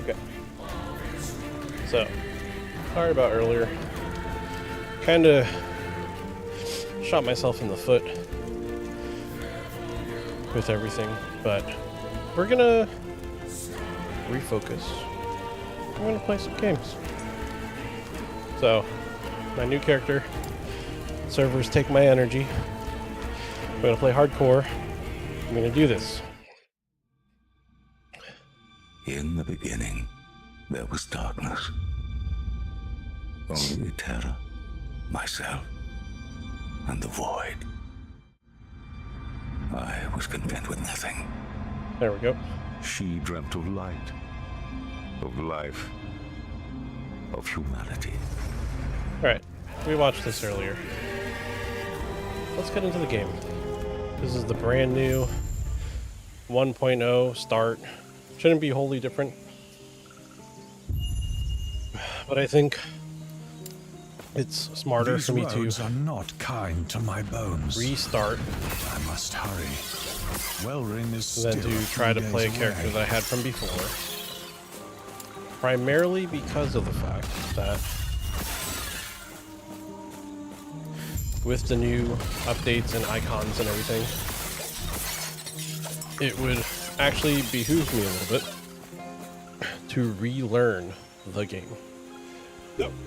Okay. So, sorry about earlier. Kind of shot myself in the foot with everything, but we're gonna refocus. I'm gonna play some games. So, my new character, servers take my energy. I'm gonna play hardcore. I'm gonna do this. In the beginning, there was darkness. Only terror, myself, and the void. I was content with nothing. There we go. She dreamt of light, of life, of humanity. Alright, we watched this earlier. Let's get into the game. This is the brand new 1.0 start. Shouldn't be wholly different. But I think it's smarter These for me roads to are not kind to my bones. restart I must hurry. Wellring is than still to try to play a character that I had from before. Primarily because of the fact that with the new updates and icons and everything, it would actually behoove me a little bit to relearn the game.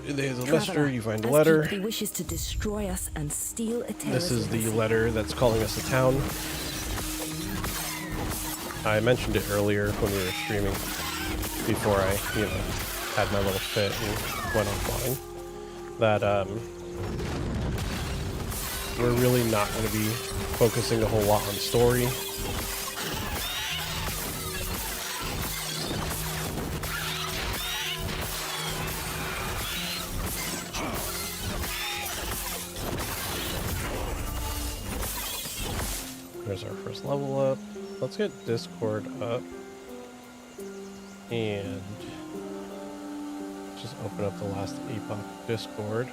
There's a messenger, you find a letter. He wishes to destroy us and steal a This is the letter that's calling us to town. I mentioned it earlier when we were streaming, before I, had my little fit and went offline, that we're really not going to be focusing a whole lot on story. There's our first level up. Let's get Discord up and just open up the last Epoch Discord.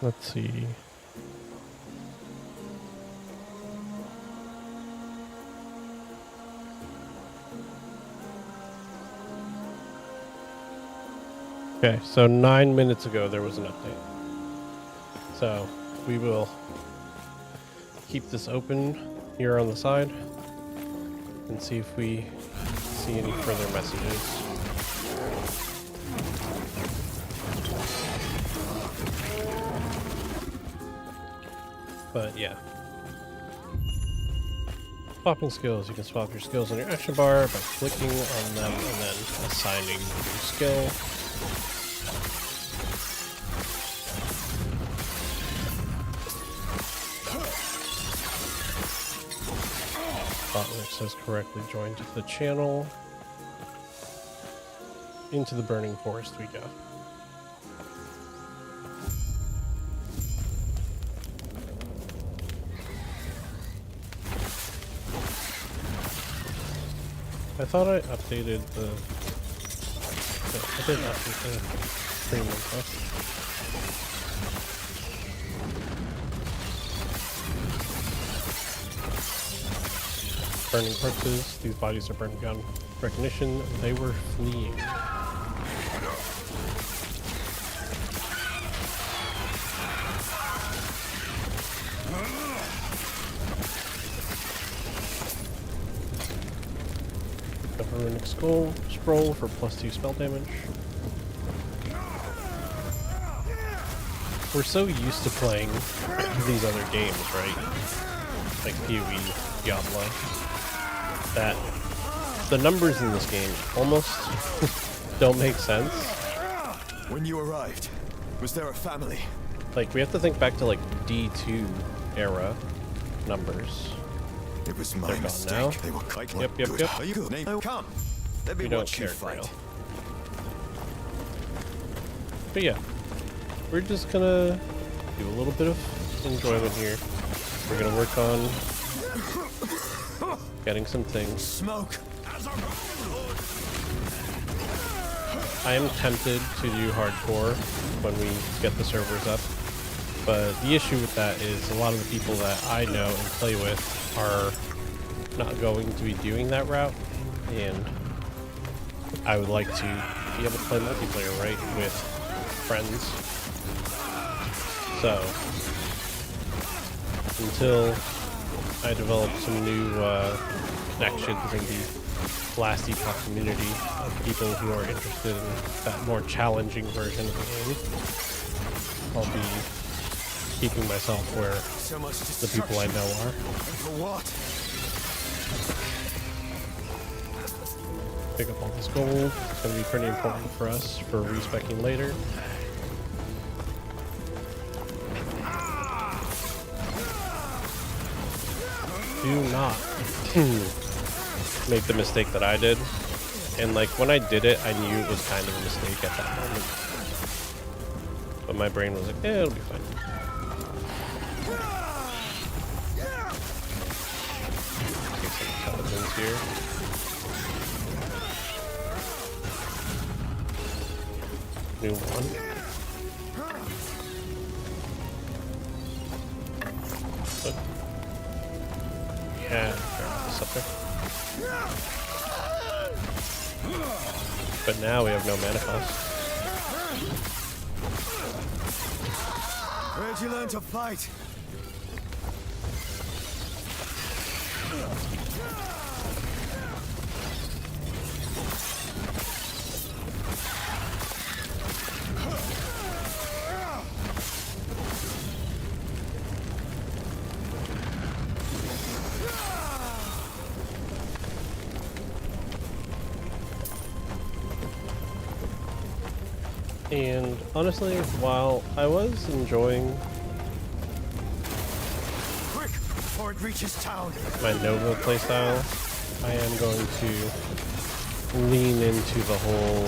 Let's see. Okay, so 9 minutes ago there was an update. So we will keep this open here on the side and see if we see any further messages. But yeah. Swapping skills. You can swap your skills on your action bar by clicking on them and then assigning your skill. Botler says correctly joined the channel. Into the burning forest we go. I thought I updated the... No, I didn't update the stream info. Burning corpses. These bodies are burned beyond recognition. They were fleeing. Runic scroll for +2 spell damage. We're so used to playing these other games, right? Like PoE, Diablo, that the numbers in this game almost don't make sense. When you arrived, was there a family? Like, we have to think back to like D2 era numbers. It was my mistake. Now. They were quite Yep. Are you good? Oh, come. Let me We don't watch you care, fight. Grail. But yeah, we're just gonna do a little bit of enjoyment here. We're gonna work on getting some things. Smoke. I am tempted to do hardcore when we get the servers up, but the issue with that is a lot of the people that I know and play with are not going to be doing that route, and I would like to be able to play multiplayer, right, with friends. So, until I develop some new connections in the last Epoch community of people who are interested in that more challenging version of the game, I'll be keeping myself where So much the people I know are. For what? Pick up all this gold. It's going to be pretty important for us for respecking later. Do not make the mistake that I did. And like when I did it, I knew it was kind of a mistake at that moment. But my brain was like, yeah, it'll be fine. Take some intelligence here. New one. But, yeah, grab this up there. But now we have no mana cost. Where'd you learn to fight? And honestly, while I was enjoying Quick, before it reaches town. my Nova playstyle, I am going to lean into the whole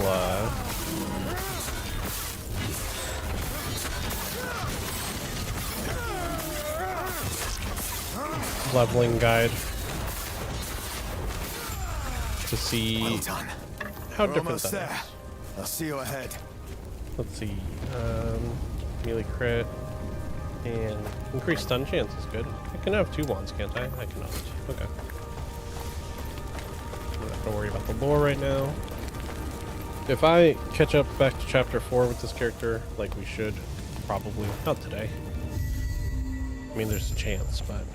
leveling guide to see Well done. how We're different almost that there. is. I'll see you ahead. Let's see, melee crit and increased stun chance is good. I can have 2 wands, can't I? I cannot. Okay. I'm not gonna worry about the lore right now. If I catch up back to chapter 4 with this character, like we should, probably not today. I mean, there's a chance, but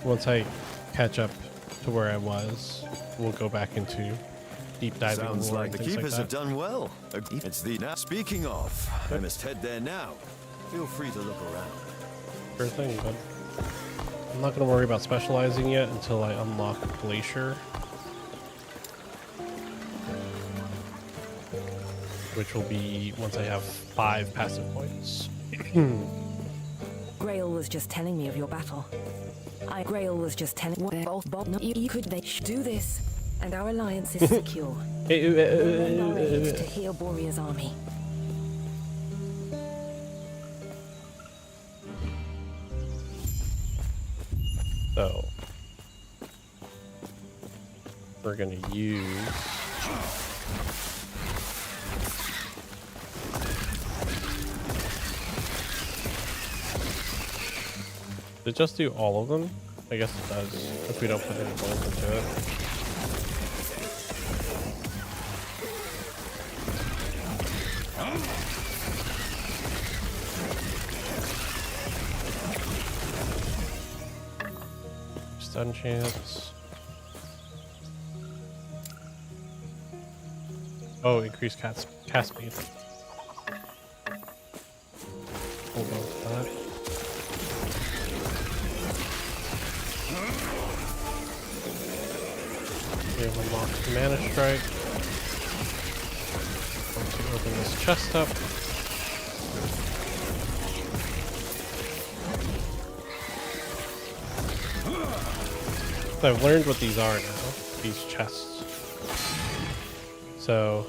once I catch up to where I was, we'll go back into deep diving Sounds lore like and the things keepers like have that. done well. It's the now. Speaking of, I must head there now. Feel free to look around. Sure thing, but I'm not going to worry about specializing yet until I unlock Glacier, which will be once I have 5 passive points. Grail was just telling me of your battle. Grail was just telling you could do this, and our alliance is secure. To heal Borea's army. So we're going to use Did it just do all of them? I guess it does, if we don't put any gold into it. Stun chance. Oh, increased cast speed. We'll go with that. We have unlocked Mana Strike. Once we open this chest up. I've learned what these are now, these chests. So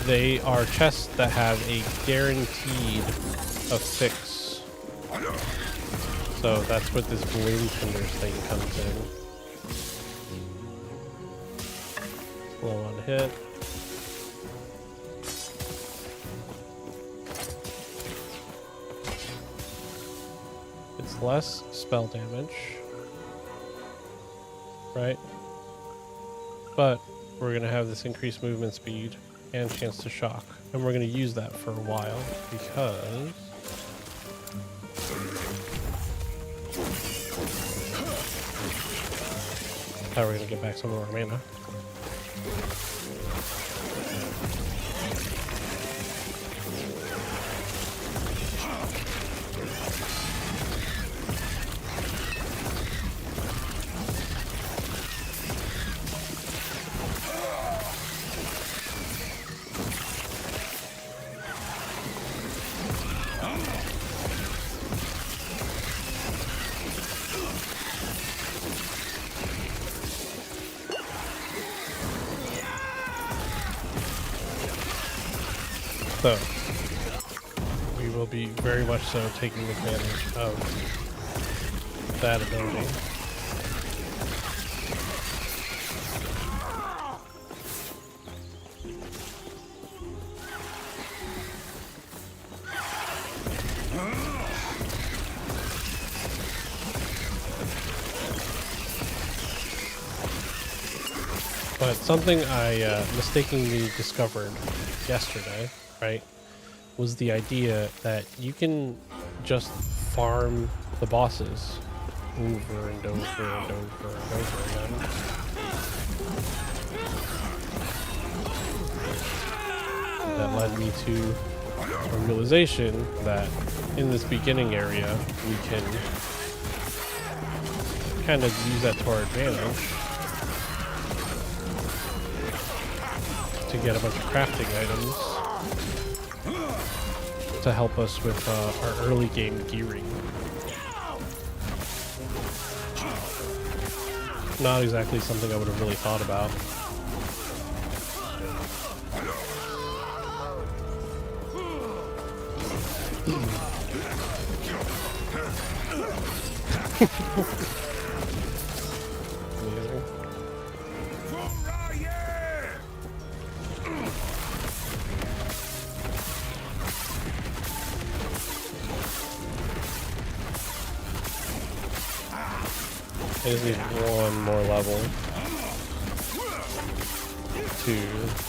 they are chests that have a guaranteed affix. So that's what this Bloom Tenders thing comes in. hit. It's less spell damage, right? But we're going to have this increased movement speed and chance to shock. And we're going to use that for a while because... how we're going to get back some of our mana. So, we will be very much so taking advantage of that ability. But something I mistakenly discovered yesterday, right, was the idea that you can just farm the bosses over and over and over and over again. That led me to a realization that in this beginning area, we can kind of use that to our advantage to get a bunch of crafting items to help us with our early game gearing. Not exactly something I would have really thought about. Amazing. I just need one more level to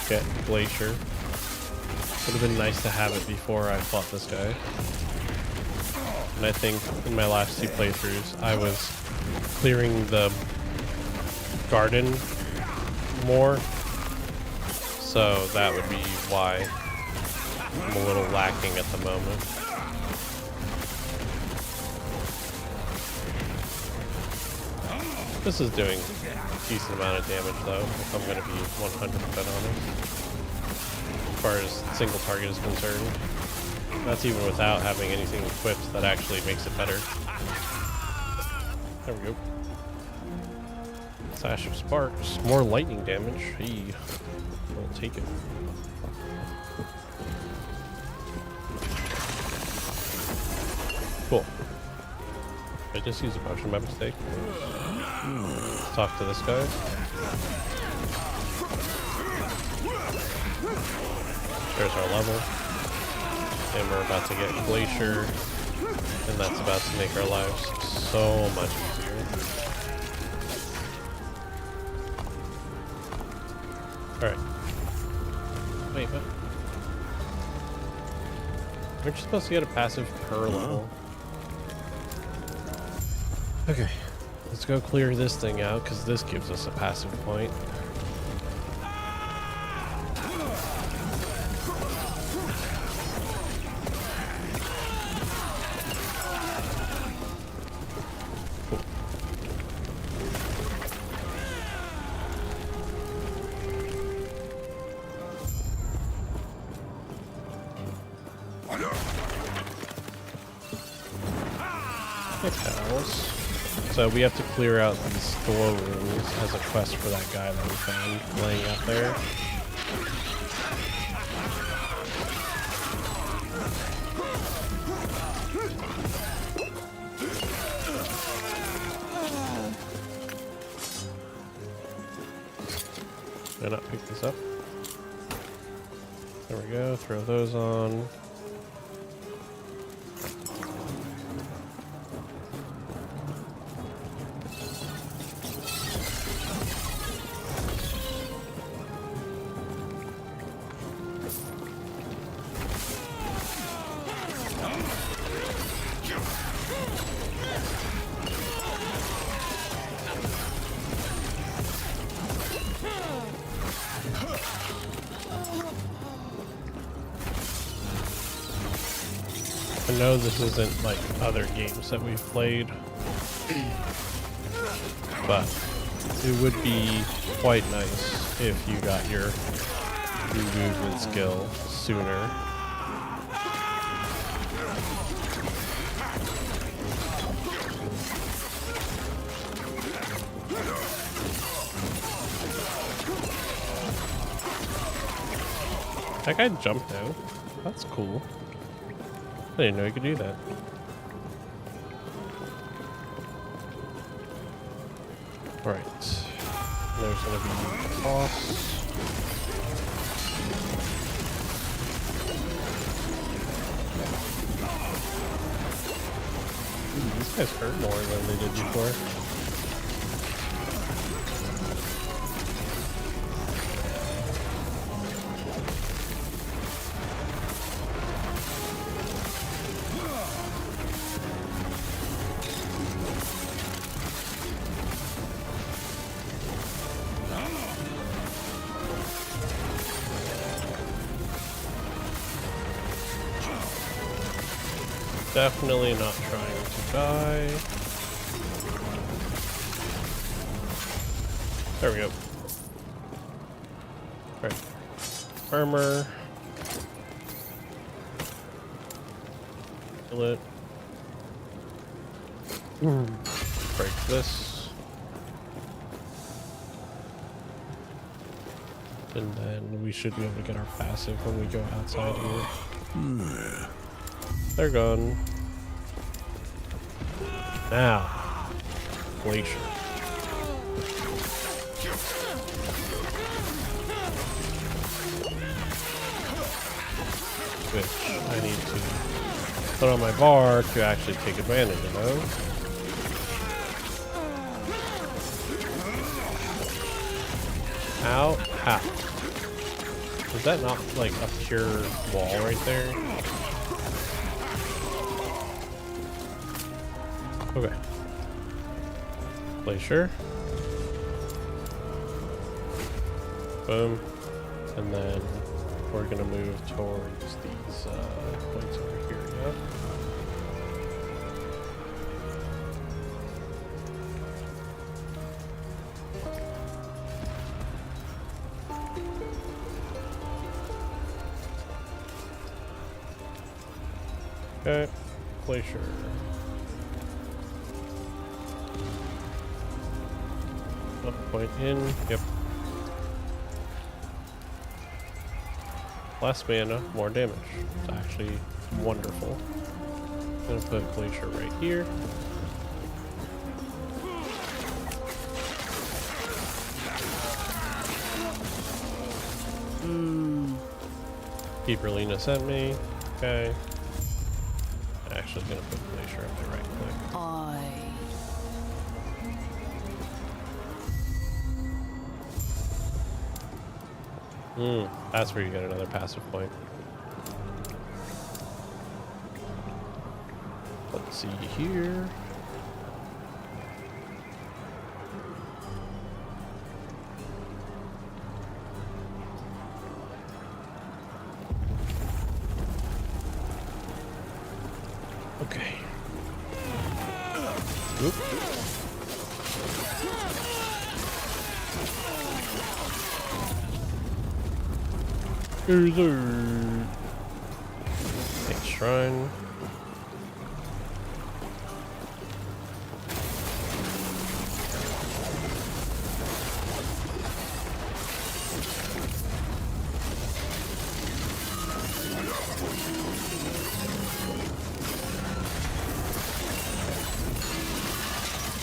get Glacier. Would have been nice to have it before I fought this guy. And I think in my last two playthroughs, I was clearing the garden more. So that would be why I'm a little lacking at the moment. This is doing a decent amount of damage though, if I'm going to be 100% honest. As far as single target is concerned. That's even without having anything equipped that actually makes it better. There we go. Sash of Sparks. More lightning damage. Hey, we'll take it. Cool. I just used a potion by mistake. Let's talk to this guy. There's our level. And we're about to get Glacier. And that's about to make our lives so much easier. Alright. Wait, what? Aren't you supposed to get a passive per level? Okay. Let's go clear this thing out, because this gives us a passive point. So we have to clear out these storerooms as a quest for that guy that we found laying out there. Did I not pick this up? There we go. Throw those on. I know this isn't like other games that we've played, but it would be quite nice if you got your new movement skill sooner. That guy jumped now. That's cool. I didn't know you could do that. Alright. There's gonna be a boss. Ooh, these guys hurt more than they did before. Definitely not trying to die. There we go. Right. Armor. Kill it. Break this. And then we should be able to get our passive when we go outside here. They're gone. Now, Glacier. Which I need to put on my bar to actually take advantage of. Ow. Ha. Is that not like a pure wall right there? Okay. Glacier. Boom. And then we're gonna move towards these points over here, yeah? Okay. Glacier. Point in, yep. Less mana, more damage. It's actually wonderful. I'm gonna put Glacier right here. Keep Relina sent me. Okay. Actually gonna put Glacier up there right click. That's where you get another passive point. Let's see here. Okay. Oop. Thanks, Shrine.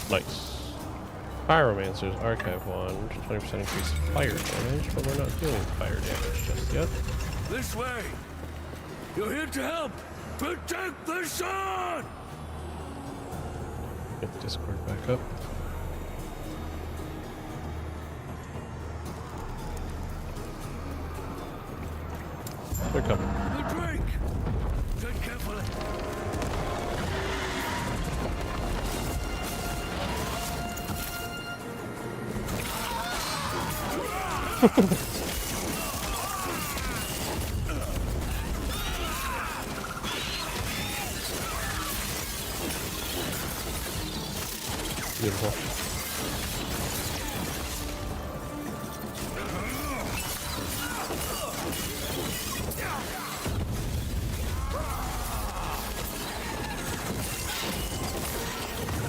Nice. Pyromancer's Archive Wand, 20% increase fire damage, but we're not doing fire damage just yet. This way! You're here to help! Protect the sun! Get the Discord back up. They're coming. The drink! Tread carefully. Beautiful.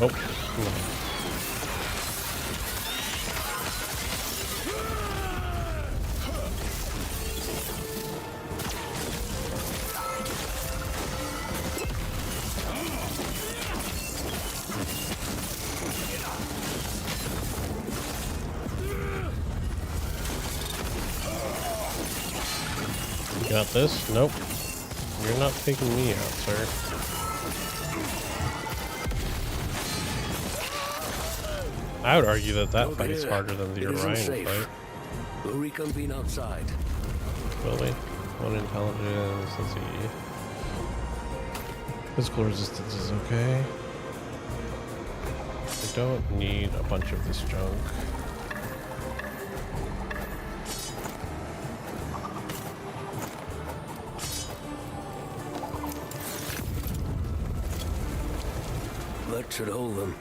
Oh, no. You got this? Nope. You're not taking me out, sir. I would argue that that fight is harder than the Orion fight. We'll reconvene outside. Will we? One intelligence, let's see. Physical resistance is okay. I don't need a bunch of this junk. That should hold them.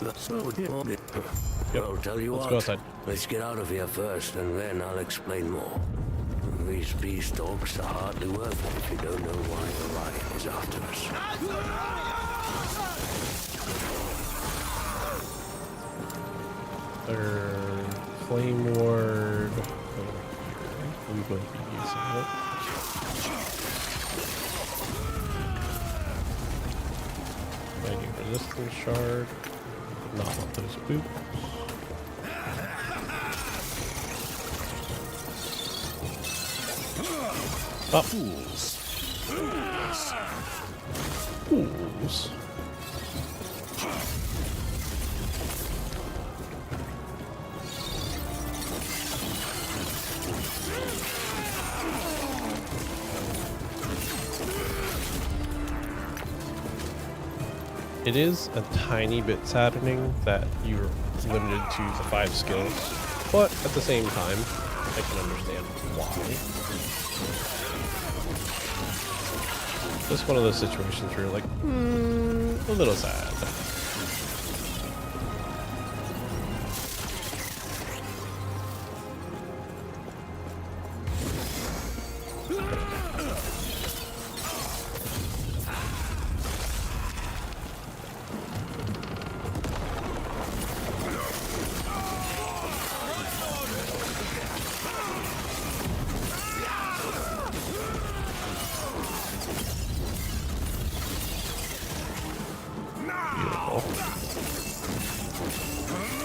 Yep. I'll tell you Let's what. go outside. Let's get out of here first, and then I'll explain more. These beast dogs are hardly worth it if you don't know why Orion is after us. Their flame ward. We will be using it. Mighty resistance shard. Not want those boots. Oh. Fools. Fools. It is a tiny bit saddening that you're limited to the 5 skills, but at the same time, I can understand why. Just one of those situations where you're like, a little sad.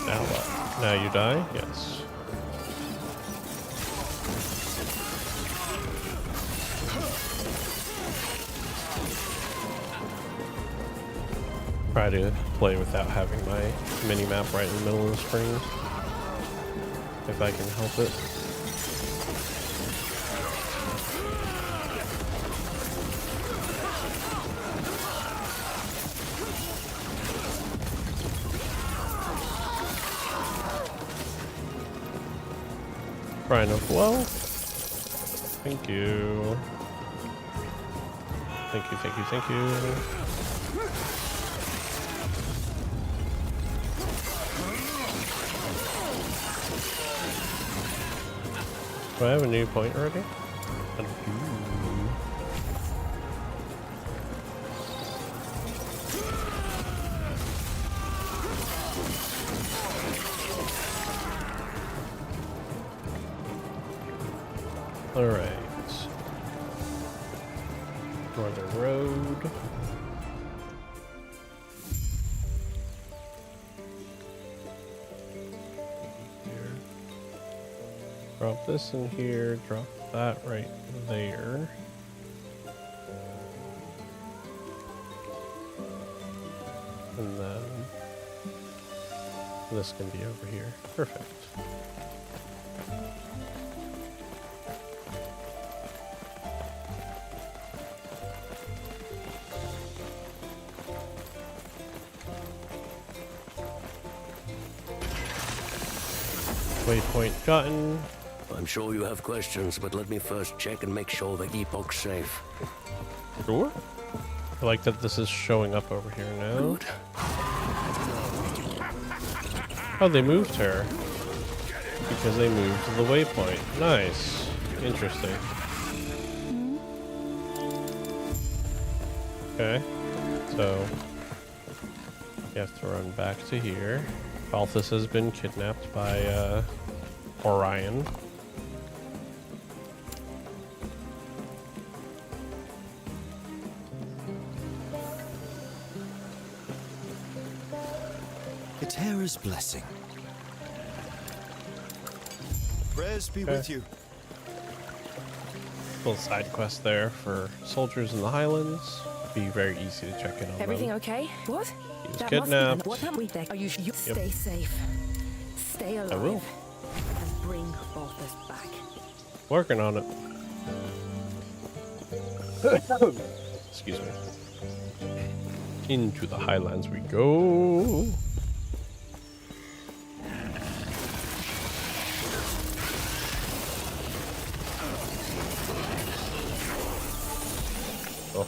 Now what? Now you die? Yes. Try to play without having my mini-map right in the middle of the screen, if I can help it. Brian of well. Thank you. Thank you, thank you, thank you. Do I have a new point already? I do. Alright. Northern Road. Here. Drop this in here, drop that right there. And then this can be over here. Perfect. Waypoint gotten. I'm sure you have questions, but let me first check and make sure the Epoch's safe. Sure. I like that this is showing up over here now. Good. Oh, they moved her. Because they moved to the waypoint. Nice. Interesting. Okay. So, you have to run back to here. Balthus has been kidnapped by, Orion. The Terra's blessing. Prayers be with you. Little side quest there for soldiers in the Highlands. Be very easy to check in on Everything them. okay? What? He was That kidnapped. Must be what we there? Are you stay safe? Stay alive. I will. And bring Balthus back. Working on it. Excuse me. Into the Highlands we go. Oh.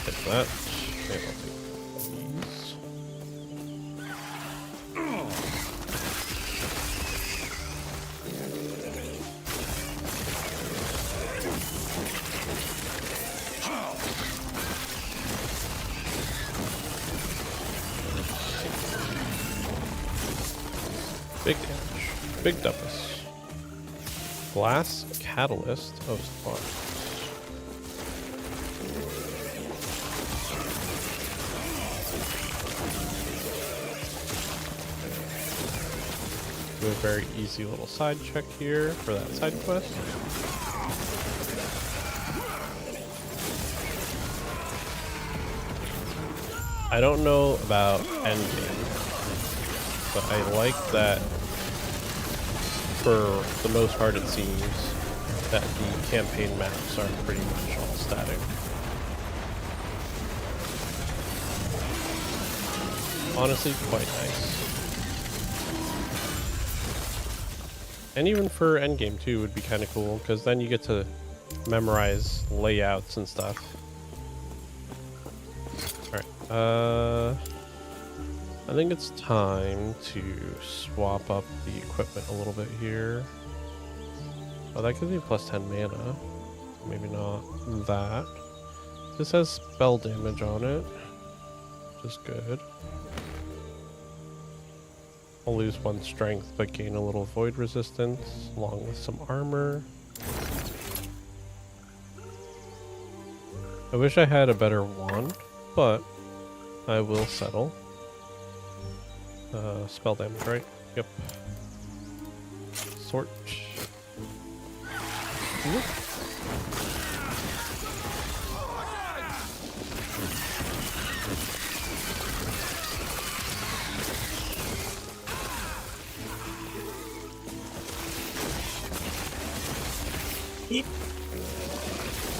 Get that. Okay, I'll take these. Big damage. Big doubles. Glass catalyst of sparks. Do a very easy little side check here for that side quest. I don't know about endgame, but I like that for the most part it seems that the campaign maps are pretty much all static. Honestly, quite nice. And even for endgame too would be kind of cool, because then you get to memorize layouts and stuff. Alright, I think it's time to swap up the equipment a little bit here. Oh, that gives me plus 10 mana. Maybe not that. This has spell damage on it, which is good. I'll lose 1 strength, but gain a little void resistance, along with some armor. I wish I had a better wand, but I will settle. Spell damage, right? Yep. Sort. Whoop.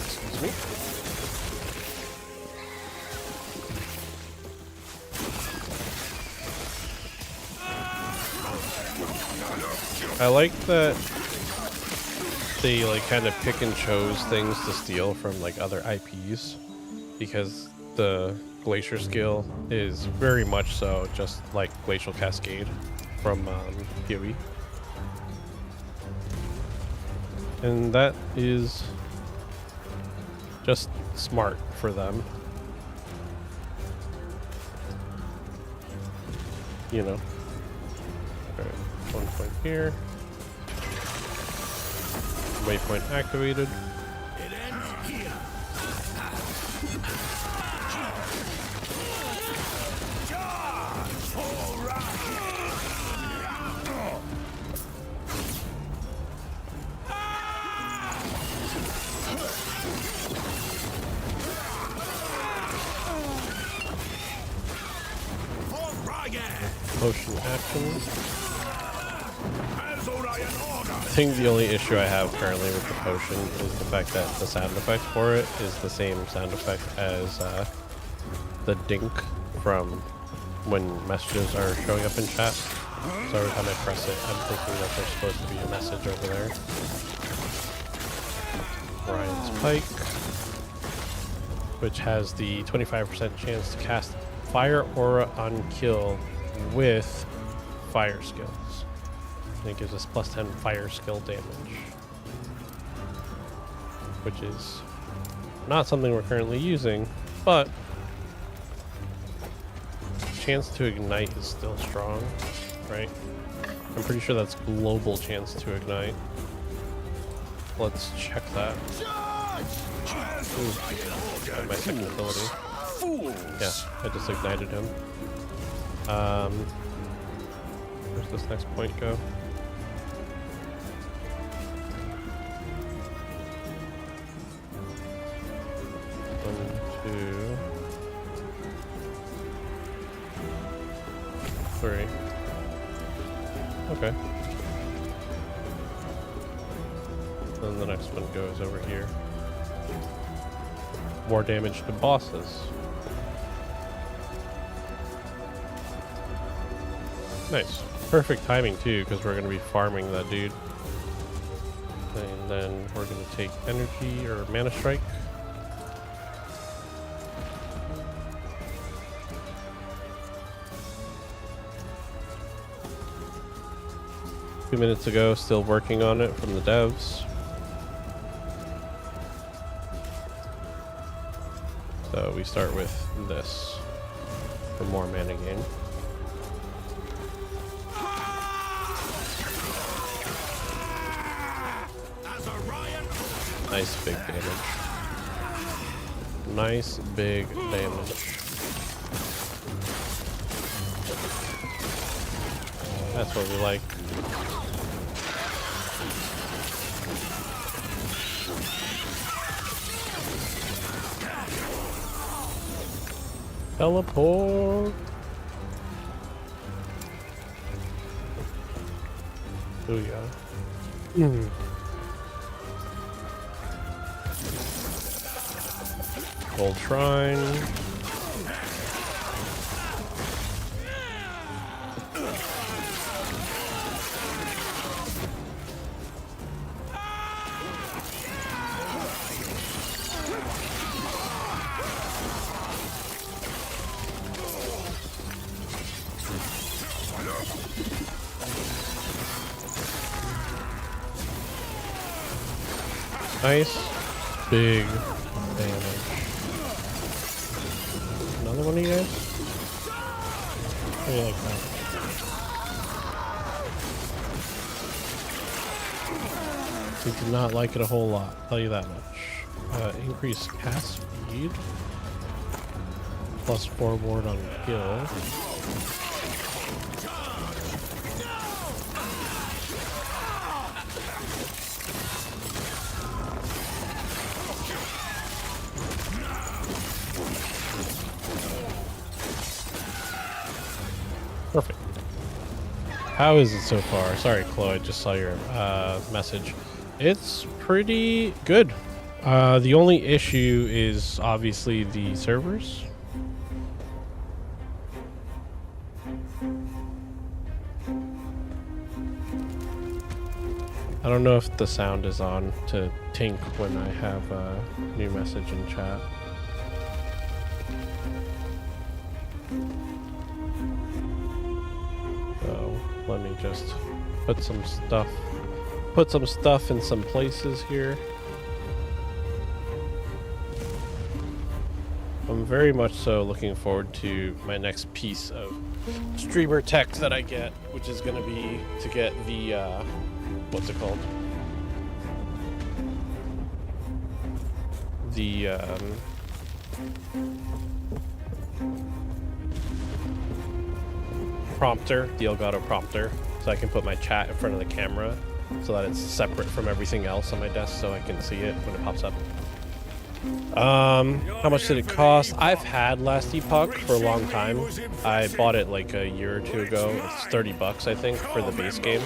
Excuse me. I like that they like kind of pick and chose things to steal from like other IPs, because the Glacier skill is very much so just like Glacial Cascade from PoE. And that is just smart for them. You know. Alright, 1 point here. Waypoint activated. It ends here. potion action. I think the only issue I have currently with the potion is the fact that the sound effect for it is the same sound effect as the dink from when messages are showing up in chat. So every time I press it, I'm thinking that there's supposed to be a message over there. Ryan's Pike, which has the 25% chance to cast Fire Aura on kill with fire skills. And it gives us plus 10 fire skill damage, which is not something we're currently using, but chance to ignite is still strong, right? I'm pretty sure that's global chance to ignite. Let's check that. Ooh, got my second ability. Yeah, I just ignited him. Where's this next point go? 1, 2, 3. Okay. Then the next one goes over here. More damage to bosses. Nice. Perfect timing too, because we're going to be farming that dude. And then we're going to take energy or mana strike. A few minutes ago, still working on it from the devs. So we start with this for more mana gain. Nice big damage. Nice big damage. That's what we like. Teleport. There we go. Gold Shrine. Nice big damage. Another one of you guys? How do you like that? We did not like it a whole lot, I'll tell you that much. Increased cast speed. Plus 4 ward on kill. Perfect. How is it so far? Sorry, Chloe, I just saw your message. It's pretty good. The only issue is obviously the servers. I don't know if the sound is on to tink when I have a new message in chat. Let me just put some stuff in some places here. I'm very much so looking forward to my next piece of streamer tech that I get, which is going to be to get the what's it called? The prompter, the Elgato prompter, so I can put my chat in front of the camera so that it's separate from everything else on my desk so I can see it when it pops up. How much did it cost? I've had Last Epoch for a long time. I bought it like a year or two ago. It's $30, I think, for the base game.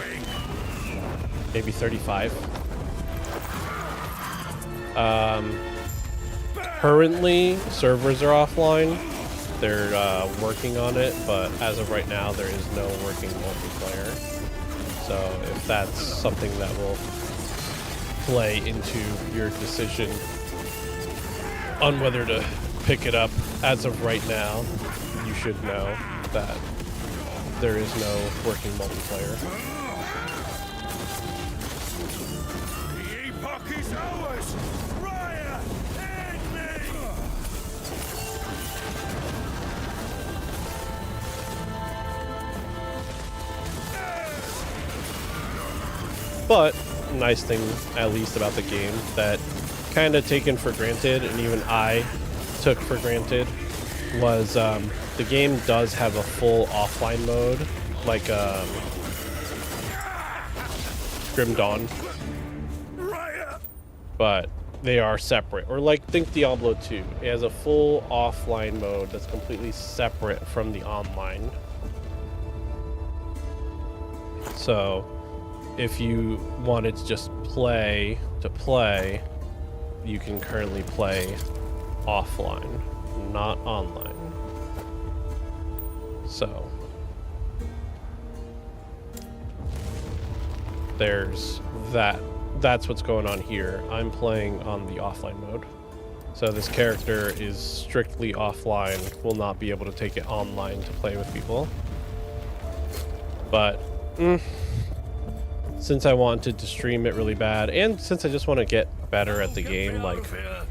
Maybe 35. Currently, servers are offline. They're working on it, but as of right now, there is no working multiplayer. So if that's something that will play into your decision on whether to pick it up, as of right now, you should know that there is no working multiplayer. The Epoch is ours! Riot! End me! But nice thing, at least about the game, that kind of taken for granted, and even I took for granted, was the game does have a full offline mode, like Grim Dawn, but they are separate. Or like, think Diablo 2. It has a full offline mode that's completely separate from the online. So if you wanted to just play, you can currently play offline, not online. So there's that. That's what's going on here. I'm playing on the offline mode. So this character is strictly offline, will not be able to take it online to play with people. But since I wanted to stream it really bad, and since I just want to get better at the game, like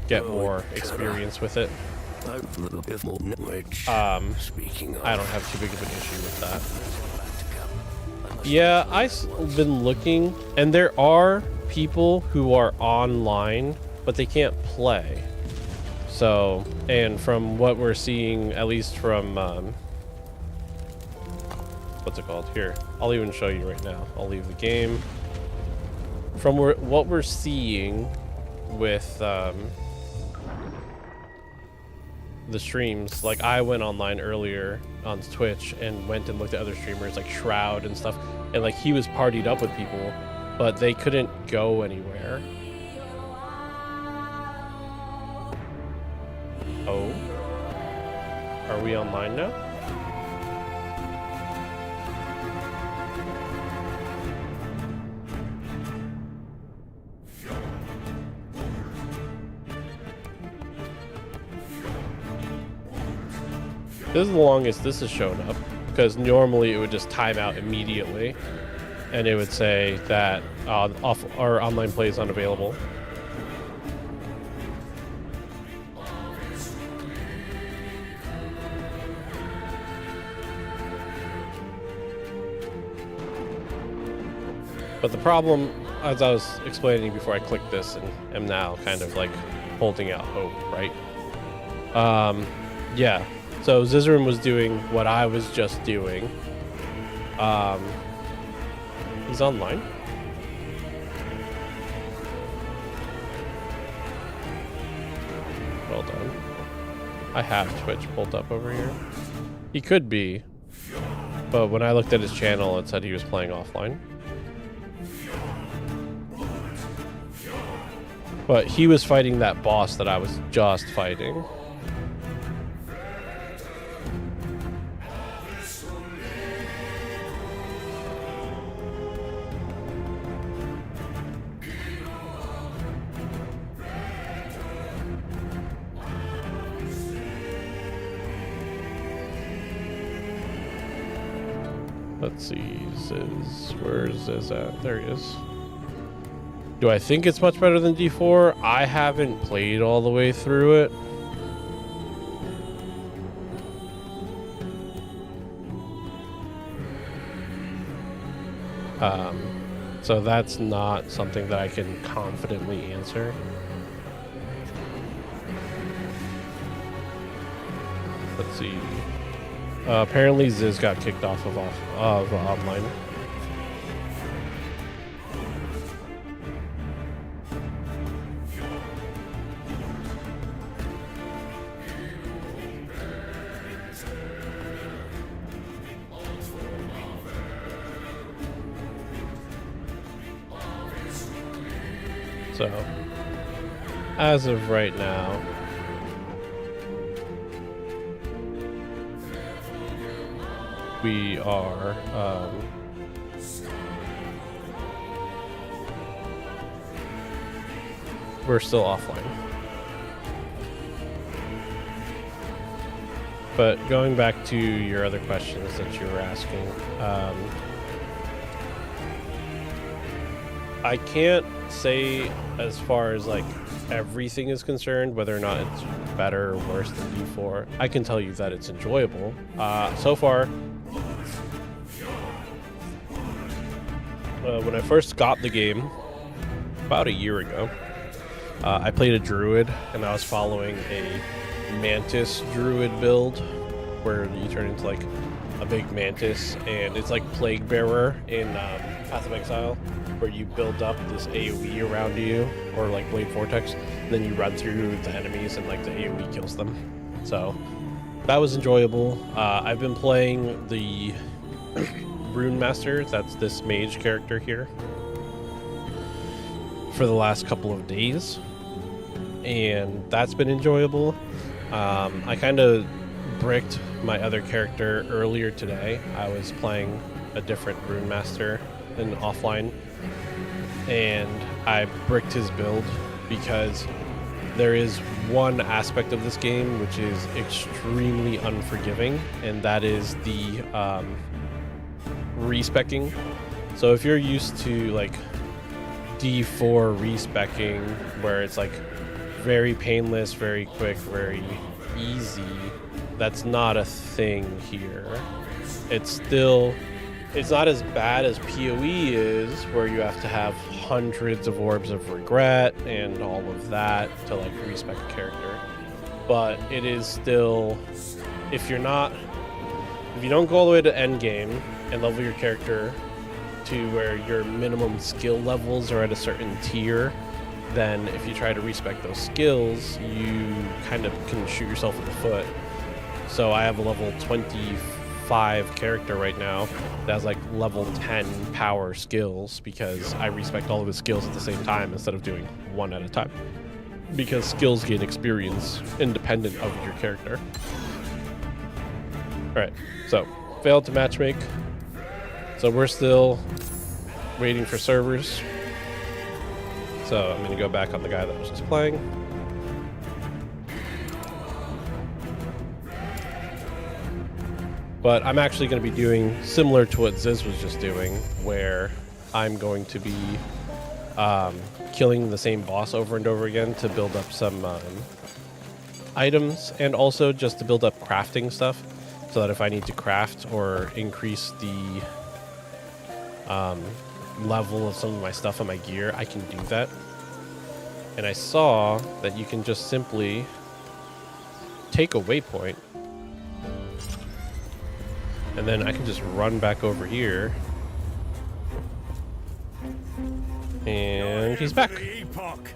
get more experience with it, I don't have too big of an issue with that. Yeah, I've been looking, and there are people who are online, but they can't play. So, and from what we're seeing, at least from what's it called? Here, I'll even show you right now. I'll leave the game. From what we're seeing with the streams, like I went online earlier on Twitch and went and looked at other streamers like Shroud and stuff, and like he was partied up with people, but they couldn't go anywhere. Oh, are we online now? This is the longest this has shown up, because normally it would just time out immediately, and it would say that off or online play is unavailable. But the problem, as I was explaining before I clicked this, and am now kind of like holding out hope, right? Yeah. So Zizram was doing what I was just doing. He's online. Well done. I have Twitch pulled up over here. He could be, but when I looked at his channel, it said he was playing offline. But he was fighting that boss that I was just fighting. Let's see, Ziz, where's Ziz at? There he is. Do I think it's much better than D4? I haven't played all the way through it. So that's not something that I can confidently answer. Let's see. Apparently Ziz got kicked off of online. So, as of right now, we are we're still offline. But going back to your other questions that you were asking, I can't say as far as like everything is concerned whether or not it's better or worse than D4. I can tell you that it's enjoyable. So far, when I first got the game about a year ago, I played a druid and I was following a mantis druid build where you turn into like a big mantis, and it's like Plague Bearer in Path of Exile, where you build up this AoE around you, or like Blade Vortex, and then you run through the enemies and like the AoE kills them. So that was enjoyable. I've been playing the Runemaster, that's this mage character here, for the last couple of days, and that's been enjoyable. I kind of bricked my other character earlier today. I was playing a different Runemaster in offline, and I bricked his build because there is one aspect of this game which is extremely unforgiving, and that is the respecking. So if you're used to like D4 respecking, where it's like very painless, very quick, very easy, that's not a thing here. It's not as bad as PoE is, where you have to have hundreds of orbs of regret and all of that to like respec a character. But it is still, if you don't go all the way to end game and level your character to where your minimum skill levels are at a certain tier, then if you try to respec those skills, you kind of can shoot yourself in the foot. So I have a level 25 character right now that has like level 10 power skills because I respect all of his skills at the same time instead of doing one at a time. Because skills gain experience independent of your character. Alright, so failed to matchmake. So we're still waiting for servers. So I'm going to go back on the guy that was just playing. But I'm actually going to be doing similar to what Ziz was just doing, where I'm going to be killing the same boss over and over again to build up some items, and also just to build up crafting stuff, so that if I need to craft or increase the level of some of my stuff on my gear, I can do that. And I saw that you can just simply take a waypoint, and then I can just run back over here, and he's back. Epoch.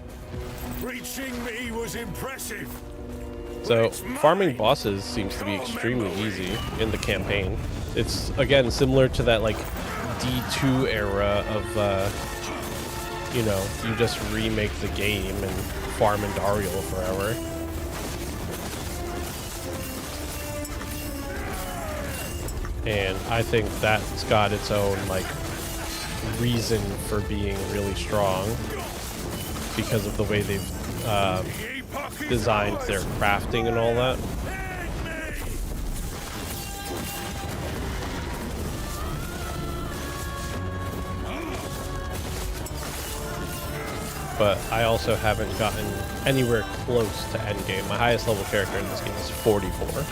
Reaching me was impressive. So farming bosses seems to be extremely easy in the campaign. It's again similar to that like D2 era of you just remake the game and farm Indariel forever. And I think that's got its own like reason for being really strong because of the way they've designed their crafting and all that. But I also haven't gotten anywhere close to endgame. My highest level character in this game is 44.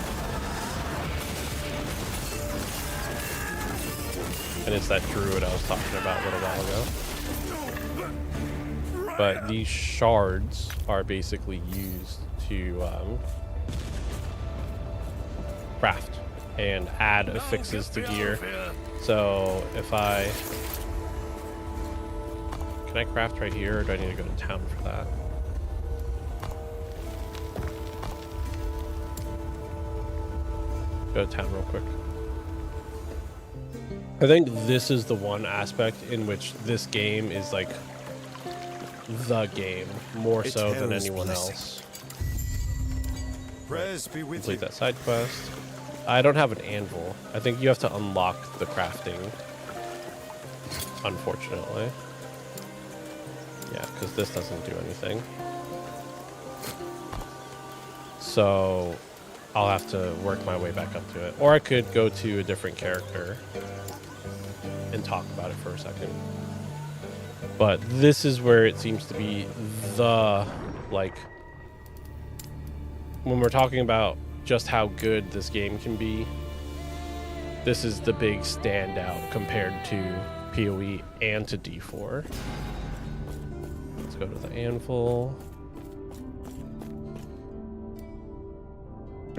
And it's that druid I was talking about a little while ago. But these shards are basically used to craft and add affixes to gear. So if can I craft right here, or do I need to go to town for that? Go to town real quick. I think this is the one aspect in which this game is like the game more It so than tells anyone blessing. else. Prayers be with Complete you. that side quest. I don't have an anvil. I think you have to unlock the crafting, unfortunately. Yeah, because this doesn't do anything. So I'll have to work my way back up to it. Or I could go to a different character and talk about it for a second. But this is where it seems to be the, like, when we're talking about just how good this game can be, this is the big standout compared to PoE and to D4. Let's go to the anvil.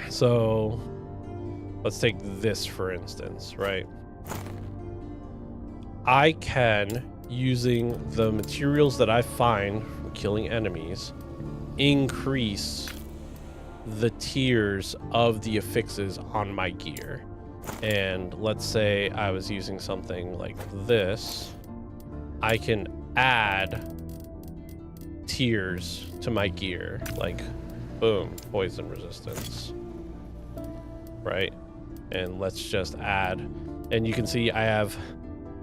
So let's take this for instance, right? I can, using the materials that I find from killing enemies, increase the tiers of the affixes on my gear. And let's say I was using something like this, I can add tiers to my gear, like boom, poison resistance, right? And let's just add, and you can see I have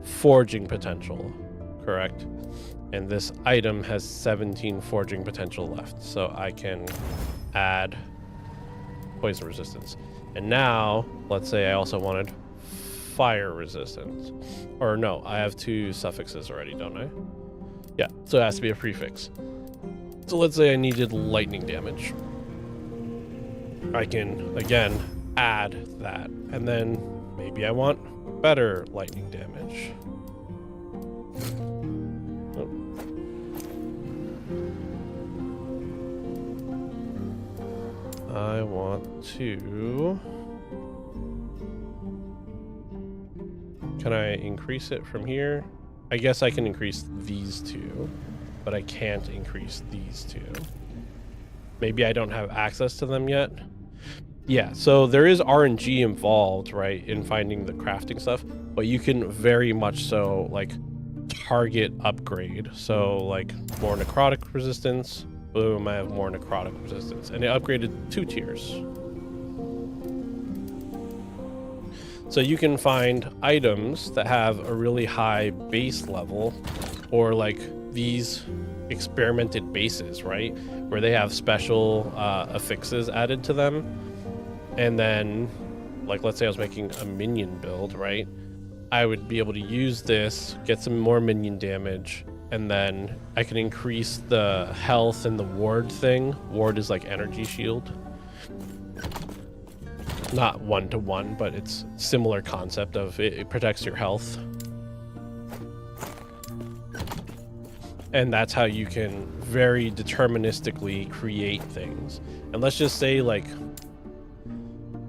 forging potential, correct? And this item has 17 forging potential left, so I can add poison resistance. And now let's say I also wanted fire resistance, or no, I have 2 suffixes already, don't I? Yeah, so it has to be a prefix. So let's say I needed lightning damage. I can again add that, and then maybe I want better lightning damage. I want to... Can I increase it from here? I guess I can increase these 2, but I can't increase these 2. Maybe I don't have access to them yet. Yeah, so there is RNG involved, right, in finding the crafting stuff, but you can very much so, like, target upgrade. So, like, more necrotic resistance. Boom, I have more necrotic resistance. And it upgraded 2 tiers. So you can find items that have a really high base level, or like these experimented bases, right? Where they have special affixes added to them. And then, like, let's say I was making a minion build, right? I would be able to use this, get some more minion damage, and then I can increase the health and the ward thing. Ward is like energy shield. Not 1-to-1, but it's similar concept of it protects your health. And that's how you can very deterministically create things. And let's just say, like,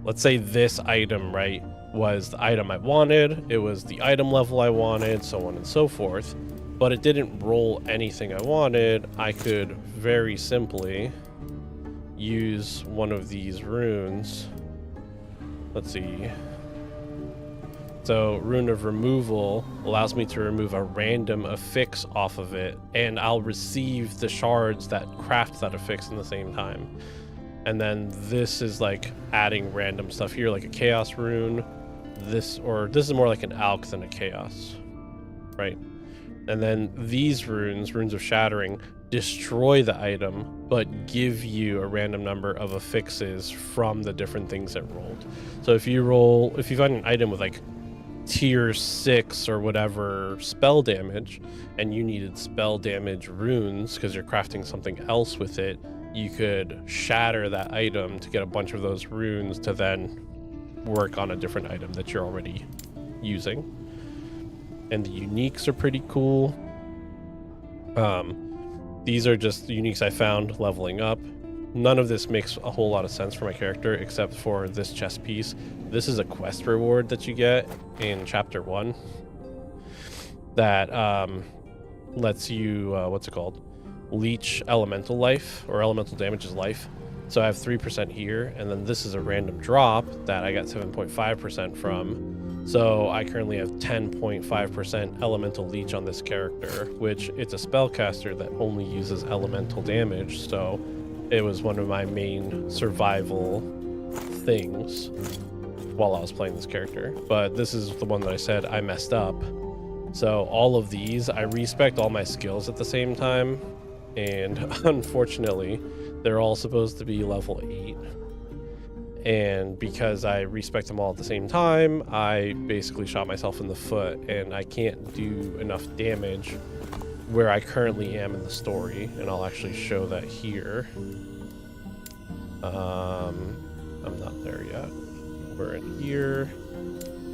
let's say this item, right, was the item I wanted, it was the item level I wanted, so on and so forth, but it didn't roll anything I wanted. I could very simply use one of these runes. Let's see. So Rune of Removal allows me to remove a random affix off of it, and I'll receive the shards that craft that affix in the same time. And then this is like adding random stuff here, like a Chaos Rune. This is more like an Alch than a Chaos, right? And then these runes, Runes of Shattering, destroy the item, but give you a random number of affixes from the different things that rolled. So if you find an item with like tier 6 or whatever spell damage, and you needed spell damage runes because you're crafting something else with it, you could shatter that item to get a bunch of those runes to then work on a different item that you're already using. And the uniques are pretty cool. These are just uniques I found leveling up. None of this makes a whole lot of sense for my character except for this chest piece. This is a quest reward that you get in chapter 1 that lets you, what's it called? Leech elemental life, or elemental damages life. So I have 3% here, and then this is a random drop that I got 7.5% from So I currently have 10.5% elemental leech on this character, which it's a spellcaster that only uses elemental damage, so it was one of my main survival things while I was playing this character. But this is the one that I said I messed up. So all of these, I respect all my skills at the same time, and unfortunately, they're all supposed to be level 8. And because I respect them all at the same time, I basically shot myself in the foot, and I can't do enough damage where I currently am in the story. And I'll actually show that here. I'm not there yet. We're in here.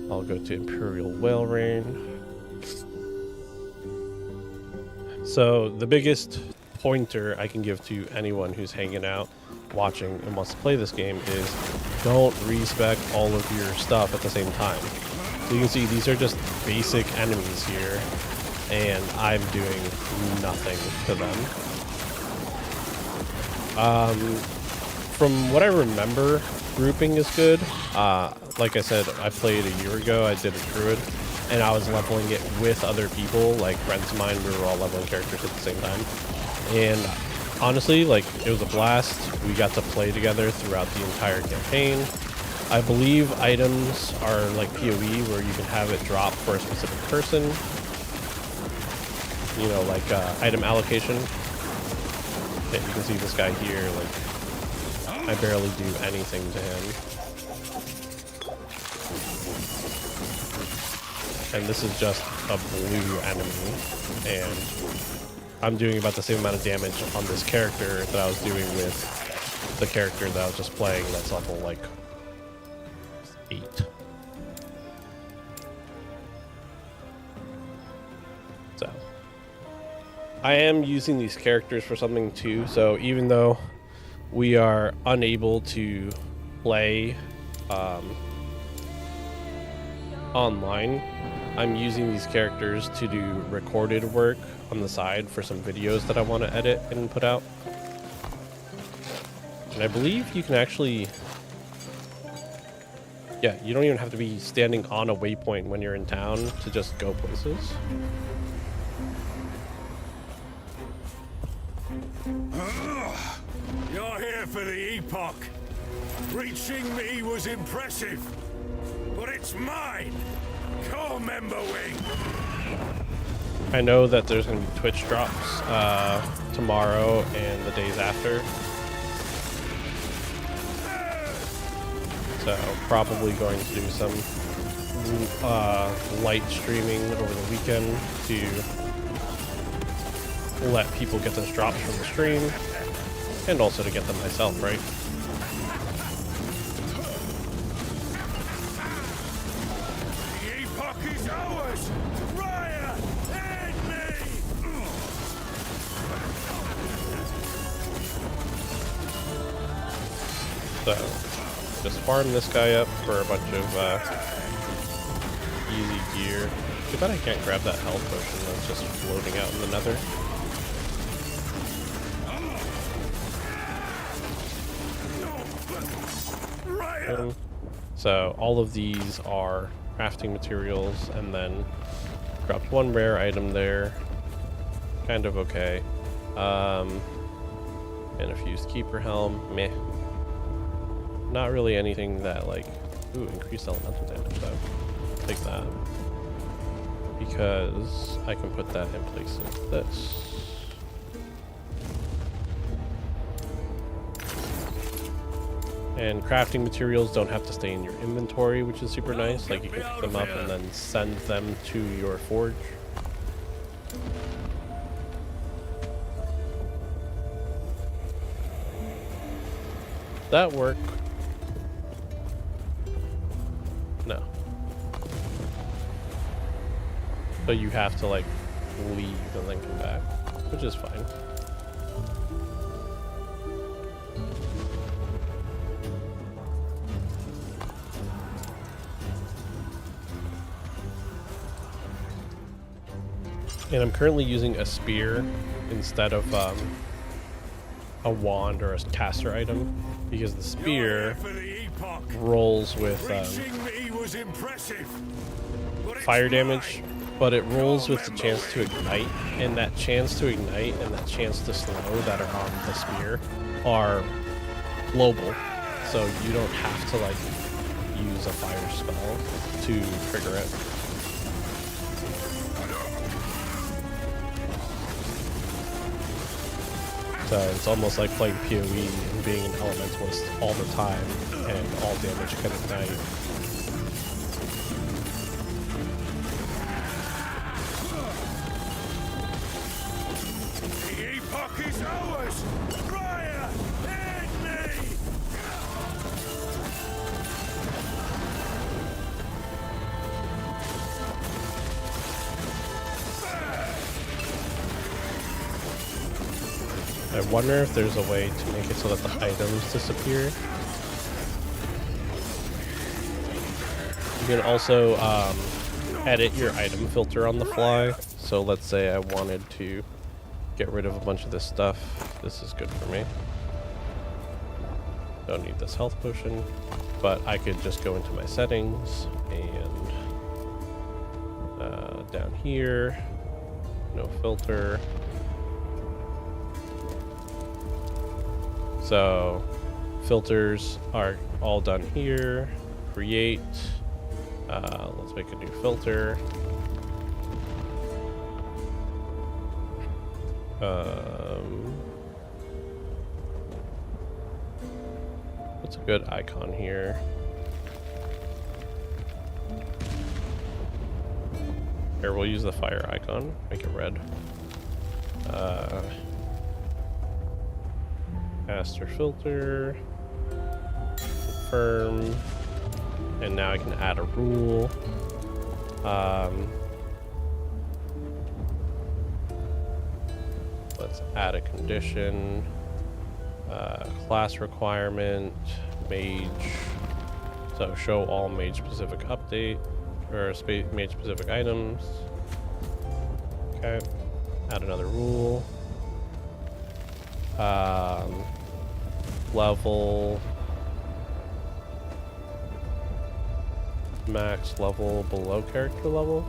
I'll go to Imperial Whale Rain. So the biggest pointer I can give to anyone who's hanging out, watching, and wants to play this game is don't respec all of your stuff at the same time. So you can see these are just basic enemies here, and I'm doing nothing to them. From what I remember, grouping is good. Like I said, I played a year ago. I did a druid, and I was leveling it with other people, like friends of mine. We were all leveling characters at the same time, and honestly, like, it was a blast. We got to play together throughout the entire campaign. I believe items are like PoE, where you can have it drop for a specific person. You know, like item allocation. Yeah, you can see this guy here, like, I barely do anything to him. And this is just a blue enemy, and I'm doing about the same amount of damage on this character that I was doing with the character that I was just playing that's level, like, 8. So, I am using these characters for something too, so even though we are unable to play online, I'm using these characters to do recorded work on the side for some videos that I want to edit and put out. And I believe you can actually, yeah, you don't even have to be standing on a waypoint when you're in town to just go places. You're here for the Epoch. Reaching me was impressive, but it's mine. Come, Memberwing. I know that there's going to be Twitch drops tomorrow and the days after. So probably going to do some light streaming over the weekend to let people get those drops from the stream, and also to get them myself, right? The Epoch is ours. Riot, aid me. So just farm this guy up for a bunch of easy gear. Too bad I can't grab that health potion that's just floating out in the nether. So all of these are crafting materials, and then dropped one rare item there. Kind of okay. And a fused keeper helm. Meh. Not really anything that, like, ooh, increased elemental damage though. Take that. Because I can put that in place of this. And crafting materials don't have to stay in your inventory, which is super nice. Like, you can pick them up and then send them to your forge. That work? No. So you have to, like, leave and then come back, which is fine. And I'm currently using a spear instead of a wand or a caster item, because the spear rolls with me was impressive. But it's fire damage, mine. but it rolls with the chance to ignite, and that chance to ignite and that chance to slow that are on the spear are global, so you don't have to like use a fire spell to trigger it. So it's almost like playing PoE and being an elementalist all the time, and all damage can ignite. The Epoch is ours! Fire! Hit me! I wonder if there's a way to make it so that the items disappear. You can also edit your item filter on the fly. So let's say I wanted to get rid of a bunch of this stuff. This is good for me. Don't need this health potion, but I could just go into my settings and down here, no filter. So filters are all done here. Create. Let's make a new filter. What's a good icon here? Here, we'll use the fire icon. Make it red. Master filter. Confirm. And now I can add a rule. Let's add a condition. Class requirement. Mage. So show all mage specific update. Or mage specific items. Okay. Add another rule. Level. Max level below character level.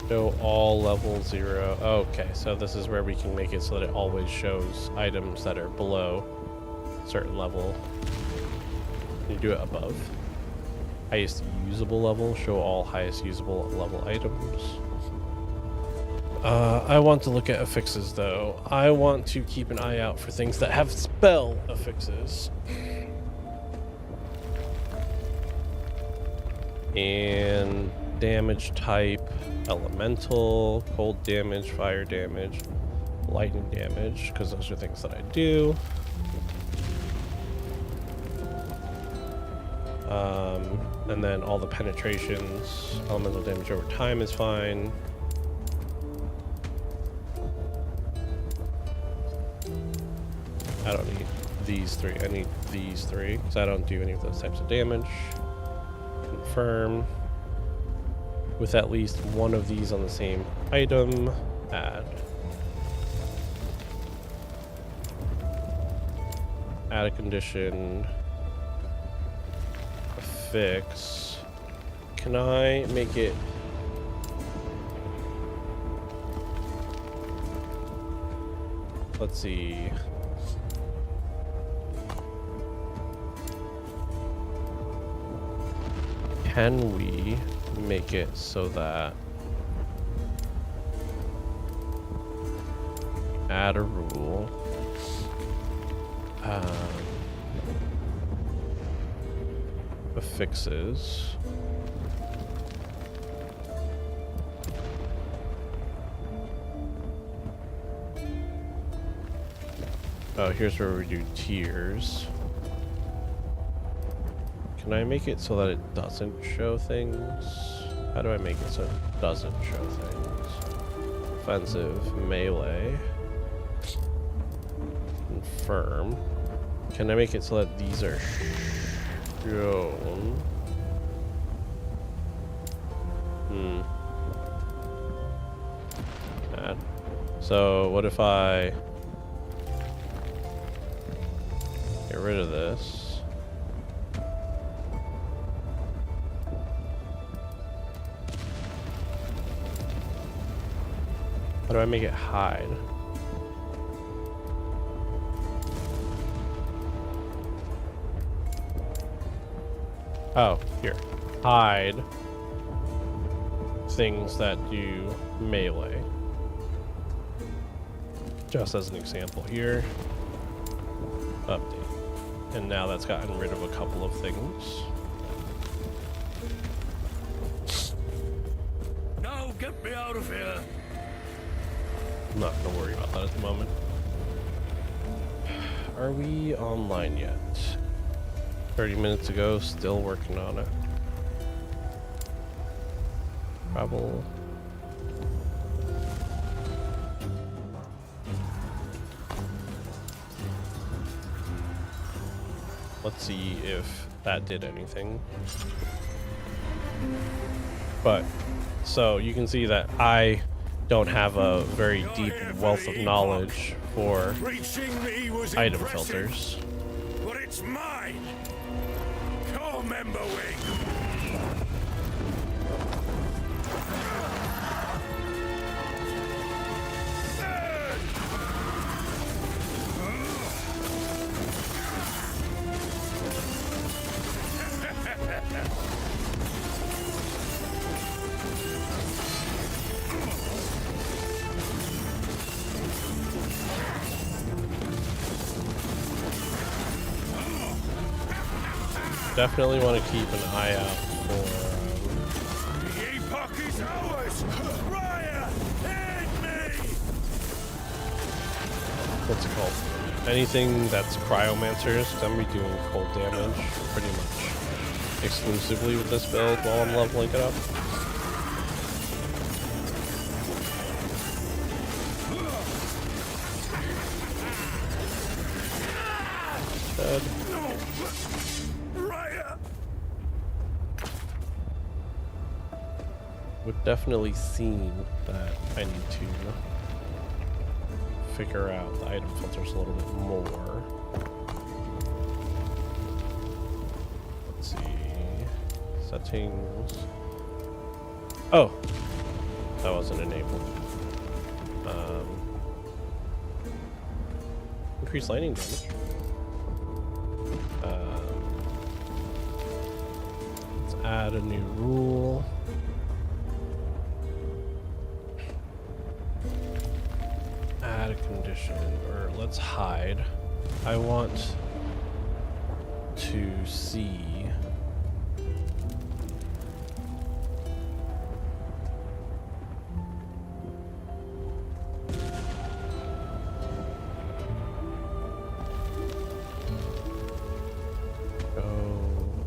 Show all level 0. Okay, so this is where we can make it so that it always shows items that are below a certain level. Can you do it above? Highest usable level. Show all highest usable level items. I want to look at affixes though. I want to keep an eye out for things that have spell affixes. And damage type, elemental, cold damage, fire damage, lightning damage, because those are things that I do. And then all the penetrations, elemental damage over time is fine. I don't need these three. I need these three because I don't do any of those types of damage. Confirm. With at least one of these on the same item, add. Add a condition. Affix. Can I make it? Let's see. Can we make it so that add a rule, affixes, oh, here's where we do tiers. Can I make it so that it doesn't show things? How do I make it so it doesn't show things? Offensive, melee, confirm. Can I make it so that these are shown? Add. So what if I get rid of this? How do I make it hide? Oh, here. Hide things that do melee. Just as an example here. Update. And now that's gotten rid of a couple of things. Now get me out of here. I'm not gonna worry about that at the moment. Are we online yet? 30 minutes ago, still working on it. Travel. Let's see if that did anything. But, so you can see that I don't have a very deep wealth of knowledge for item filters. But it's mine. Come, Emberwing. Definitely want to keep an eye out for The Epoch is ours. Raya, aid me. what's it called? Anything that's cryomancers, 'cause I'm gonna be doing cold damage pretty much exclusively with this build while I'm leveling it up. Dead. Raya. We've definitely seen that I need to figure out the item filters a little bit more. Let's see. Settings. Oh! That wasn't enabled. Increase lightning damage. Let's add a new rule. Add a condition, or let's hide. I want to see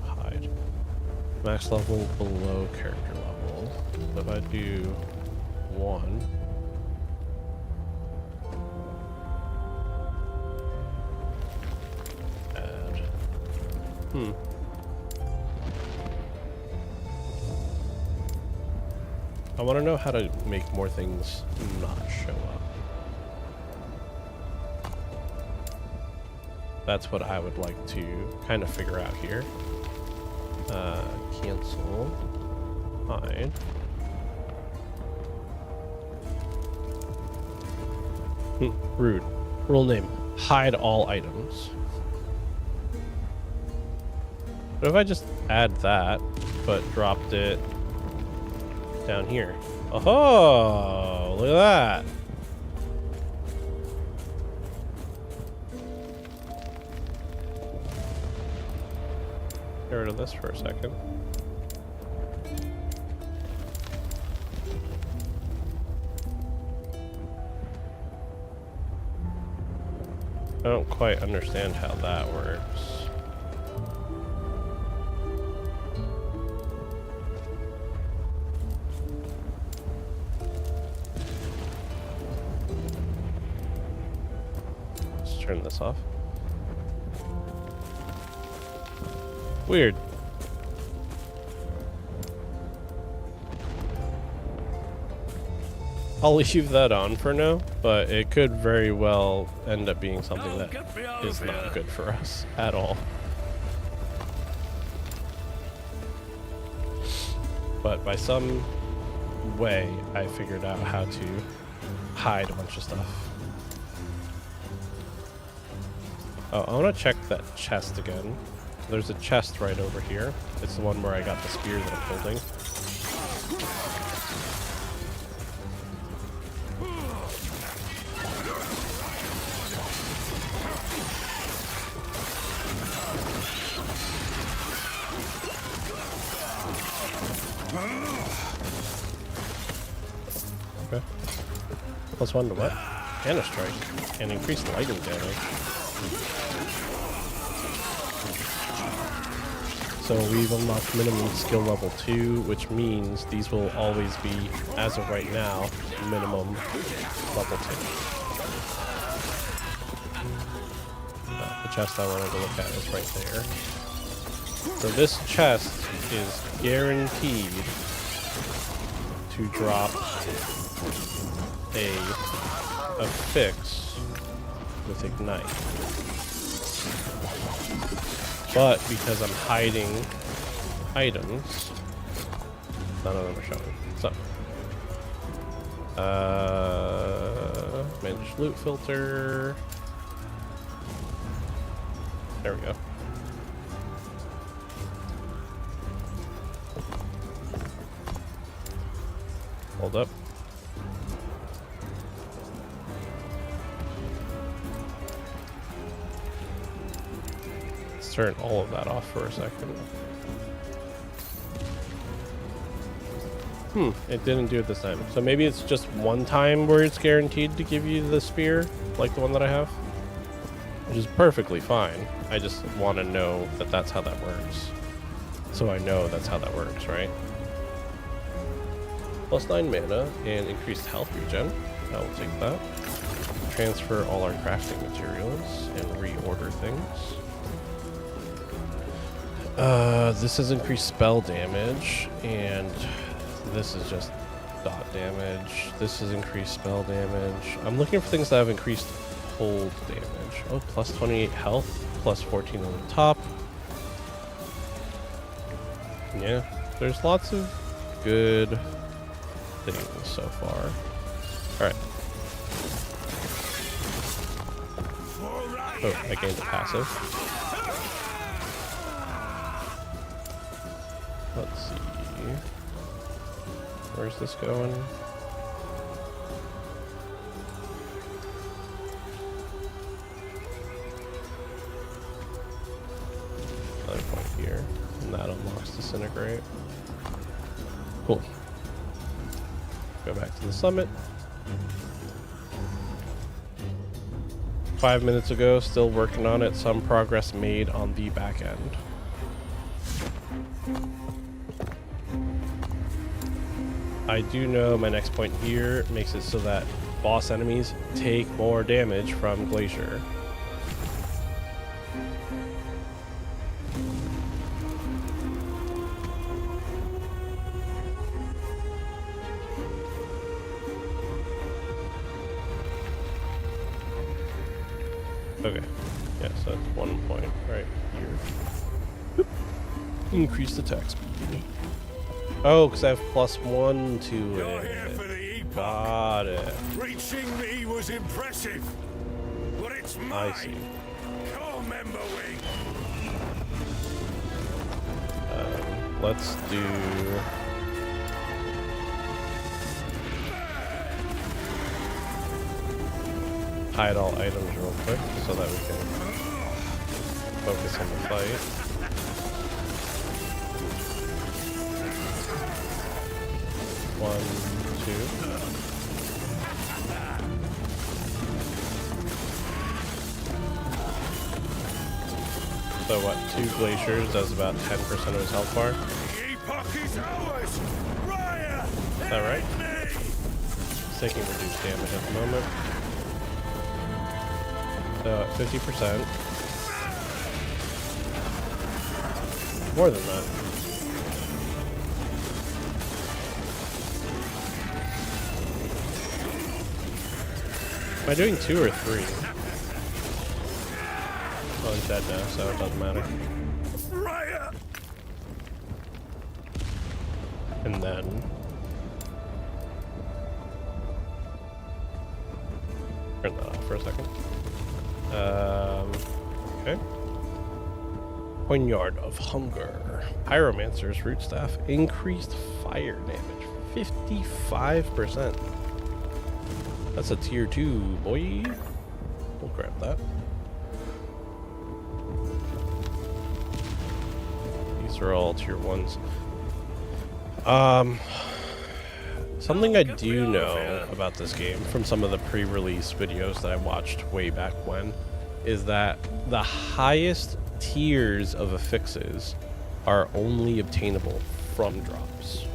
hide. Max level below character level. So if I do 1. I want to know how to make more things not show up. That's what I would like to kind of figure out here. Cancel. Hide. Rude. Rule name. Hide all items. But if I just add that, but dropped it down here. Oh, look at that. Get rid of this for a second. I don't quite understand how that works. Turn this off. Weird. I'll leave that on for now, but it could very well end up being something that is not good for us at all. But by some way, I figured out how to hide a bunch of stuff. Oh, I want to check that chest again. There's a chest right over here. It's the one where I got the spear that I'm holding. Okay. +1 to what? And a strike. And increased lightning damage. So we've unlocked minimum skill level 2, which means these will always be, as of right now, minimum level 2. The chest I wanted to look at is right there. So this chest is guaranteed to drop a fix with Ignite. But because I'm hiding items, none of them are showing. So, manage loot filter. There we go. Hold up. Turn all of that off for a second. It didn't do it this time. So maybe it's just one time where it's guaranteed to give you the spear, like the one that I have. Which is perfectly fine. I just want to know that that's how that works. So I know that's how that works, right? +9 mana and increased health regen. I will take that. Transfer all our crafting materials and reorder things. This has increased spell damage, and this is just dot damage. This has increased spell damage. I'm looking for things that have increased hold damage. Oh, +28 health, +14 on the top. Yeah, there's lots of good things so far. Alright. Oh, I gained a passive. Let's see. Where's this going? Another point here. And that unlocks Disintegrate. Cool. Go back to the summit. 5 minutes ago, still working on it. Some progress made on the back end. I do know my next point here makes it so that boss enemies take more damage from Glacier. Okay, yeah, so that's 1 point right here. Boop. Increased attack speed. Oh, because I have +1 to You're here for the it. Epoch. Got it. Reaching me was impressive, but it's mine. I see. Come, Emberwing. Let's do... hide all items real quick so that we can focus on the fight. One, two. So what, 2 glaciers does about 10% of his health bar? The Epoch is ours. Raya, Is that right? me. It's taking reduced damage at the moment. So at 50%. More than that. Am I doing 2 or 3? Oh, he's dead now, so it doesn't matter. Raya. And then... for a second. Okay. Poignard of Hunger. Pyromancer's root staff. Increased fire damage. 55%. That's a tier 2, boy. We'll grab that. These are all tier 1s. Something I do know about this game from some of the pre-release videos that I watched way back when is that the highest tiers of affixes are only obtainable from drops.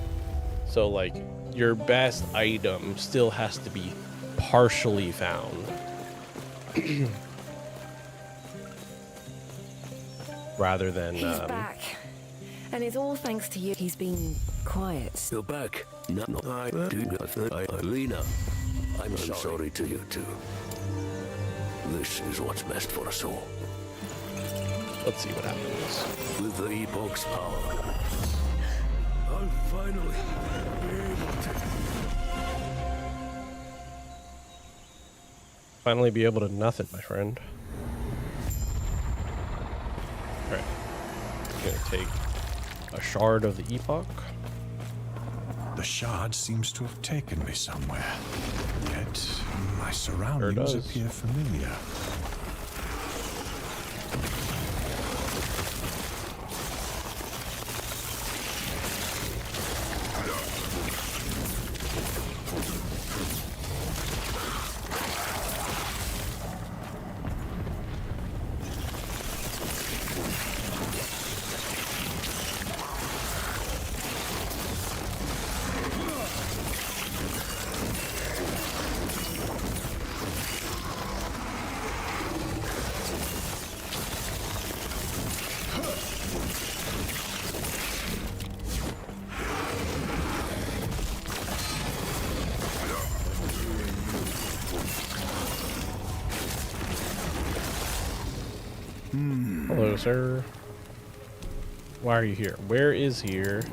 So like your best item still has to be partially found. Rather than He's back. And it's all thanks to you. He's been quiet. You're back. No, I do nothing. Lena, I'm sorry to you too. This is what's best for us all. let's see what happens. With the Epoch's power, I'll finally be able to. Finally be able to nothing, my friend. Alright. I'm gonna take a shard of the Epoch. The shard seems to have taken me somewhere. Yet my surroundings does. appear familiar. Hello, sir. Why are you here? Where is here?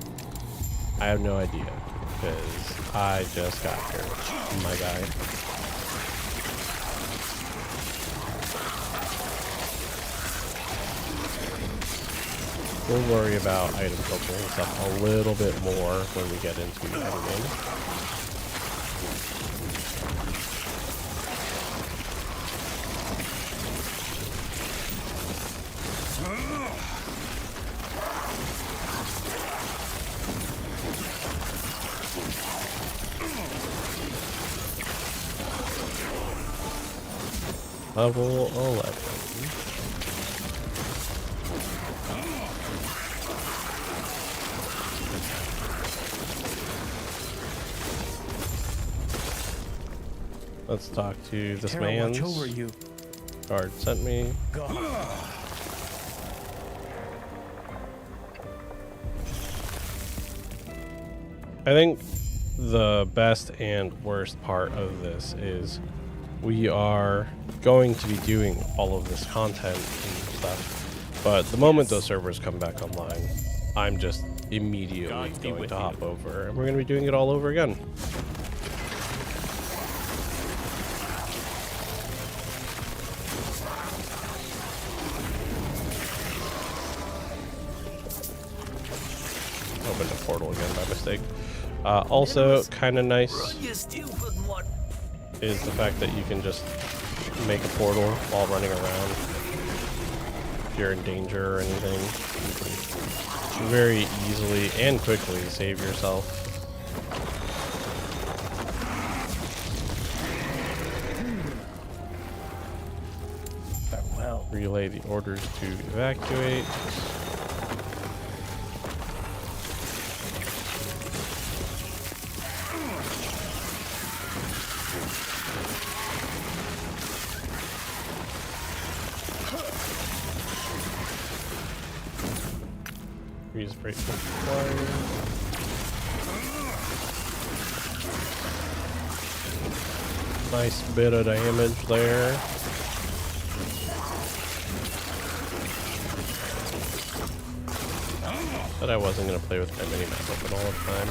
I have no idea, because I just got here, my guy. We'll worry about item filtering stuff a little bit more when we get into editing. Level 11. Let's talk to this man's watch over you. guard sent me. I think the best and worst part of this is we are going to be doing all of this content and stuff, but the moment those servers come back online, I'm just immediately going to hop over, and we're going to be doing it all over again. Opened a portal again by mistake. Also, kind of nice is the fact that you can just make a portal while running around if you're in danger or anything. Very easily and quickly save yourself. Farewell. Relay the orders to evacuate. Freeze break required. Nice bit of damage there. But I wasn't going to play with my mini-map open all the time.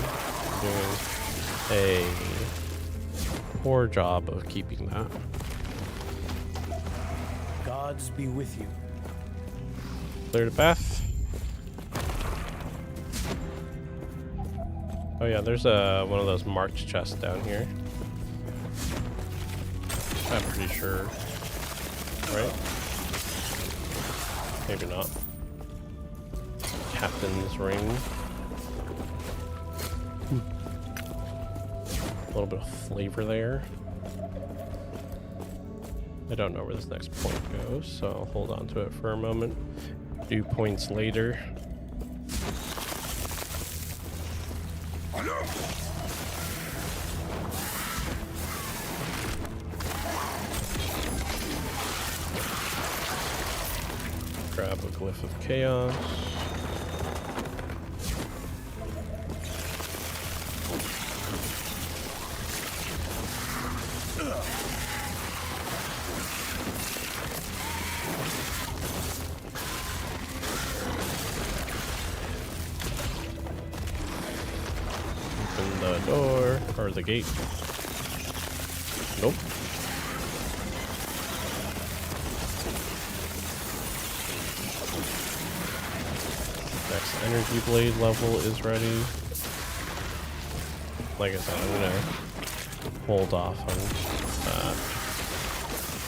Doing a poor job of keeping that. gods be with you. Clear the path. Oh yeah, there's one of those march chests down here. I'm pretty sure. Right? Maybe not. Captain's ring. A little bit of flavor there. I don't know where this next point goes, so I'll hold on to it for a moment. Do points later. Grab a glyph of chaos. Open the door, or the gate. Nope. Next energy blade level is ready. Like I said, I'm gonna hold off on that.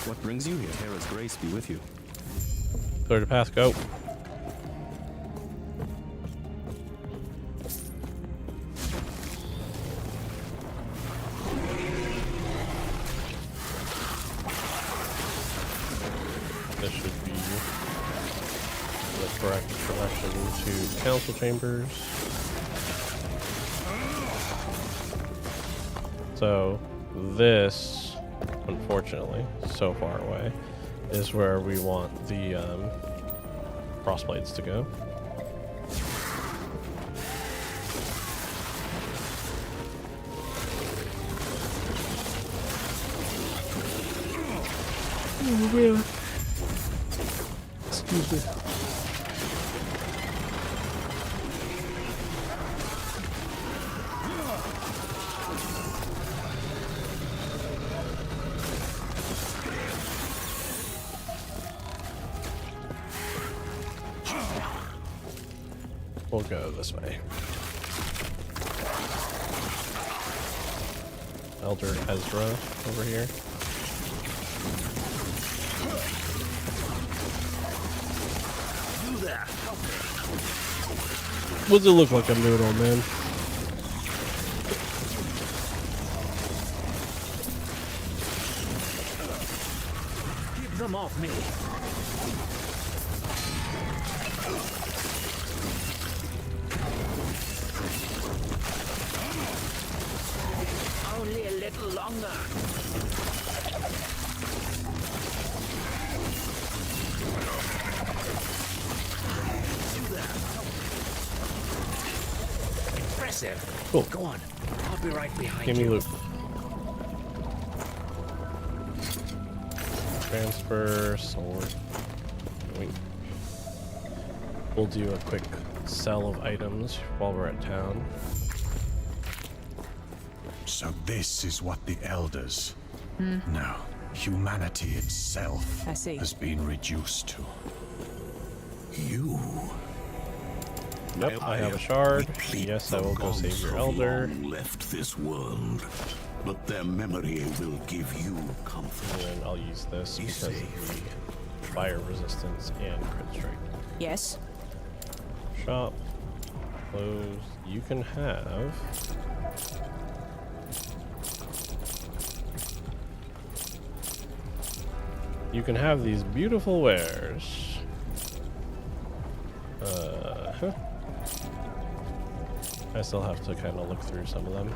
What brings you here? Terra's grace be with you. Clear the path, go. This should be the correct direction to council chambers. So this, unfortunately, so far away, is where we want the crossblades to go. Oh, really? Excuse me. We'll go this way. Elder Ezra over here. What's it look like I'm doing, old man? Keep them off me. Only a little longer. Impressive. Cool. Go on. I'll be right behind Give me you. loot. Transfer, sword. Wait. We'll do a quick sell of items while we're at town. So this is what the elders... No, humanity itself I see. has been reduced to. You. Yep, I have a shard. Yes, I will go save your elder. Left this world, but their memory will give you comfort. And then I'll use this because of the fire resistance and crit strike. Yes. Shop. Close. You can have... You can have these beautiful wares. I still have to kind of look through some of them.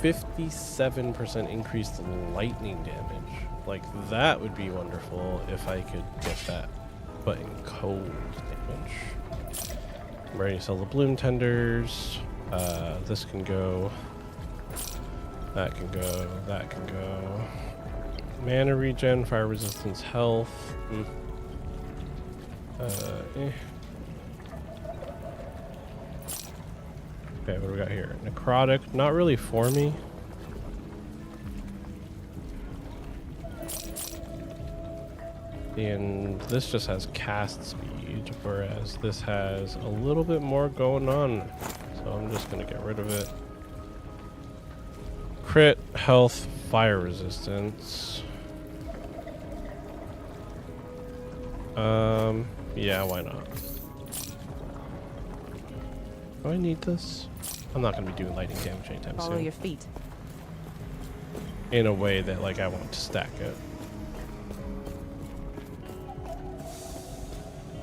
"57% increased lightning damage." Like, that would be wonderful if I could get that, but in cold damage. I'm ready to sell the bloom tenders. This can go. That can go. That can go. Mana regen, fire resistance, health. Okay, what do we got here? Necrotic, not really for me. And this just has cast speed, whereas this has a little bit more going on. So I'm just gonna get rid of it. Crit, health, fire resistance. Yeah, why not? Do I need this? I'm not gonna be doing lightning damage anytime Follow soon. your feet. In a way that, like, I want to stack it.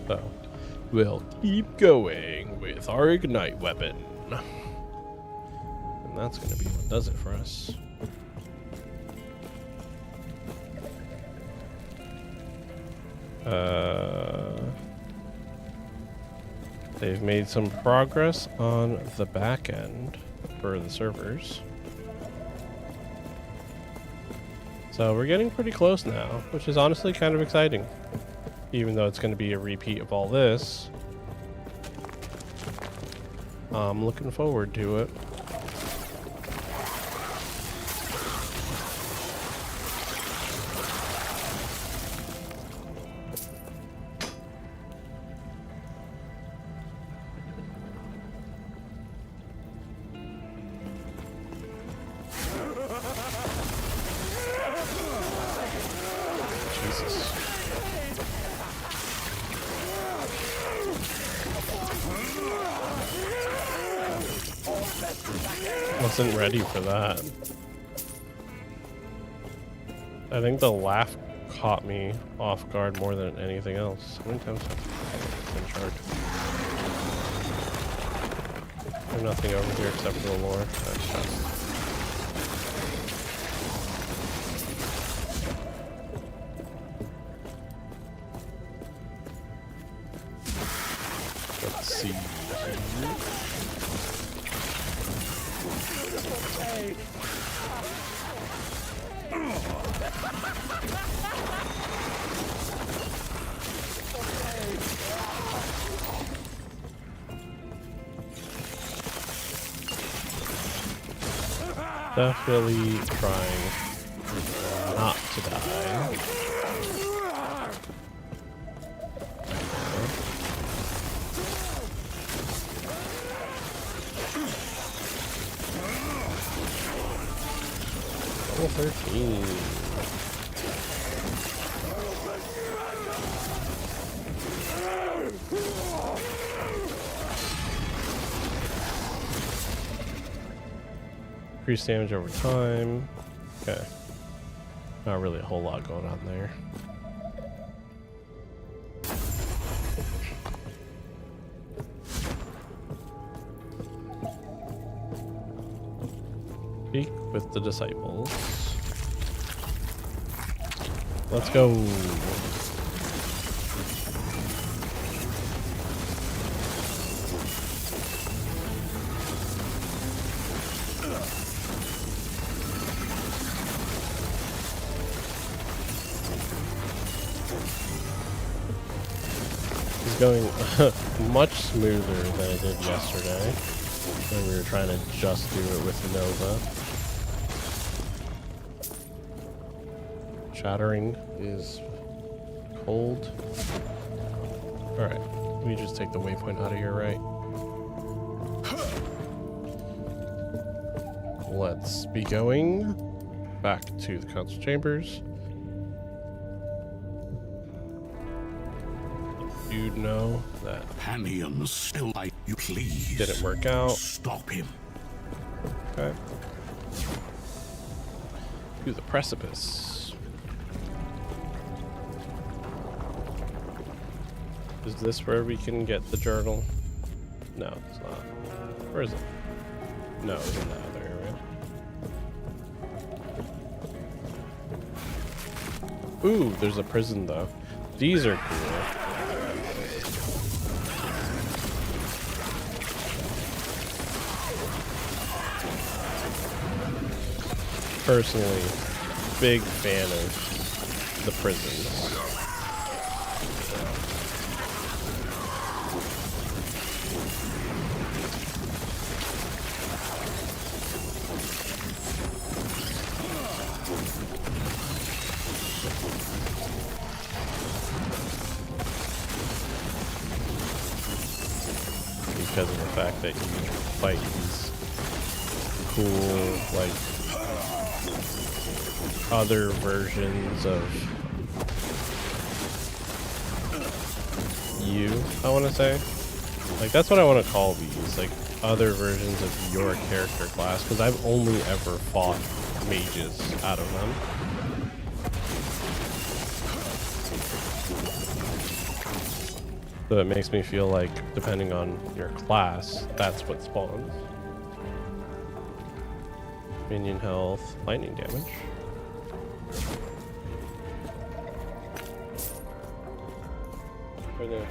So, we'll keep going with our ignite weapon. And that's gonna be what does it for us. They've made some progress on the back end for the servers. So we're getting pretty close now, which is honestly kind of exciting. Even though it's going to be a repeat of all this. I'm looking forward to it. Jesus. Wasn't ready for that. I think the laugh caught me off guard more than anything else. How many times have I been charged? There's nothing over here except for the lore. Let's see. Definitely trying not to die. Level 13. Increased damage over time. Okay. Not really a whole lot going on there. Speak with the disciples. Let's go. It's going much smoother than it did yesterday when we were trying to just do it with Nova. Shattering is cold. Alright, we just take the waypoint out of here, right? Let's be going back to the council chambers. You'd know that Panion still like you, please. didn't work out. Stop him. Okay. To the precipice. Is this where we can get the journal? No, it's not. Where is it? No, it's in that other area. Ooh, there's a prison though. These are cool. Personally, big fan of the prisons. Because of the fact that you fight these cool, like, other versions of you, I want to say. Like, that's what I want to call these, like, other versions of your character class, because I've only ever fought mages out of them. So it makes me feel like, depending on your class, that's what spawns. Minion health, lightning damage. Right there.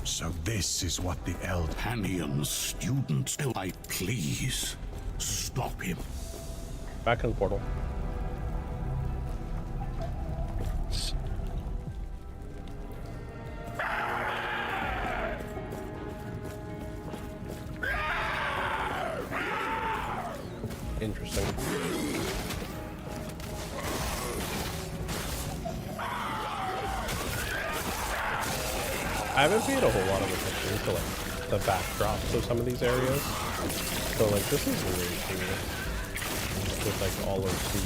So this is what the Eldhanian's student. I please stop him. Back in the portal. Interesting. I haven't paid a whole lot of attention to like the backdrops of some of these areas. So like this is really cool with like all of the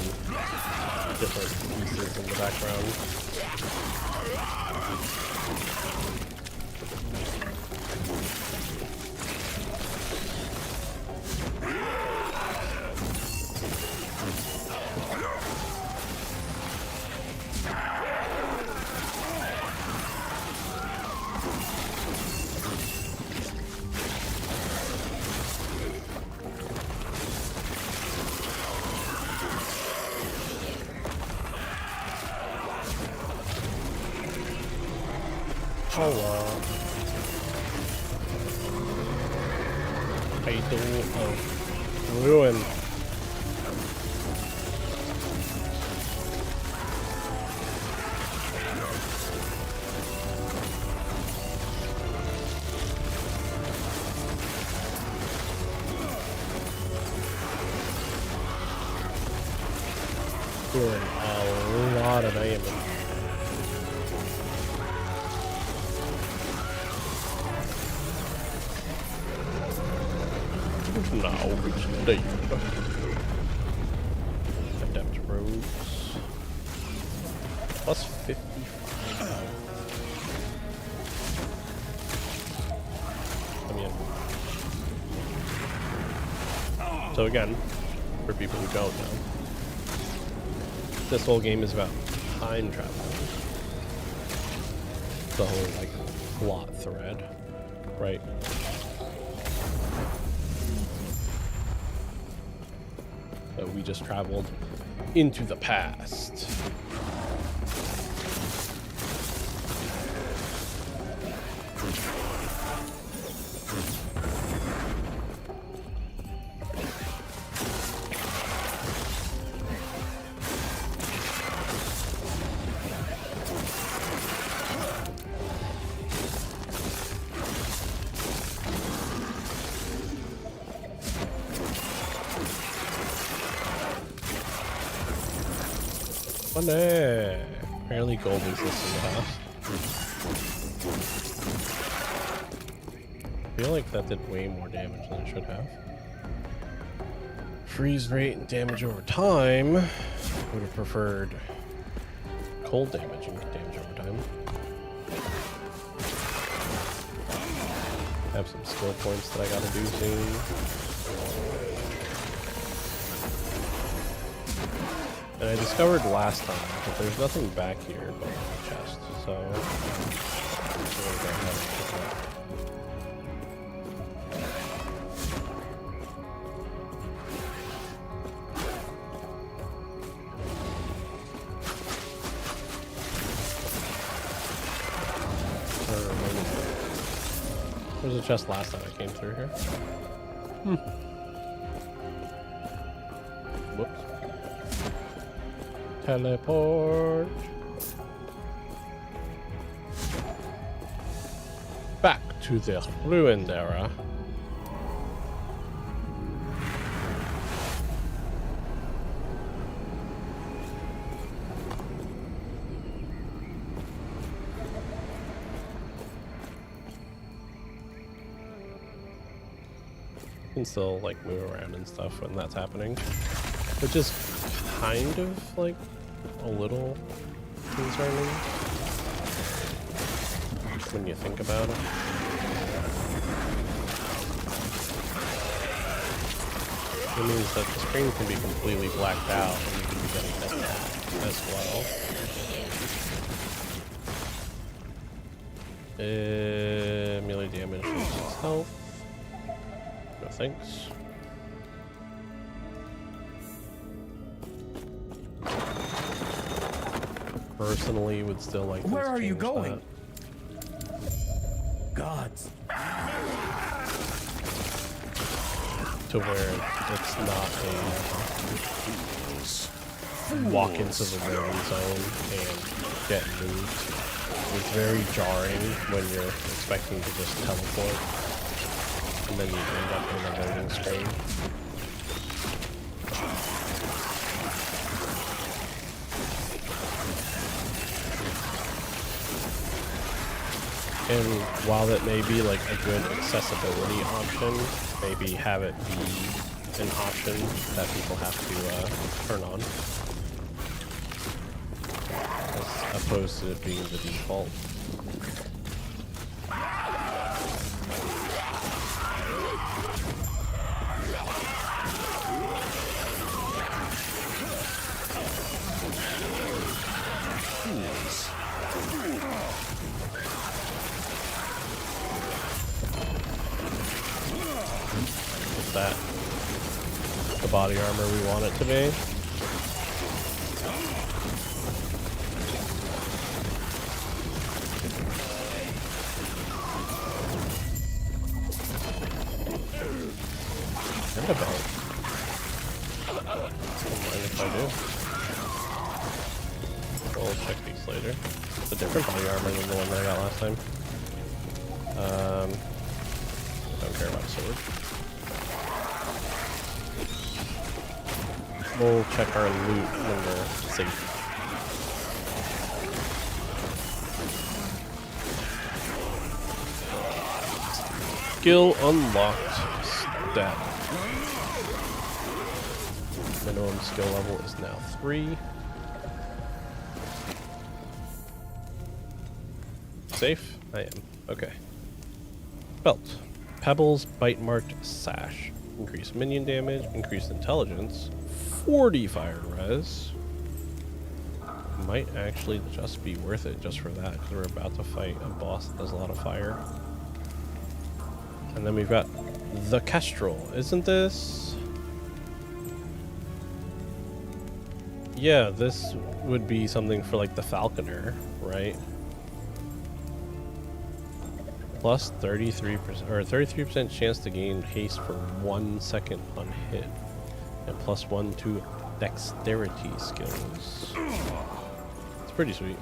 different pieces in the background. Hello. Idol of Ruin. Doing a lot of damage. Now it's deep. Adept rogues. Plus 55. Let me in. So again, for people who don't know, this whole game is about time travel. The whole like plot thread, right? So we just traveled into the past. Oh no! Apparently gold exists in the house. I feel like that did way more damage than it should have. Freeze rate and damage over time. Would have preferred cold damage and damage over time. Have some skill points that I gotta do soon. And I discovered last time that there's nothing back here but the chest, so I'm gonna go ahead and pick it up. There was a chest last time I came through here. Whoops. Teleport. Back to the ruined era. You can still like move around and stuff when that's happening, which is kind of like a little concerning when you think about it. It means that the screen can be completely blacked out and you can be getting hit as well. Melee damage versus health. No thanks. Personally, would still like. Where are you going? That. Gods. To where it's not a walk into the ruin zone and get moved. It's very jarring when you're expecting to just teleport and then you end up in a loading screen. And while that may be like a good accessibility option, maybe have it be an option that people have to turn on, as opposed to it being the default. Is that the body armor we want it to be? And a belt. Don't mind if I do. We'll check these later. It's a different body armor than the one that I got last time. I don't care about sword. We'll check our loot when we're safe. Skill unlocked. Stat. Minimum skill level is now 3. Safe? I am. Okay. Belt. Pebbles, bite marked sash. Increased minion damage, increased intelligence, 40 fire res. Might actually just be worth it just for that, because we're about to fight a boss that does a lot of fire. And then we've got the Kestrel. Isn't this? Yeah, this would be something for like the Falconer, right? Plus 33% or 33% chance to gain haste for 1 second on hit, and plus 1 to dexterity skills. It's pretty sweet.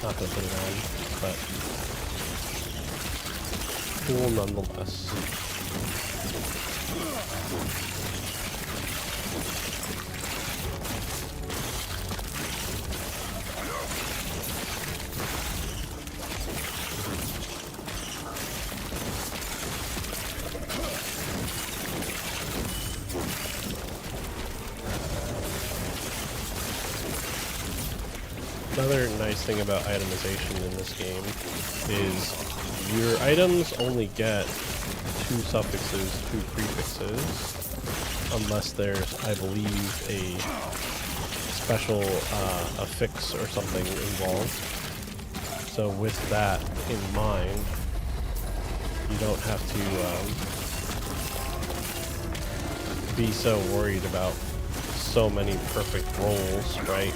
Not gonna put it on, but cool nonetheless. Another nice thing about itemization in this game is your items only get 2 suffixes, 2 prefixes, unless there's, I believe, a special affix or something involved. So with that in mind, you don't have to be so worried about so many perfect rolls, right?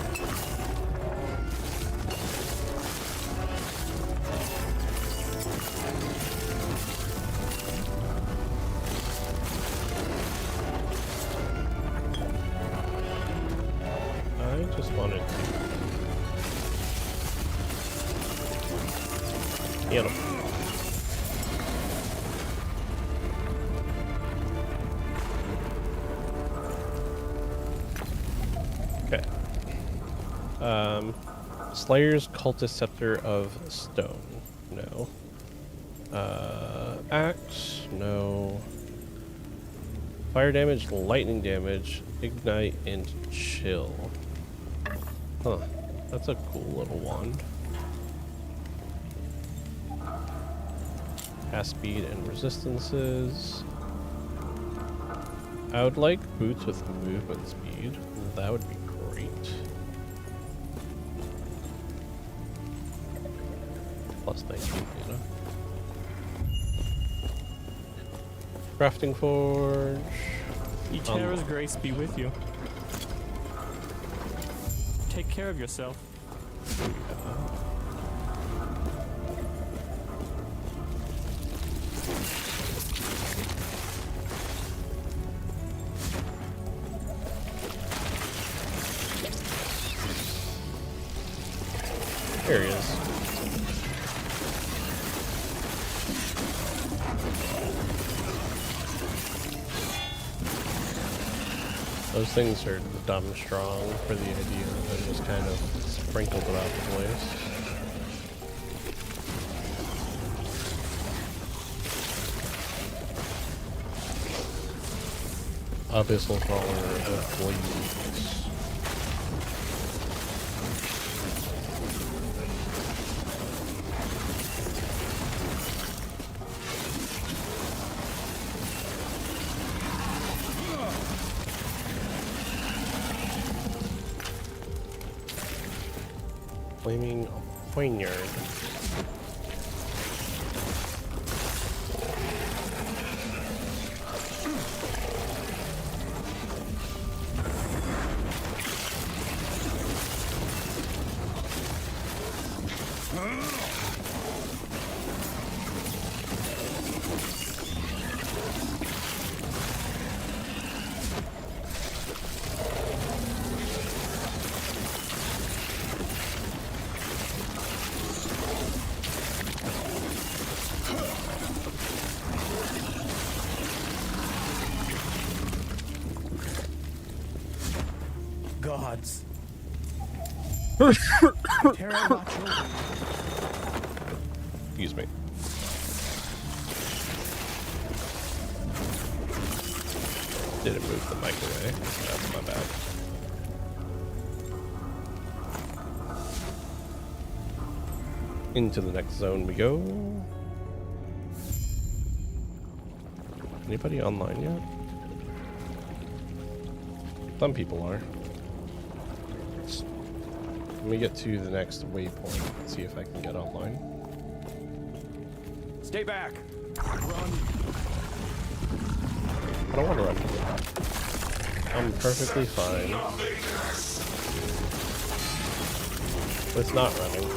Okay. Slayer's Cultist Scepter of Stone. No. Axe. No. Fire damage, lightning damage, ignite, and chill. Huh. That's a cool little wand. Cast speed and resistances. I would like boots with movement speed. That would be great. Plus 19, you know. Crafting forge. Eterra's grace be with you. Take care of yourself. There he is. Those things are dumb strong for the idea that they're just kind of sprinkled about the place. Abyssal Crawler of Blaze. Flaming Poignard. Gods. Terra watch over. Excuse me. Didn't move the mic away. That's my bad. Into the next zone we go. Anybody online yet? Some people are. Let me get to the next waypoint and see if I can get online. Stay back. I don't want to run. I'm perfectly fine with not running.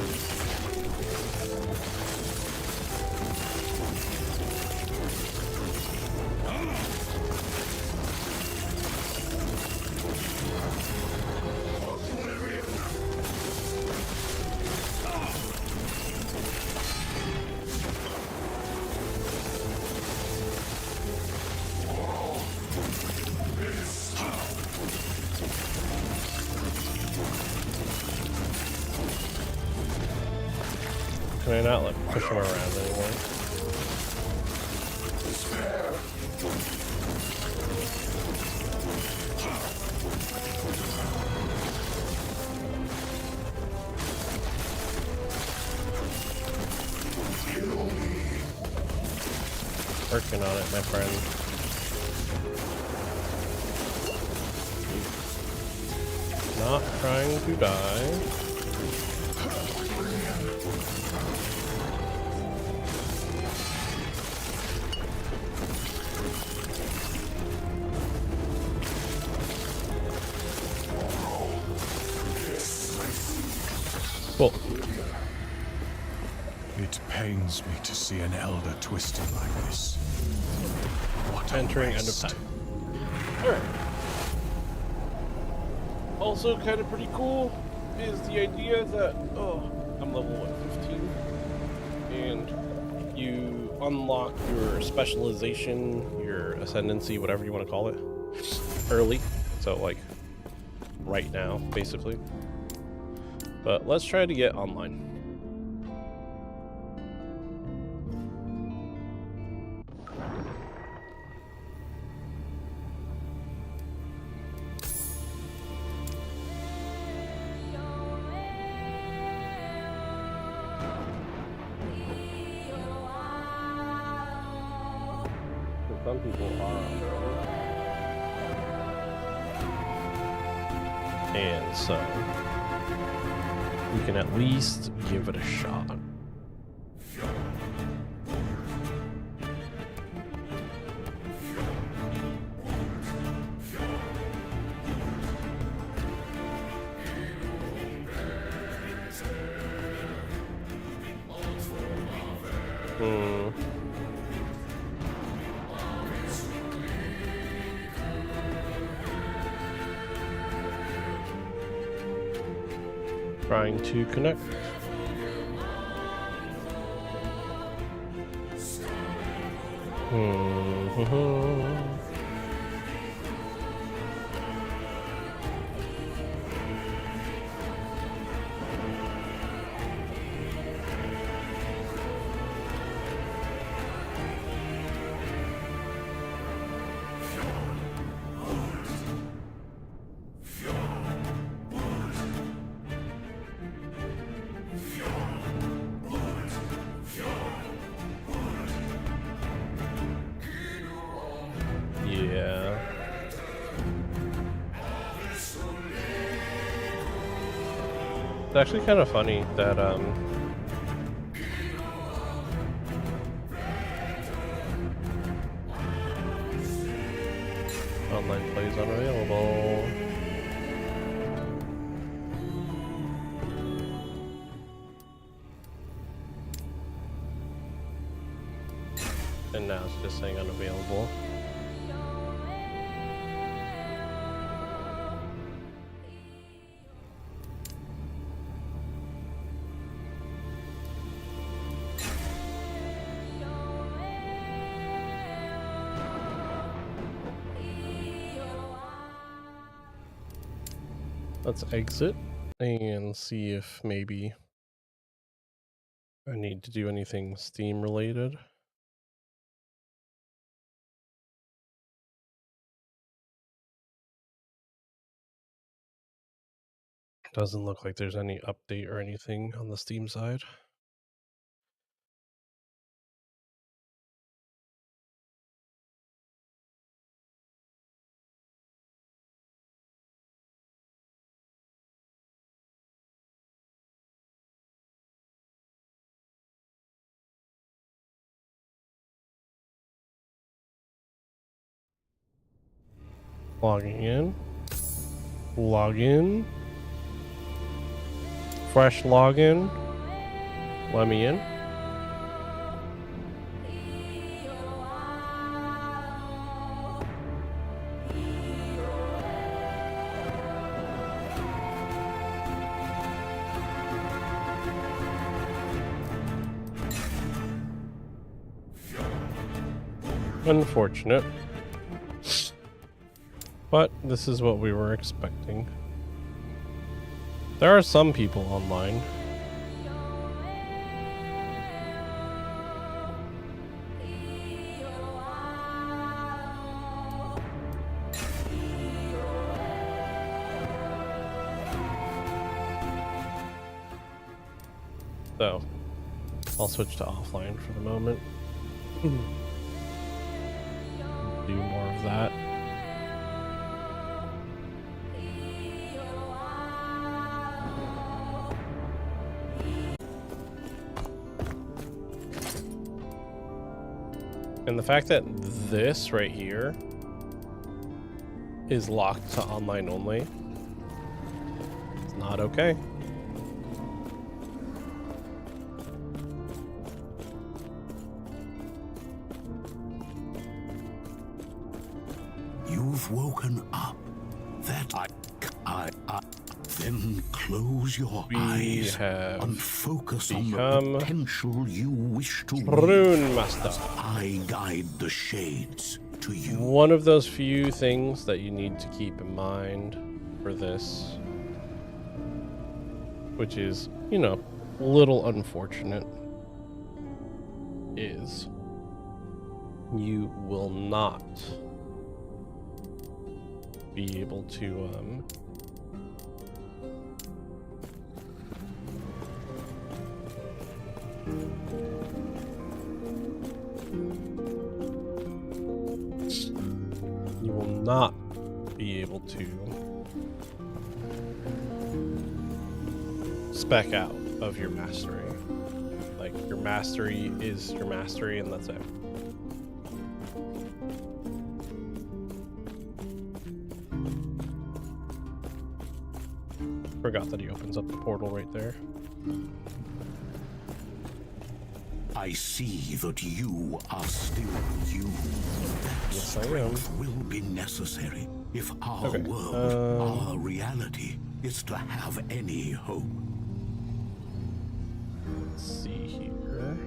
Can I not like push him around anymore? Working on it, my friend. Not trying to die. Cool. It pains me to see an elder twisted like this. What a Entering end of waste. time. Alright. Also kind of pretty cool is the idea that, I'm level, what, 15? And you unlock your specialization, your ascendancy, whatever you want to call it, early. So, like, right now, basically. But let's try to get online. Some people are. And so we can at least give it a shot. Trying to connect. actually kind of funny that online play is unavailable. And now it's just saying unavailable. Let's exit and see if maybe I need to do anything Steam related. Doesn't look like there's any update or anything on the Steam side. Logging in. Login. Fresh login. Let me in. Unfortunate. But this is what we were expecting. There are some people online. So, I'll switch to offline for the moment. Do more of that. And the fact that this right here is locked to online only, it's not okay. You've woken up. That I then close your eyes and focus on the potential you wish to Runemaster. I guide the shades to you. One of those few things that you need to keep in mind for this, which is, you know, a little unfortunate, is you will not be able to you will not be able to spec out of your mastery. Like, your mastery is your mastery and that's it. Forgot that he opens up the portal right there. I see that you are still you. That Yes, I am. strength will be necessary if our world, our reality, is to have any hope. Let's see here.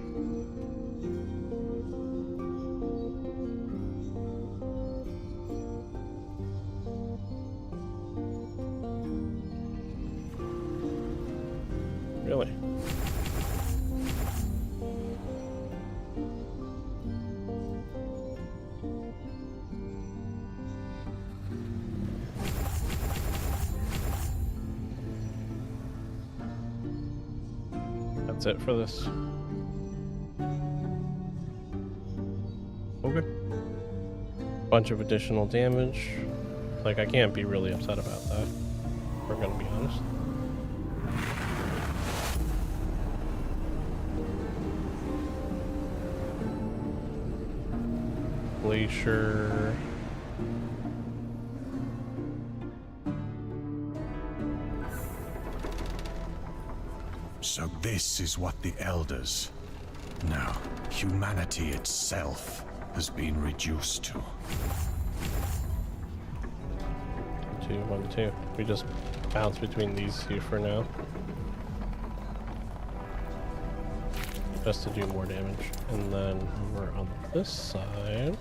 Really? That's it for this. Okay. Bunch of additional damage. Like, I can't be really upset about that. We're gonna be honest. glacier. So this is what the Elders, no, humanity itself, has been reduced to. 2, 1, 2. We just bounce between these two for now. Just to do more damage. And then over on this side.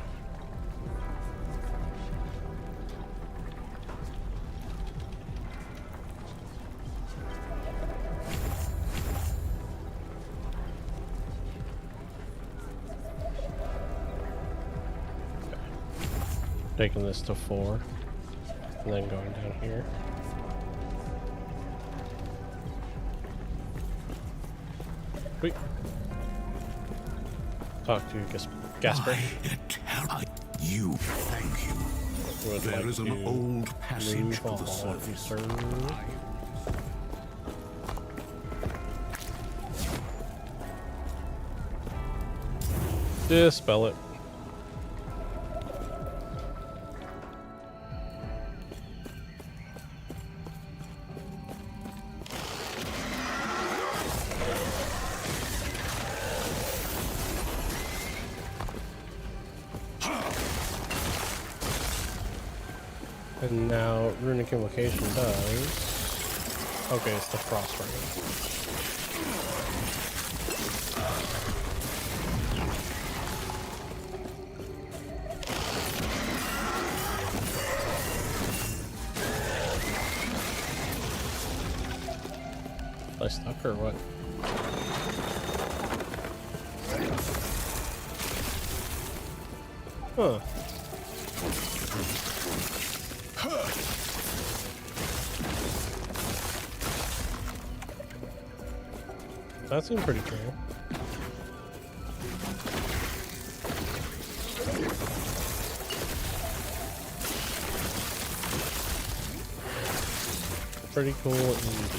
Taking this to 4. And then going down here. Wait. Talk to Gasper. You, thank you. There is an old passage to the surface. Dispel it. And now Runic Invocation does... Okay, it's the Frost Ring. Am I stuck or what? Huh. That seemed pretty cool. Pretty cool indeed.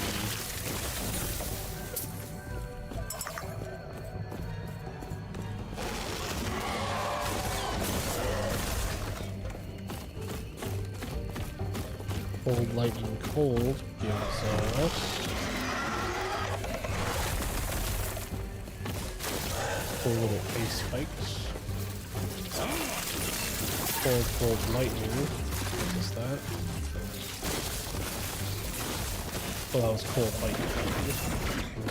Cold, lightning, cold gives us cool little ice spikes. Cold, cold, lightning. What is that? Well, that was cold, lightning.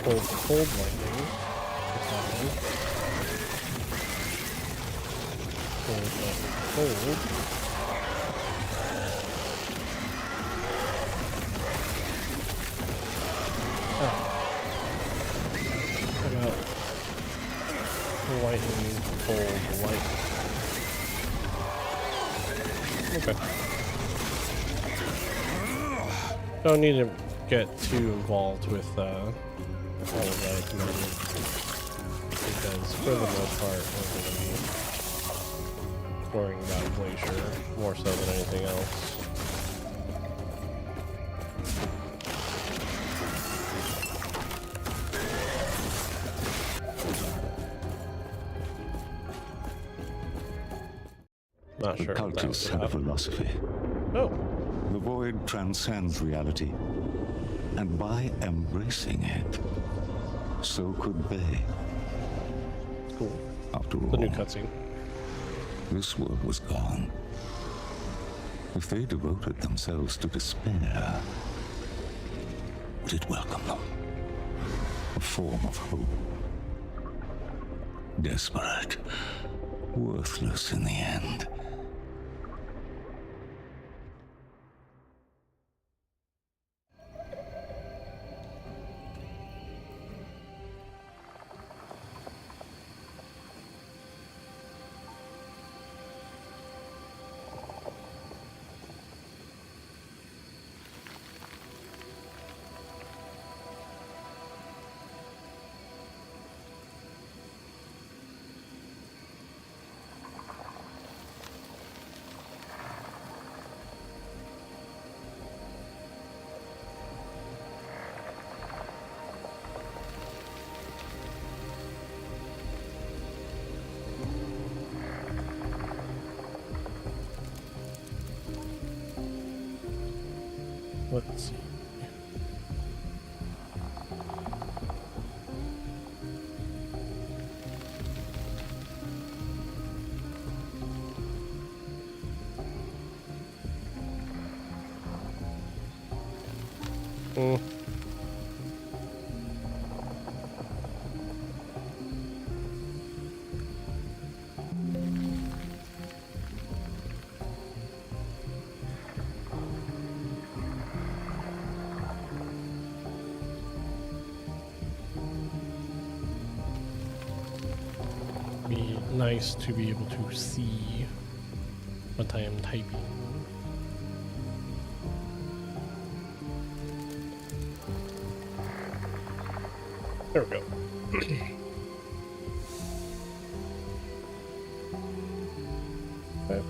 Cold, cold, lightning. Put that in. Cold, lightning, cold. Lightning, cold, light. Okay. Don't need to get too involved with all of that at the moment. Because for the most part, we're going to be worrying about Glacier more so than anything else. Not sure. Cultists have a philosophy. Oh. The void transcends reality. And by embracing it, so could they. Cool. After all, the new cutscene. This world was gone. If they devoted themselves to despair, would it welcome them? A form of hope. Desperate. Worthless in the end. Let's see. Be nice to be able to see what I am typing. There we go. Okay.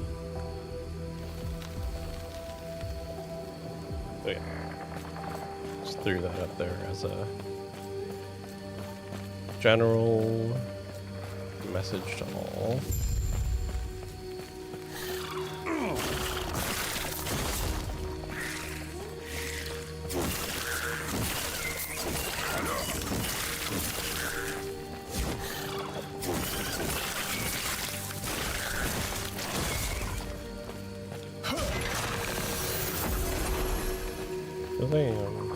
Oh yeah. Just threw that up there as a general message to all. Damn.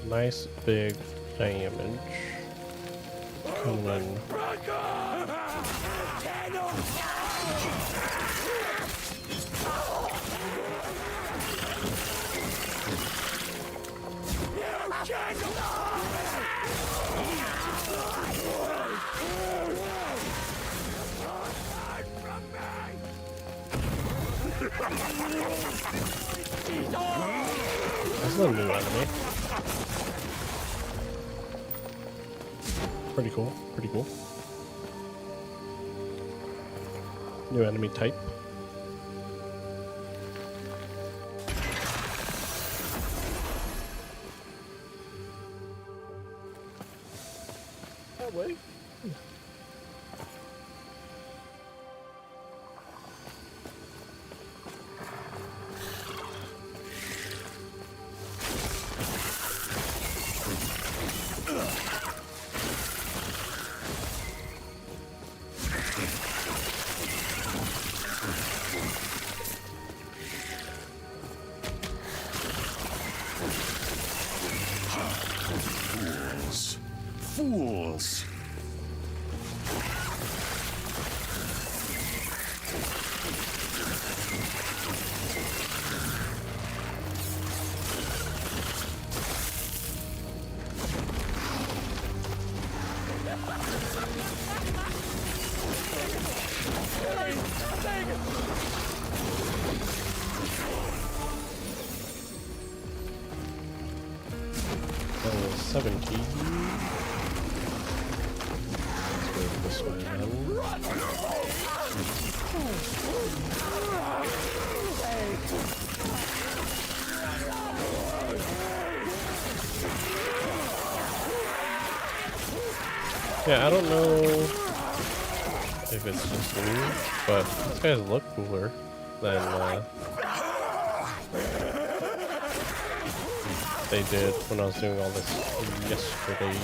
Nice big damage coming in. That's not a new enemy. Pretty cool, pretty cool. New enemy type. That way. Fools! Level 17. Let's go this way then. Yeah, I don't know if it's just me, but these guys look cooler than they did when I was doing all this yesterday.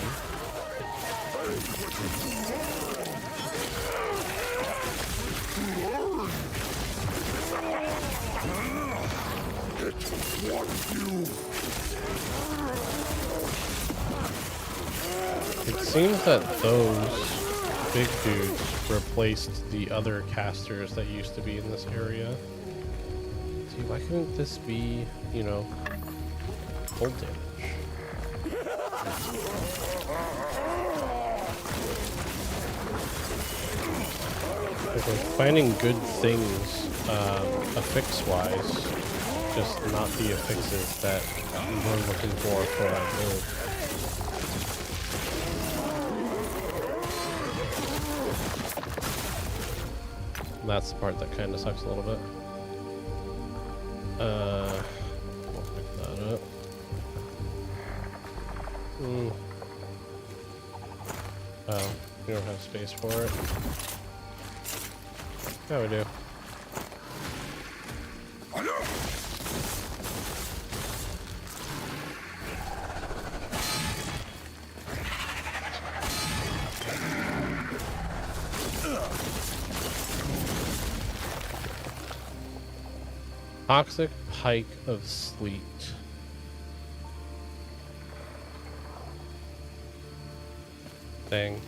It seems that those big dudes replaced the other casters that used to be in this area. See, why couldn't this be, you know, full damage? Like finding good things affix-wise, just not the affixes that we're looking for our build. That's the part that kind of sucks a little bit. We'll pick that up. Oh, we don't have space for it. Yeah, we do. Toxic Pike of Sleet. Dang.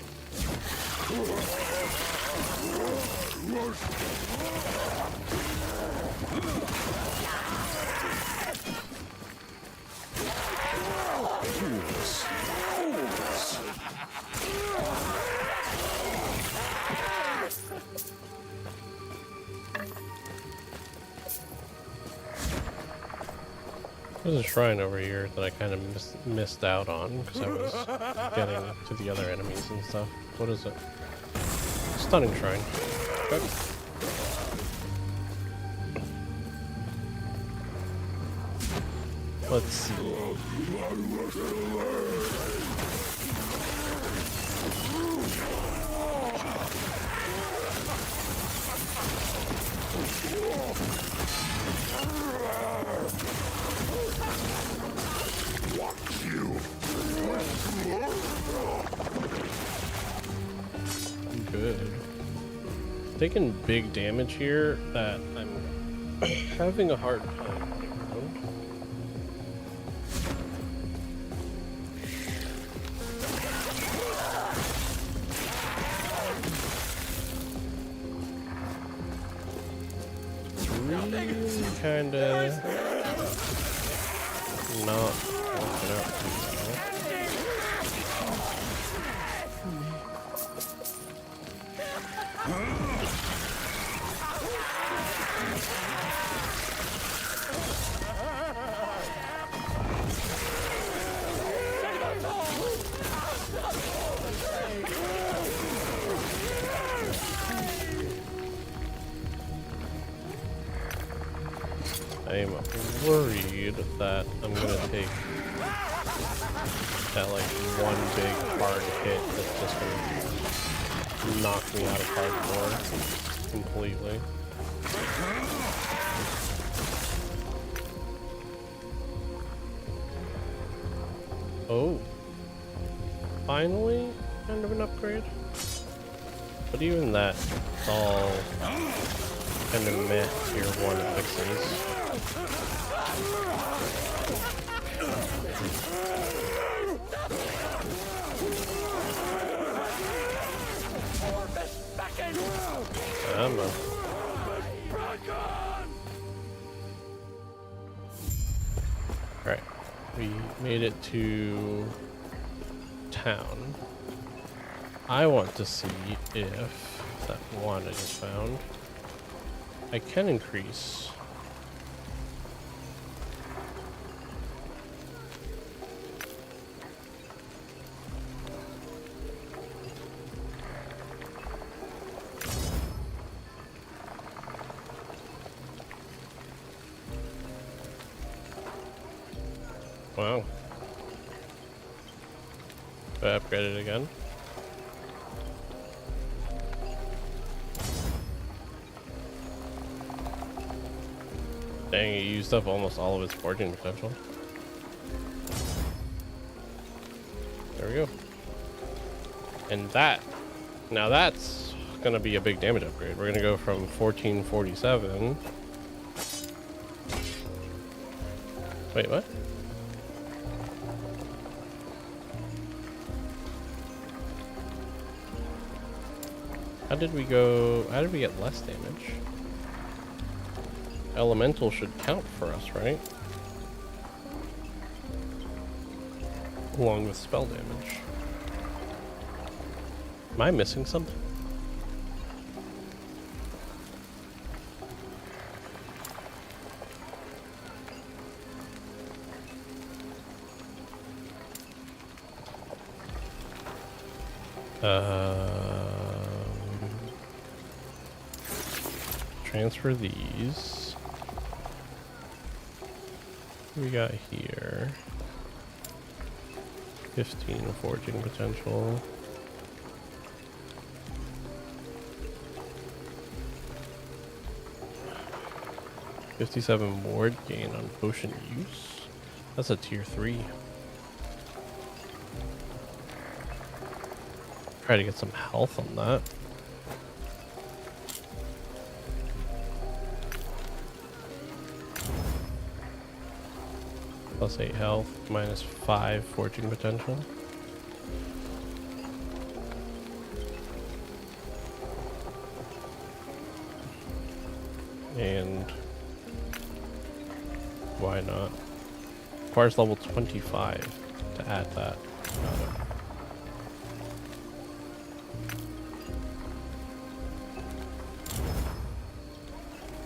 There's a shrine over here that I kind of missed out on because I was getting to the other enemies and stuff. What is it? Stunning shrine. Okay. Let's see. Good. Taking big damage here that I'm having a hard time. Kinda not working out too well. I'm worried that I'm gonna take that like one big hard hit that's just gonna knock me out of hardcore completely. Oh, finally kind of an upgrade, but even that, it's all kind of meh tier 1 fixes. Alright, we made it to town. I want to see if that wand I just found, I can increase. Wow. Do I upgrade it again? Dang, it used up almost all of its forging potential. There we go. And that, now that's gonna be a big damage upgrade. We're gonna go from 1447. Wait, what? How did we get less damage? Elemental should count for us, right? Along with spell damage. Am I missing something? Transfer these. What we got here? 15 forging potential. 57 ward gain on potion use. That's a tier 3. Try to get some health on that. Plus 8 health, minus 5 fortune potential. And why not? Requires level 25 to add that. Got it.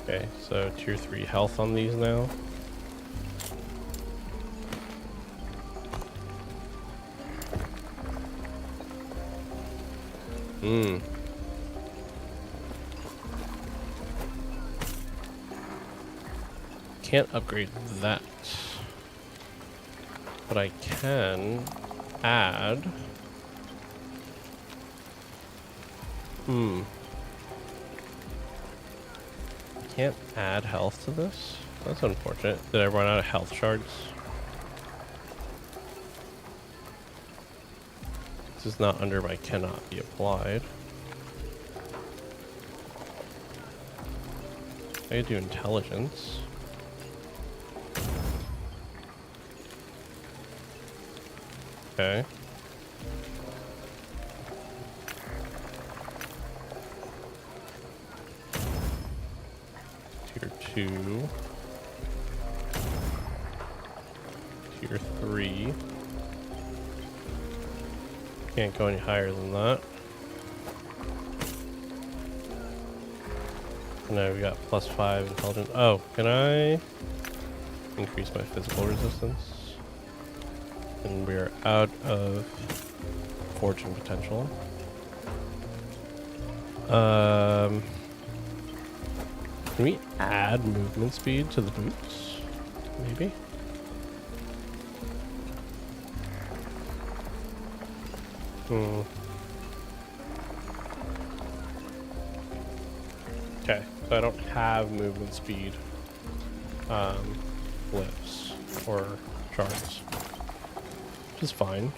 Okay, so tier 3 health on these now. Can't upgrade that, but I can add. Can't add health to this. That's unfortunate. Did I run out of health shards? This is not under my cannot be applied. I could do intelligence. Okay. Tier 2. Tier 3. Can't go any higher than that. And now we got plus 5 intelligence. Oh, can I increase my physical resistance? And we are out of fortune potential. Can we add movement speed to the boots? Maybe? Okay, so I don't have movement speed lifts or charts. Which is fine.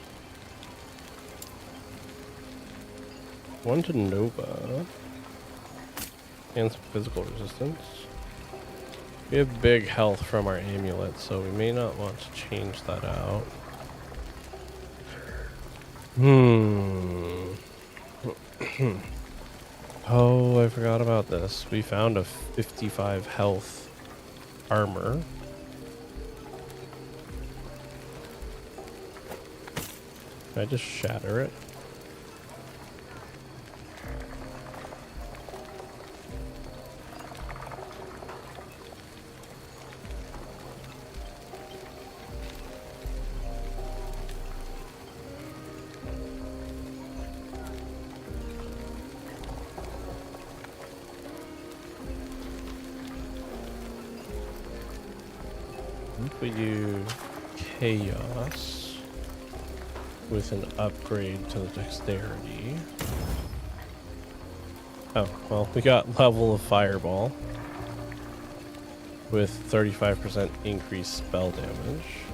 1 to Nova. And some physical resistance. We have big health from our amulet, so we may not want to change that out. Oh, I forgot about this. We found a 55 health armor. Can I just shatter it? We use chaos with an upgrade to the dexterity. Oh, well, we got level of fireball with 35% increased spell damage.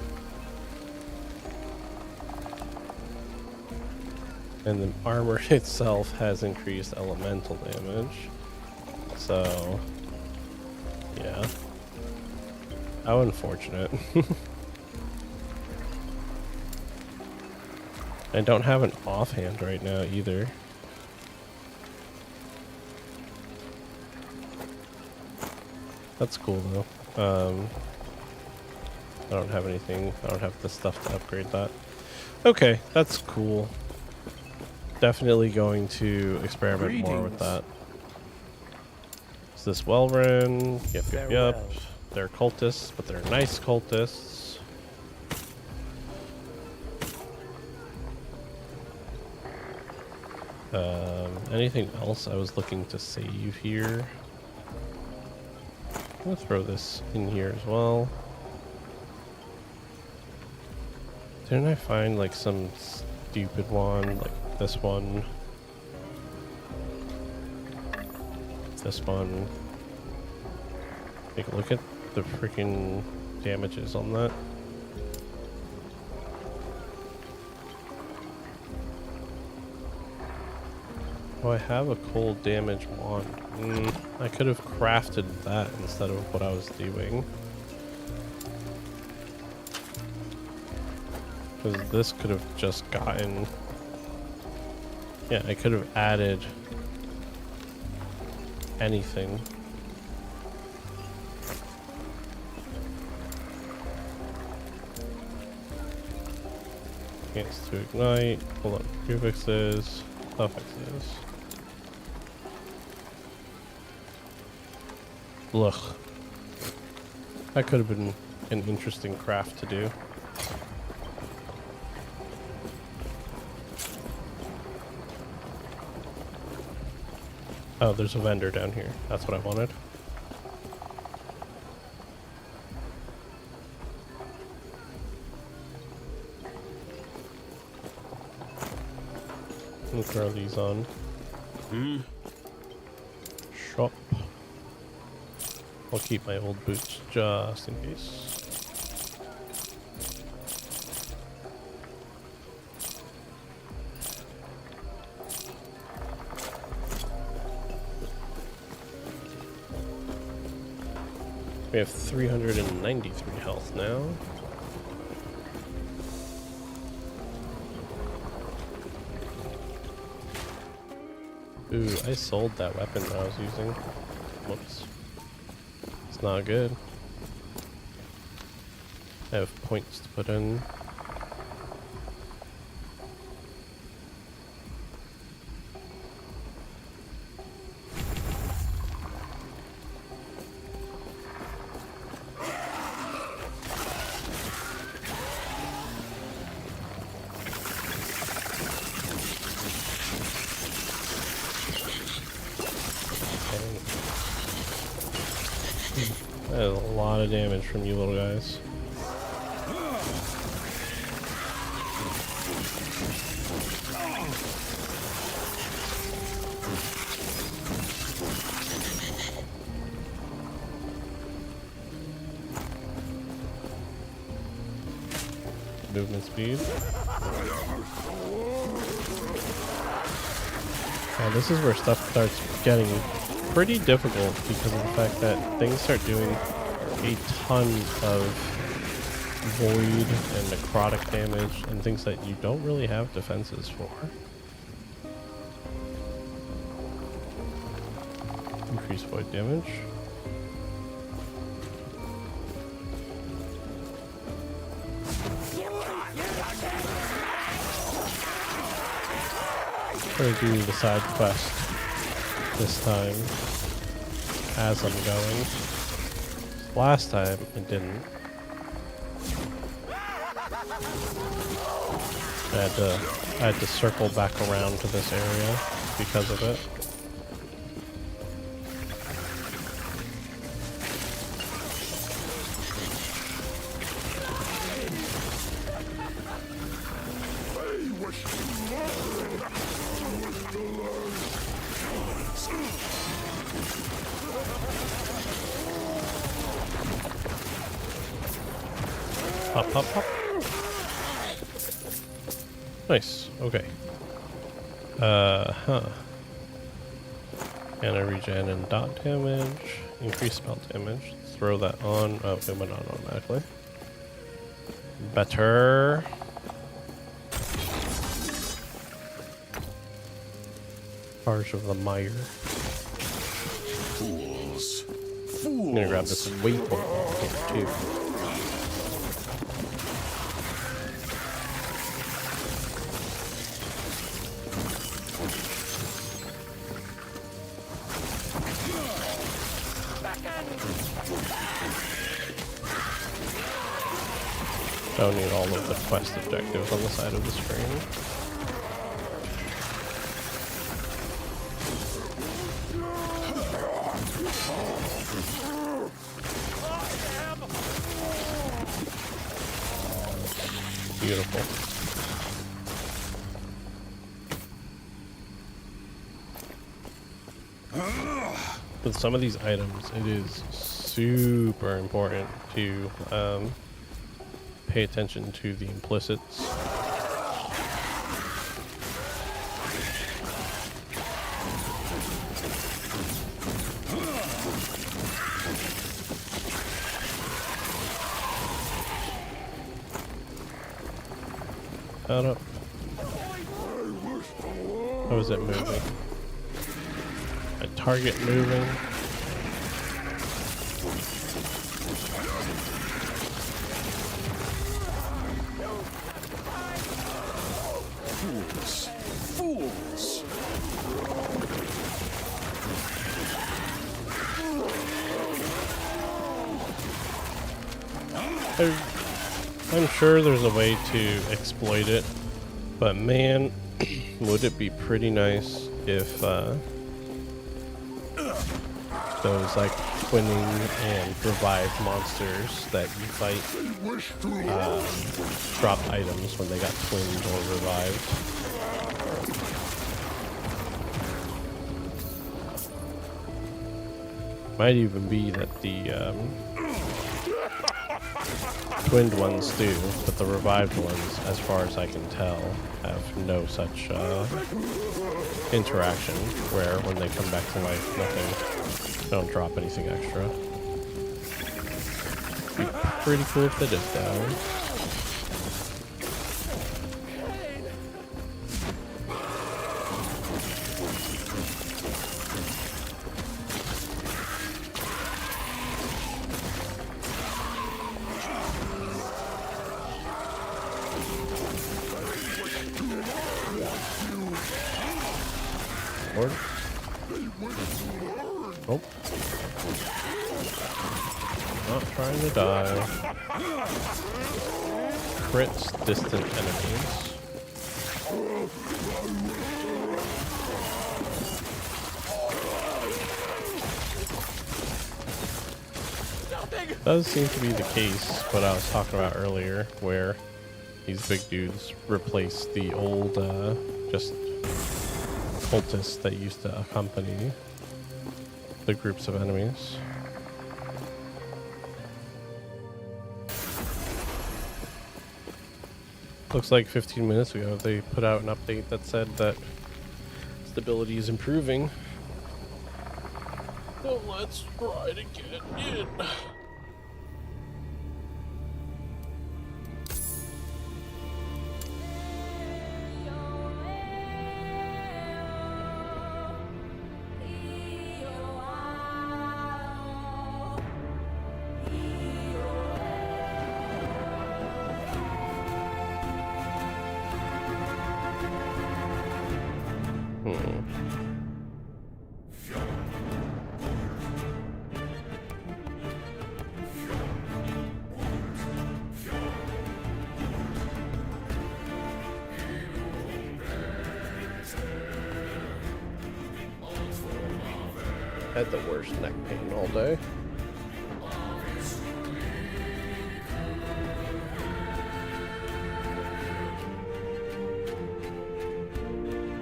And the armor itself has increased elemental damage. So, yeah. How unfortunate. I don't have an offhand right now either. That's cool though. I don't have anything. I don't have the stuff to upgrade that. Okay, that's cool. Definitely going to experiment more with that. Is this well run? Yep. They're cultists, but they're nice cultists. Anything else I was looking to save here? I'm gonna throw this in here as well. Didn't I find like some stupid one, like this one? This one. Take a look at the freaking damages on that. Oh, I have a cold damage wand. I could have crafted that instead of what I was doing. Because this could have just gotten... Yeah, I could have added anything. Chance to ignite. Hold on. Prefixes. Suffixes. Ugh. That could have been an interesting craft to do. Oh, there's a vendor down here. That's what I wanted. We'll throw these on. Shop. I'll keep my old boots just in case. We have 393 health now. Ooh, I sold that weapon that I was using. Whoops. It's not good. I have points to put in. That is a lot of damage from you little guys. Movement speed. And this is where stuff starts getting pretty difficult because of the fact that things start doing a ton of void and necrotic damage and things that you don't really have defenses for. Increase void damage. I'm gonna do the side quest this time as I'm going. Last time it didn't. I had to circle back around to this area because of it. Hop, hop, hop. Nice. Okay. And I regen and dot damage. Increase spell damage. Throw that on. Oh, it went on automatically. Better. Charge of the Mire. Fools. I'm gonna grab this waypoint here too. Don't need all of the quest objectives on the side of the screen. Beautiful. With some of these items, it is super important to pay attention to the implicits. Shut up. How is it moving? A target moving? Fools! Fools! I'm sure there's a way to exploit it, but man, would it be pretty nice if those like twinning and revived monsters that you fight drop items when they got twinned or revived. Might even be that the twinned ones do, but the revived ones, as far as I can tell, have no such interaction, where when they come back to life, they don't drop anything extra. Be pretty cool if they did though. Nope. Not trying to die. Crits distant enemies. Does seem to be the case, what I was talking about earlier, where these big dudes replace the old, just cultists that used to accompany the groups of enemies. Looks like 15 minutes ago they put out an update that said that stability is improving. So let's try to get in. Had the worst neck pain all day.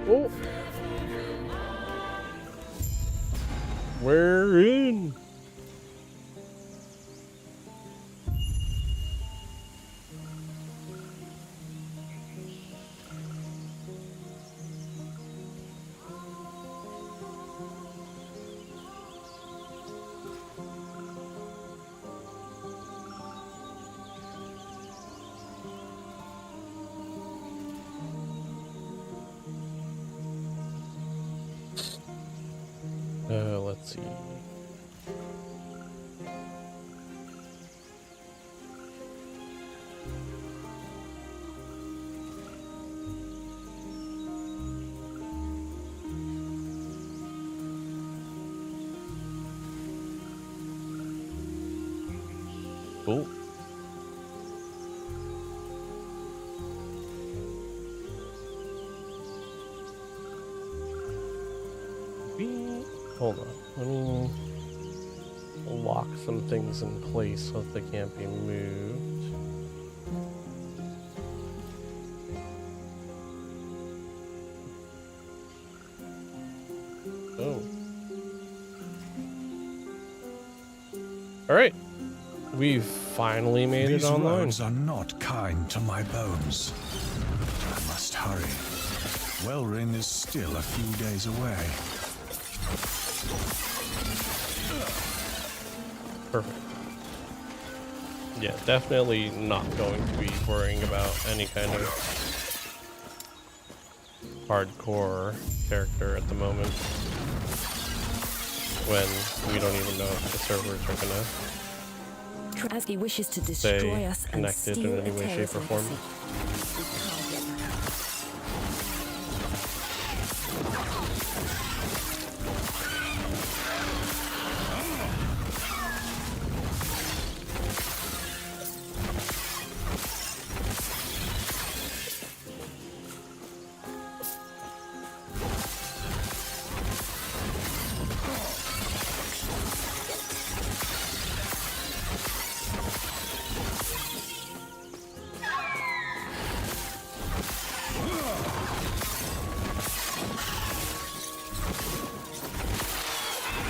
Oh, we're in. Let's see. Cool. Hold on. Let me lock some things in place so that they can't be moved. Oh. Alright. We've finally made These it online. roads are not kind to my bones. I must hurry. Wellring is still a few days away. Perfect. Yeah, definitely not going to be worrying about any kind of hardcore character at the moment, when we don't even know if the servers are gonna Trasky wishes to stay destroy us and connected steal in any way, shape, or form.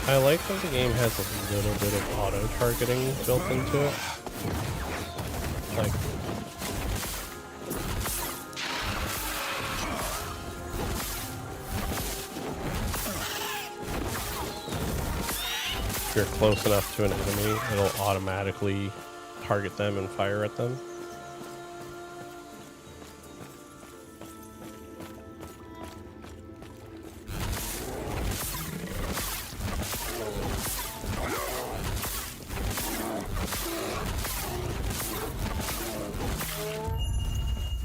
I like that the game has a little bit of auto-targeting built into it. Like, if you're close enough to an enemy, it'll automatically target them and fire at them.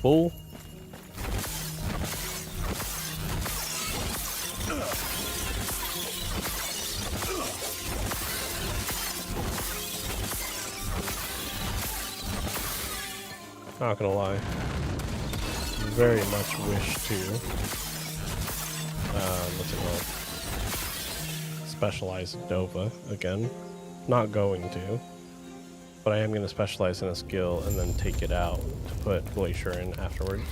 Bull. Not gonna lie, very much wish to what's it called? Specialize Dova again. Not going to. But I am going to specialize in a skill and then take it out to put Glacier in afterwards.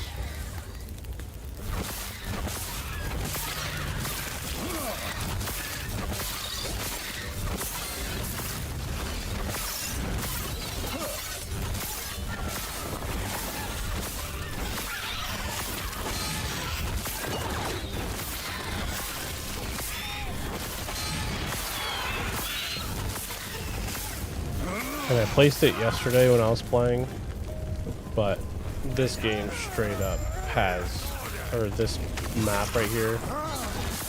And I placed it yesterday when I was playing, but this game straight up has, or this map right here,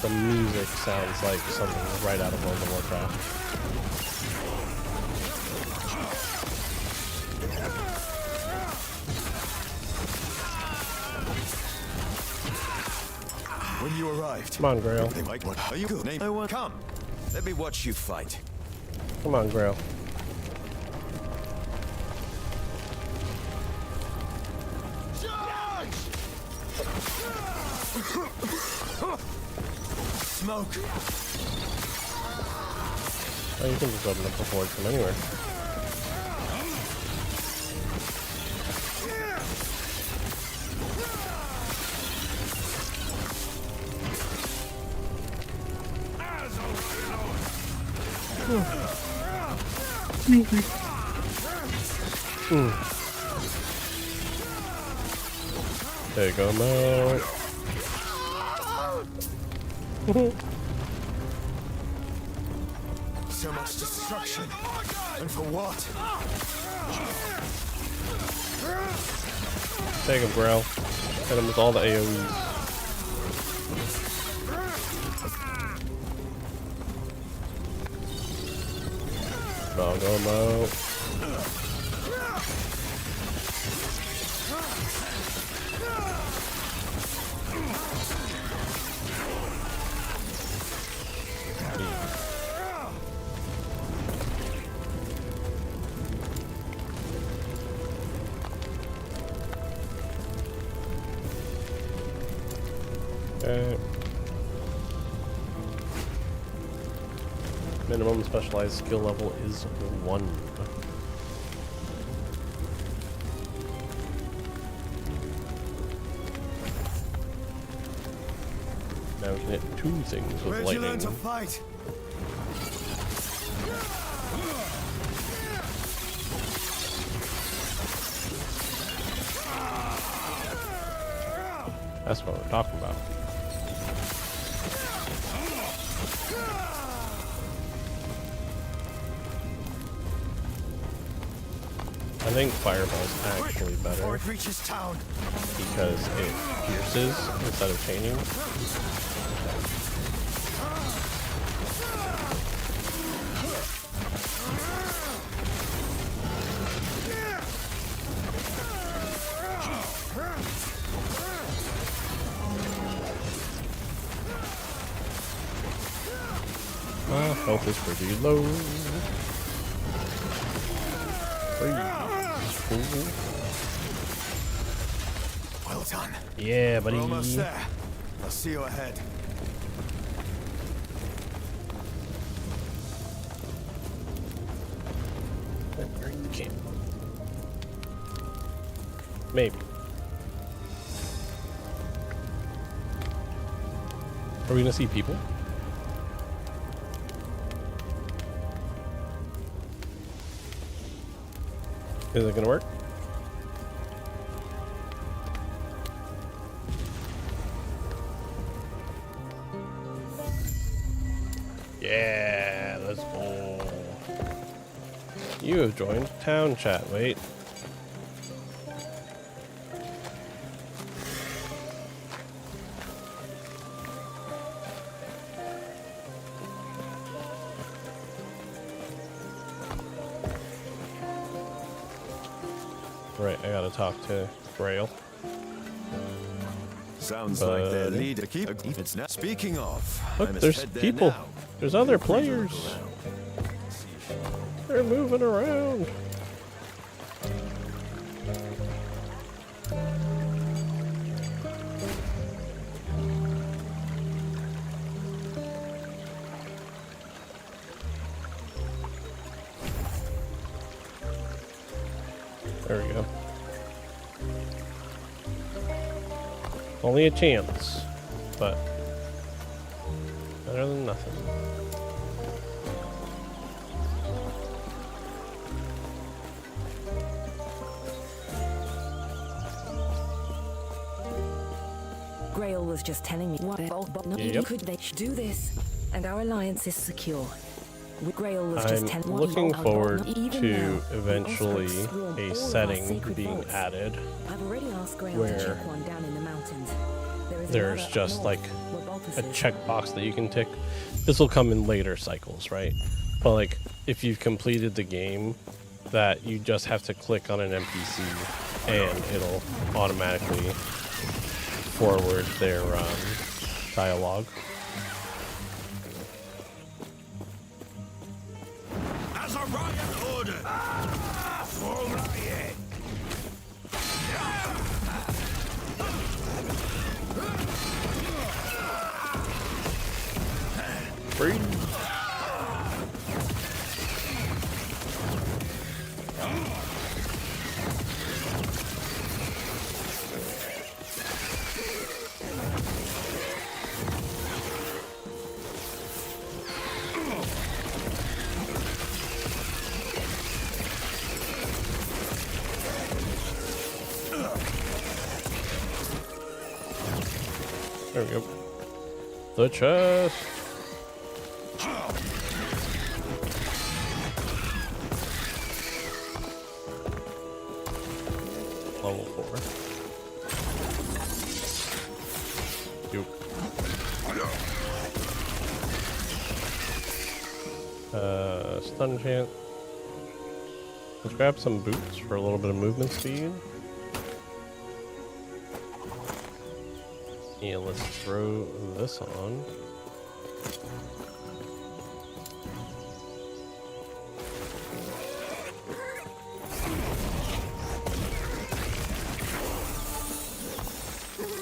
the music sounds like something right out of World of Warcraft. When you arrived, Come on, Grail. what are you good? No one come. Let me watch you fight. Come on, Grail. Smoke. Oh, you can just open up the forge from anywhere. There you go, Mo. So much destruction. And for what? Take him, Grail. Hit him with all the AoEs. Go, Mo. Okay. Minimum specialized skill level is 1. Now we can hit 2 things with Where'd you learn lightning. to fight? That's what we're talking about. I think Fireball's actually better because it pierces instead of chaining. Health is pretty low. Well done. Yeah, buddy. We're almost there. I'll see you ahead. Okay. Maybe. Are we gonna see people? Is it gonna work? Yeah, let's go. You have joined town chat. Wait. Right, I gotta talk to Grail. Sounds like their leader keep. It's not. Speaking of, look, there's people. There's other players. They're moving around. There we go. Only a chance, but better than nothing. Grail was just telling me what could they do this, and our alliance is secure. Grail was just I'm looking forward to eventually a setting being added where there's just like a checkbox that you can tick. This will come in later cycles, right? But like if you've completed the game, that you just have to click on an NPC and it'll automatically forward their dialogue. As a riot order! For riot! Free. There we go. The chest. Level 4. Yup. Stun chant. Let's grab some boots for a little bit of movement speed. And let's throw this on.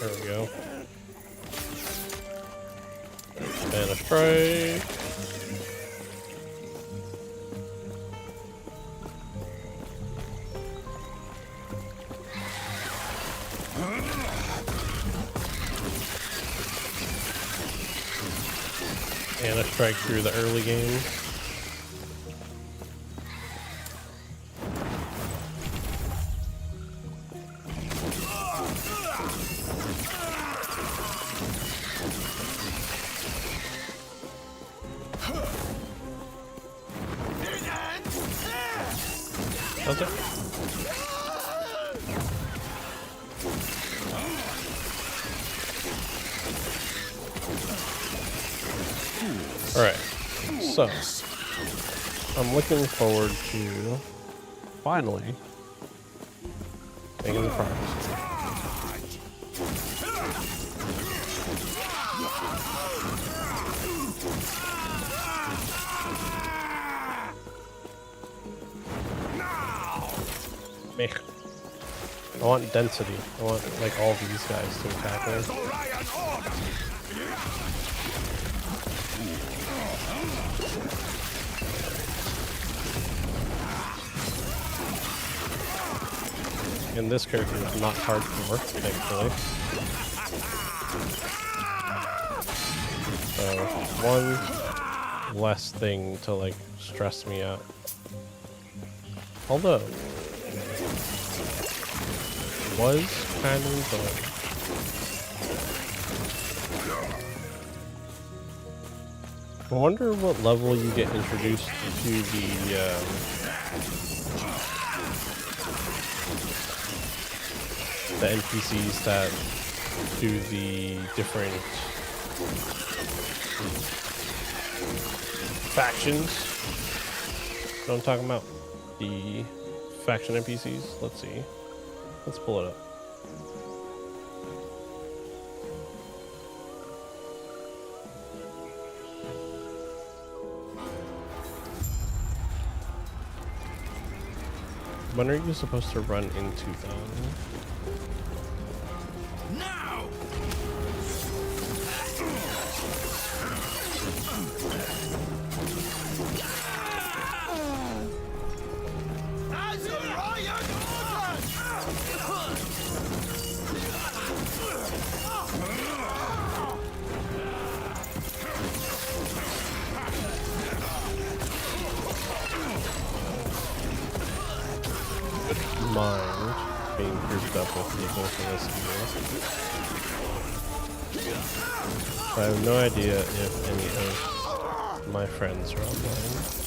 There we go. And a strike. And a strike through the early game. Does it? Alright, so I'm looking forward to finally making the progress. I want density. I want like all these guys to attack me. And this character is not hardcore, thankfully. So one less thing to like stress me out. Although was kind of enjoying. I wonder what level you get introduced to the NPCs that do the different factions. You know what I'm talking about? The faction NPCs. Let's see. Let's pull it up. When are you supposed to run into them? Now! Mind being grouped up with people for this video. I have no idea if any of my friends are online.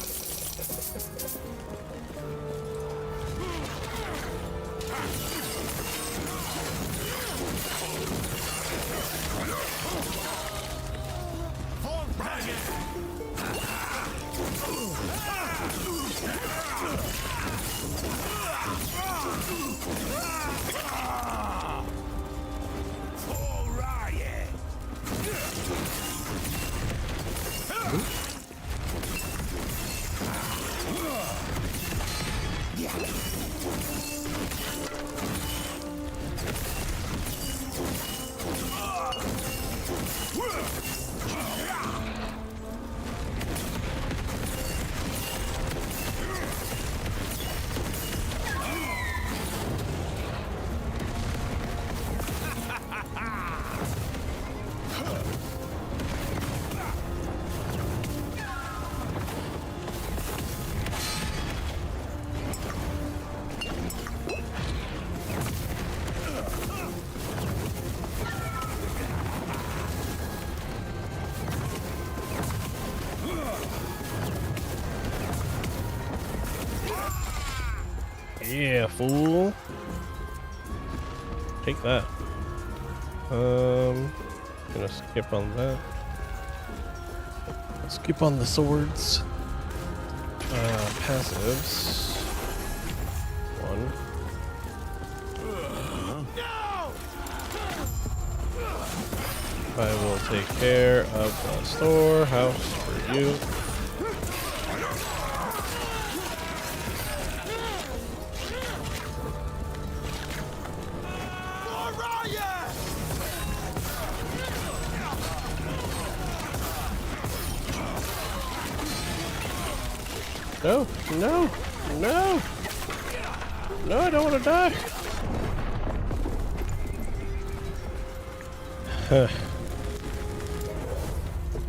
Yeah, fool. Take that. Gonna skip on that. Skip on the swords. Passives. One. I will take care of the storehouse for you. No, no, no! No, I don't want to die!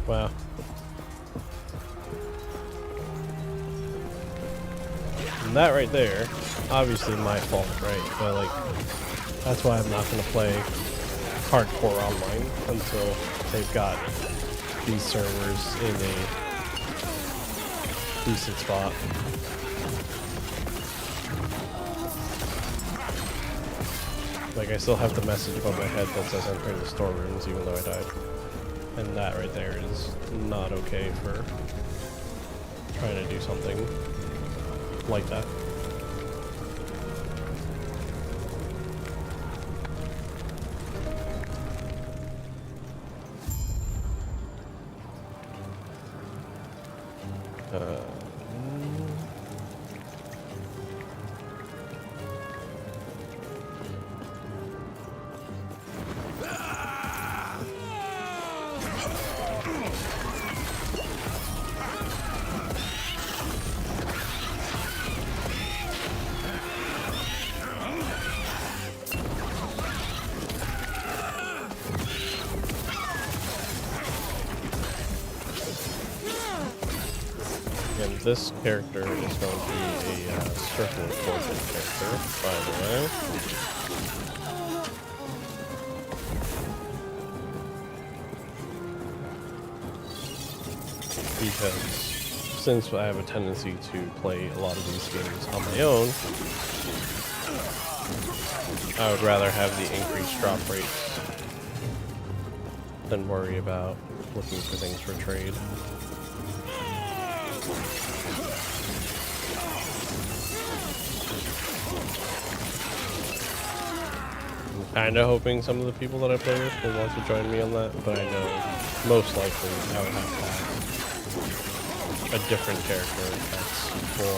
Wow. And that right there, obviously my fault, right? But like, that's why I'm not going to play hardcore online until they've got these servers in a decent spot. Like, I still have the message above my head that says entering the storerooms even though I died. And that right there is not okay for trying to do something like that. And this character is going to be a circle fortune character, by the way. Because since I have a tendency to play a lot of these games on my own, I would rather have the increased drop rates than worry about looking for things for trade. I'm kind of hoping some of the people that I play with will want to join me on that, but I know most likely I would have to have a different character that's for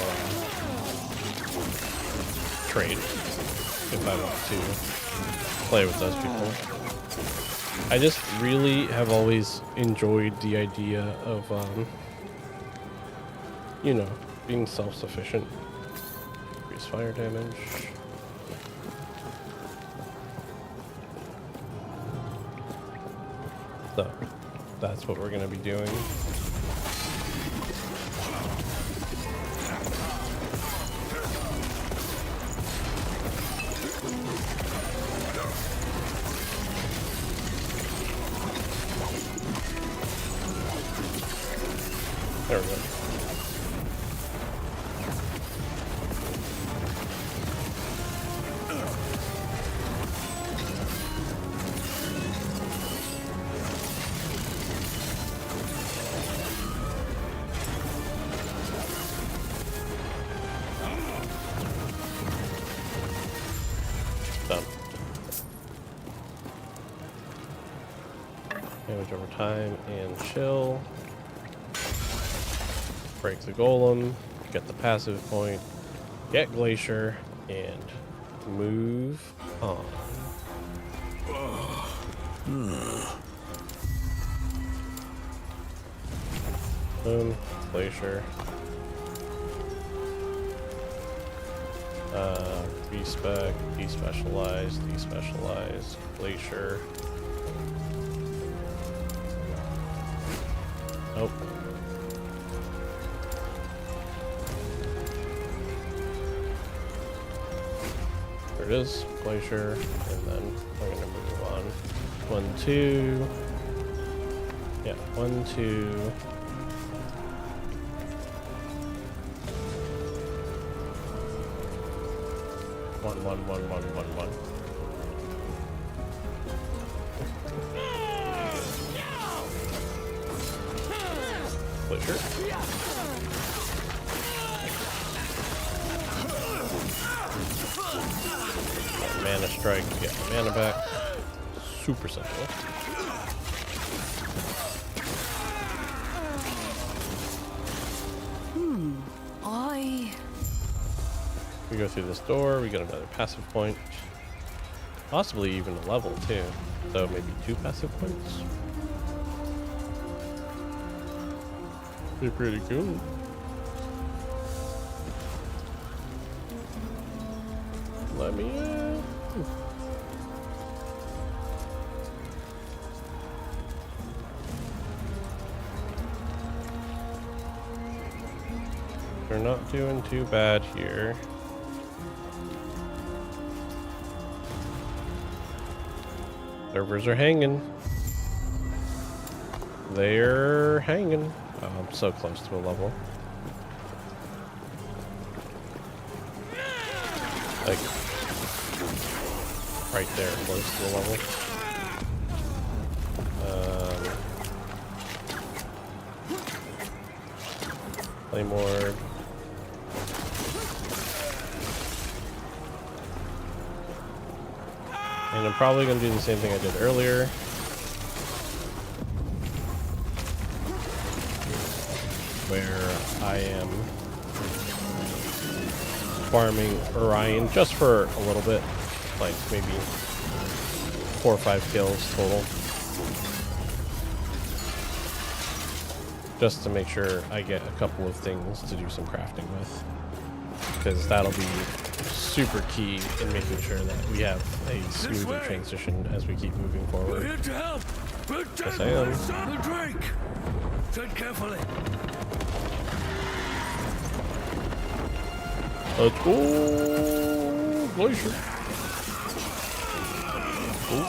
trade if I want to play with those people. I just really have always enjoyed the idea of, you know, being self-sufficient. Increase fire damage. So, that's what we're going to be doing. There we go. Done. Damage over time and chill. Break the golem, get the passive point, get glacier, and move on. Boom, glacier. Respec, despecialize, despecialize, glacier. Nope. There it is, glacier, and then I'm gonna move on. 1, 2. Yeah, 1, 2. One. Glacier. Mana strike to get my mana back. Super simple. We go through this door, we get another passive point. Possibly even a level too. So maybe 2 passive points. Be pretty cool. Let me We're not doing too bad here. Servers are hanging. They're hanging. Oh, I'm so close to a level. Like, right there, close to the level. Claymore. And I'm probably going to do the same thing I did earlier. Where I am farming Orion just for a little bit. Like maybe 4 or 5 kills total. Just to make sure I get a couple of things to do some crafting with. Because that'll be super key in making sure that we have a smoother transition as we keep moving forward. We're here to help. Yes, I am. The Drake. Tread carefully. Let's go, Glacier. Ooh.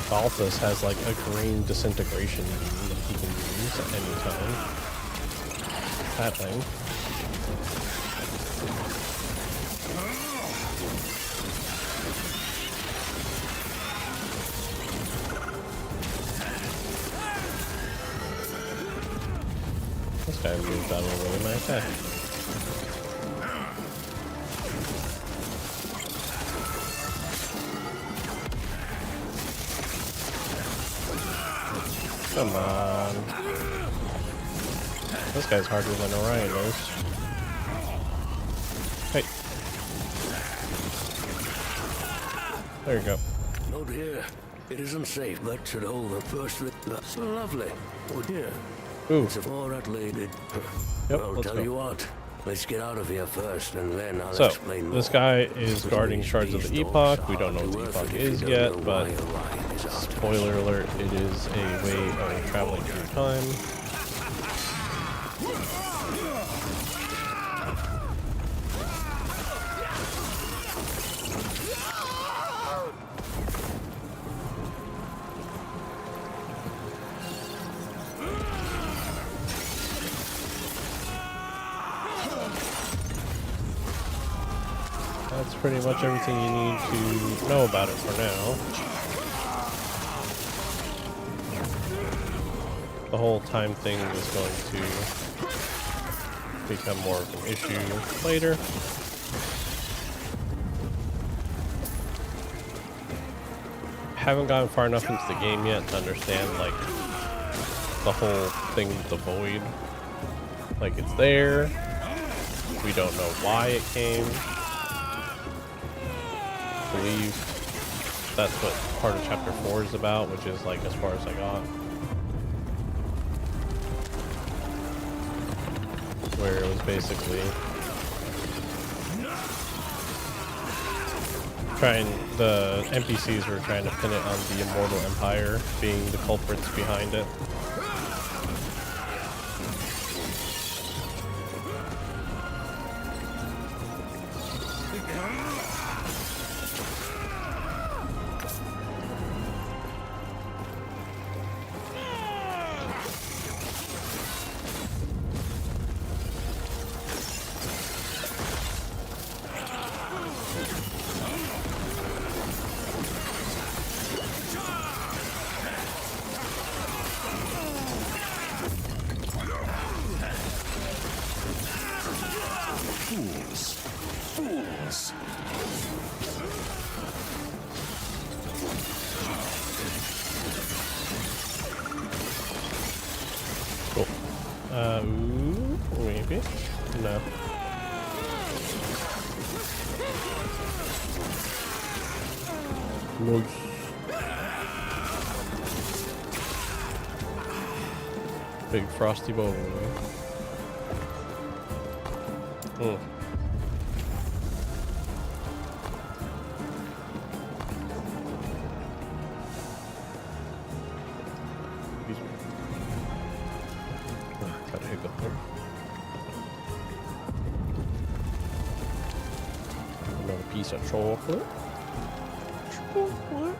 Balthus has like a green disintegration beam that he can use at any time. That thing. This guy moved out of the way of my attack. Come on. This guy's harder than Orion is. Hey. There you go. Not here. It isn't safe, but should hold the first with so lovely. Oh dear. Ooh. It's a forward lady. Yep, I'll let's tell go. you what. Let's get out of here first, and then I'll So, explain more. this guy is guarding shards of the Epoch. We don't know what the Epoch is yet, but spoiler alert, it is a way of traveling through time. That's pretty much everything you need to know about it for now. The whole time thing is going to become more of an issue later. Haven't gotten far enough into the game yet to understand like the whole thing with the void. Like it's there. We don't know why it came. I believe that's what part of chapter 4 is about, which is like as far as I got. Where it was basically the NPCs were trying to pin it on the Immortal Empire being the culprits behind it. Fools. Fools. Cool. Maybe? No. Nice. Big frosty bowl. Mm. Excuse me. Got a hiccup there. Another piece of chocolate. Chocolate.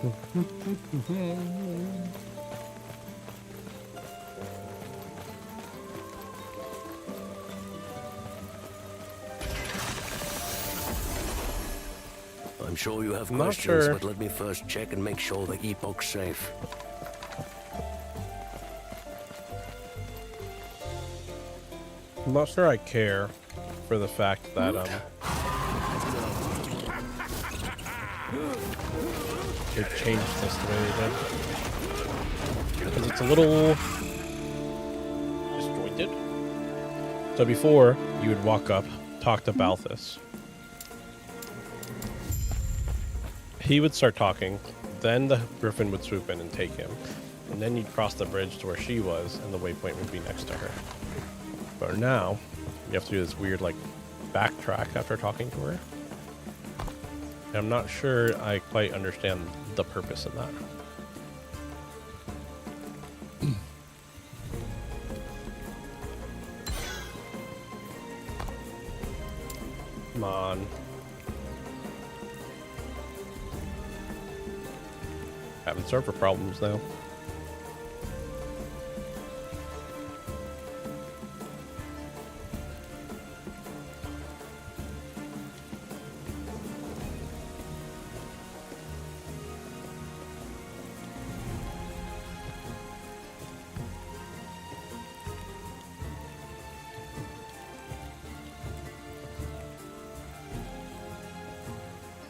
I'm sure you have Not questions, sure. but let me first check and make sure the Epoch's safe. I'm not sure I care for the fact that they changed this the way they did. Because it's a little disjointed. So before, you would walk up, talk to Balthus. He would start talking, then the griffin would swoop in and take him. And then you'd cross the bridge to where she was, and the waypoint would be next to her. But now, you have to do this weird, like, backtrack after talking to her. And I'm not sure I quite understand the purpose of that. Come on. Having server problems now.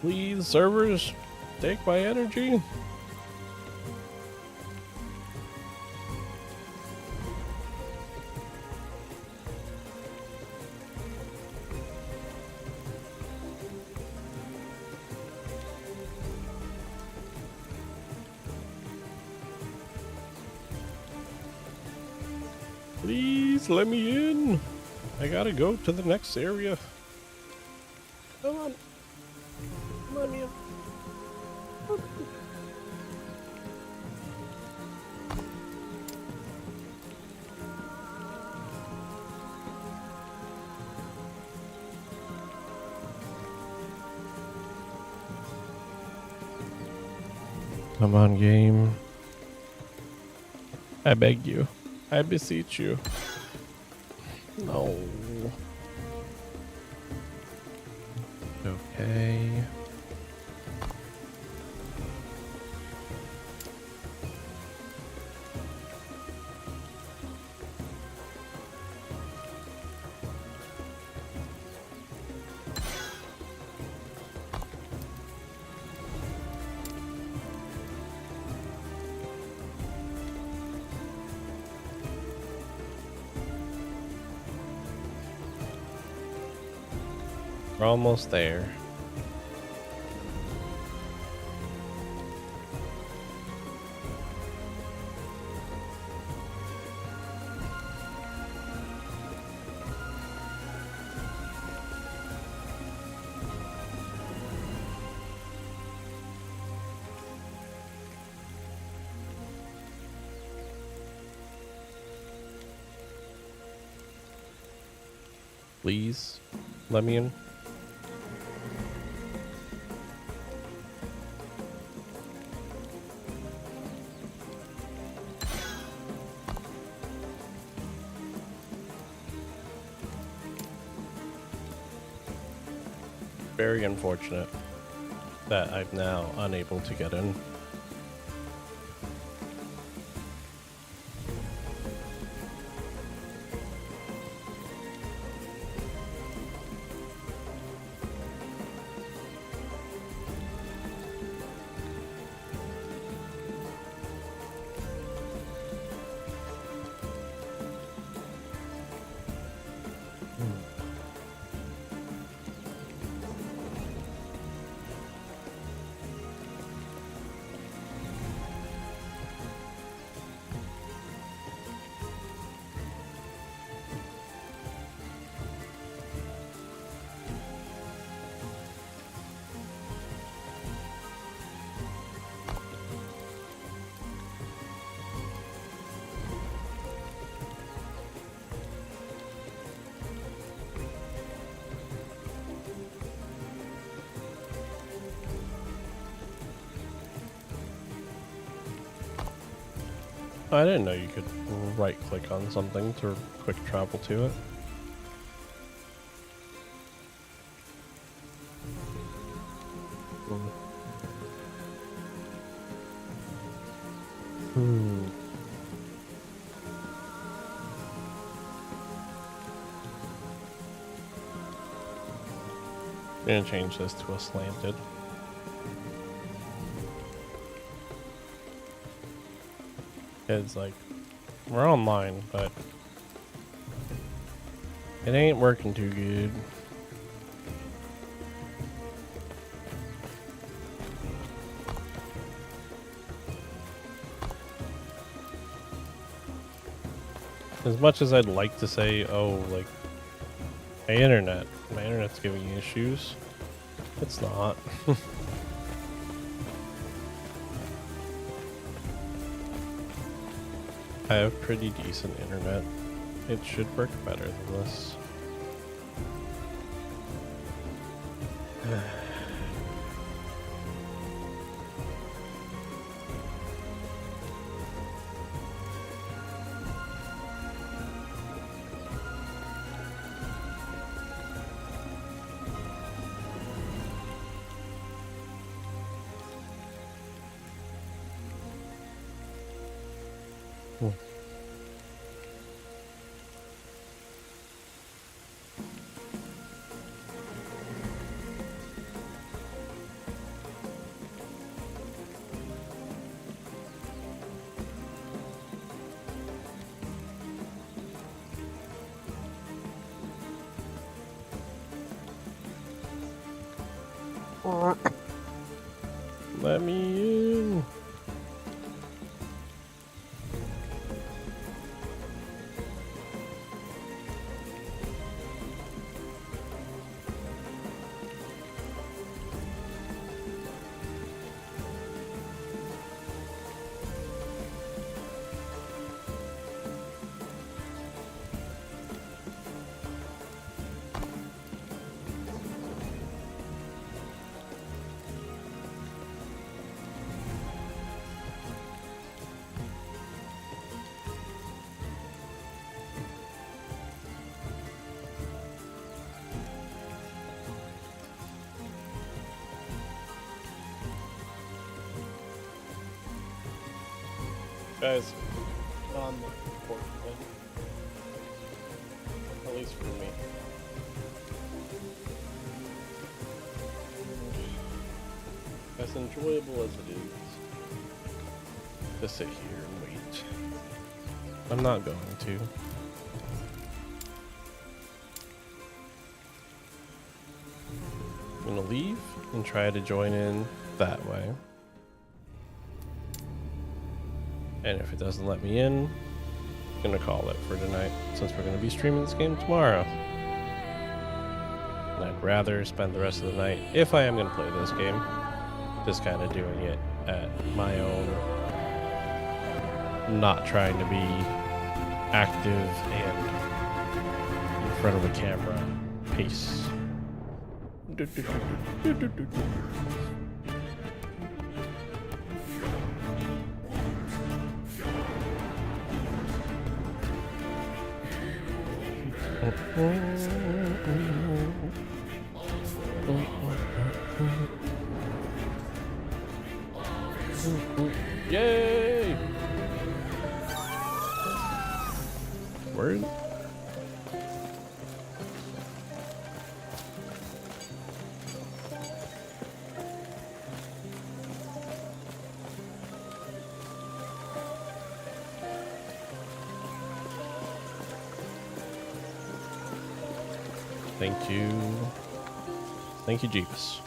Please, servers, take my energy. Please let me in. I gotta go to the next area. Come on. Let me in. Come on, game. I beg you. I beseech you. No. Okay. We're almost there. Please, let me in. Very unfortunate that I'm now unable to get in. I didn't know you could right click on something to quick travel to it. I'm gonna change this to a slanted. It's like, we're online, but it ain't working too good. As much as I'd like to say, oh, like, my internet's giving you issues, it's not. I have pretty decent internet. It should work better than this. Let me in. Guys, on the important thing. At least for me. As enjoyable as it is to sit here and wait, I'm not going to. I'm gonna leave and try to join in that way. And if it doesn't let me in, I'm gonna call it for tonight, since we're gonna be streaming this game tomorrow. And I'd rather spend the rest of the night, if I am gonna play this game, just kind of doing it at my own, not trying to be active and in front of a camera pace. Yay! Word? Thank you. Thank you, Jeebus.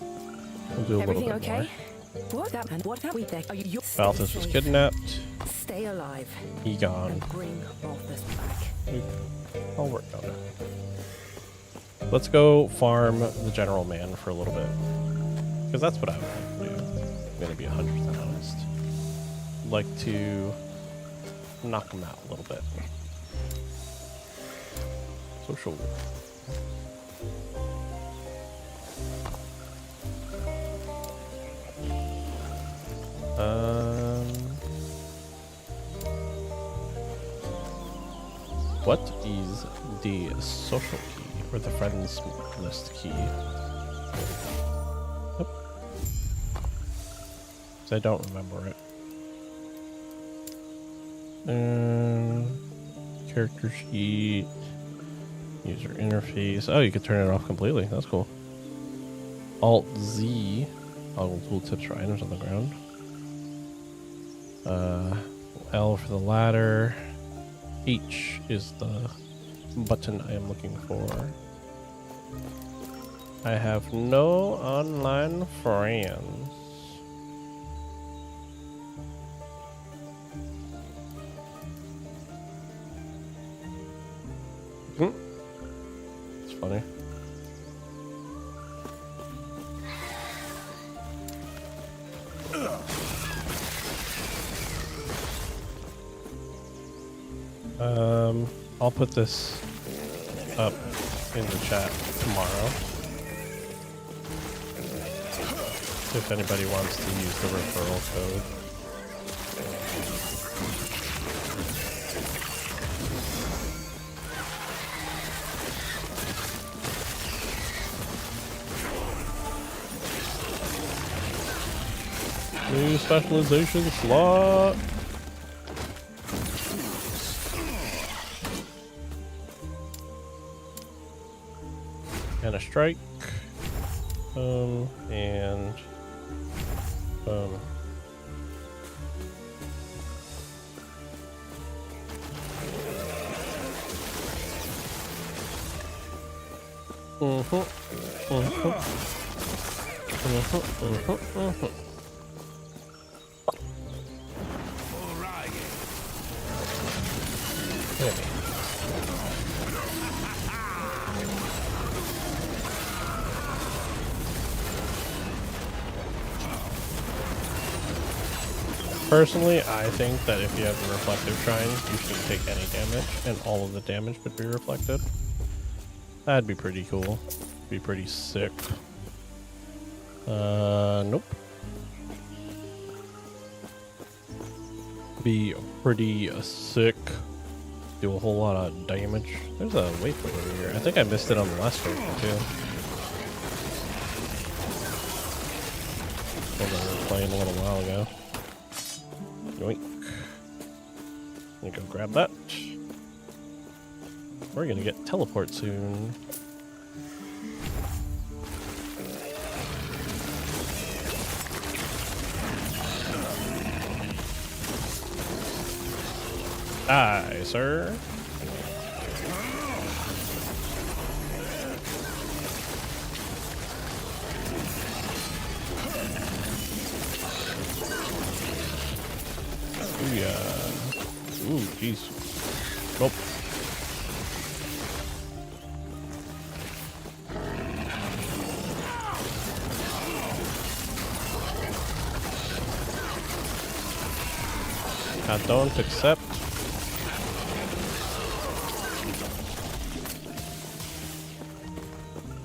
We'll do a little bit okay? more. What happened? What happened? Are you Balthus was kidnapped. Stay alive. He gone. And bring Balthus back. I'll work on it. Let's go farm the general man for a little bit. Because that's what I would like to do. I'm going to be 100% honest. I'd like to knock him out a little bit. Social. What is the social key or the friends list key? Nope. 'Cause I don't remember it. Character sheet, user interface. Oh, you could turn it off completely. That's cool. Alt Z, toggle tooltips for items on the ground. L for the ladder. H is the button I am looking for. I have no online friends. It's funny. I'll put this up in the chat tomorrow. If anybody wants to use the referral code. New specialization slot. And a strike. And personally, I think that if you have the reflective shrine, you shouldn't take any damage, and all of the damage would be reflected. That'd be pretty cool. Be pretty sick. Nope. Be pretty sick. Do a whole lot of damage. There's a waypoint over here. I think I missed it on the last version too. Hold on, we were playing a little while ago. Yoink. Let me go grab that. We're gonna get teleport soon. Aye, sir. Ooh, yeah. Ooh, jeez. Nope. I don't accept.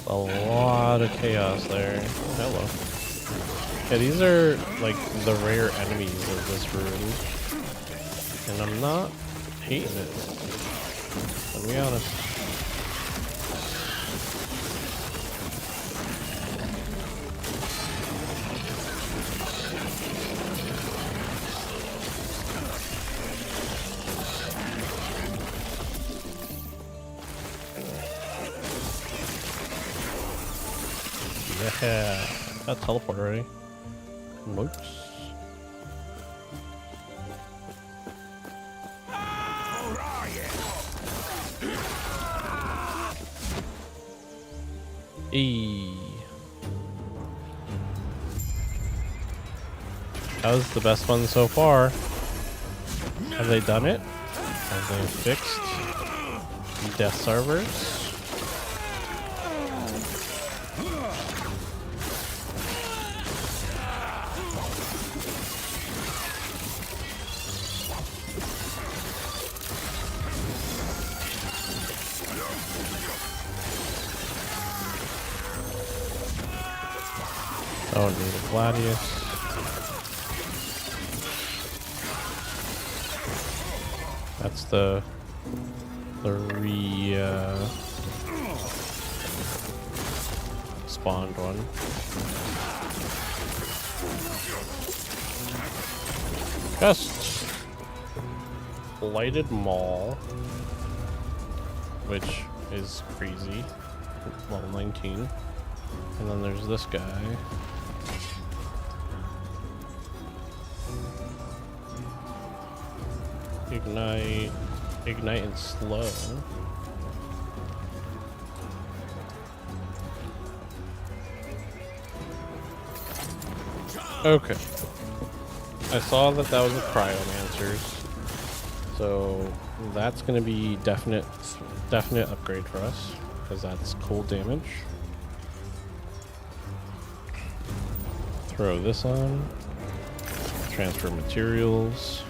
A lot of chaos there. Hello. Yeah, these are like the rare enemies of this room. And I'm not hating it. I'll be honest. Yeah, got teleport already. Notes. That was the best one so far. Have they done it? Have they fixed death servers? Oh, need a Gladius. That's the the spawned one. Just lighted mall, which is crazy. Level 19. And then there's this guy. Ignite and slow. Okay. I saw that was a cryomancer's, so that's gonna be definite upgrade for us, because that's cold damage. Throw this on. Transfer materials.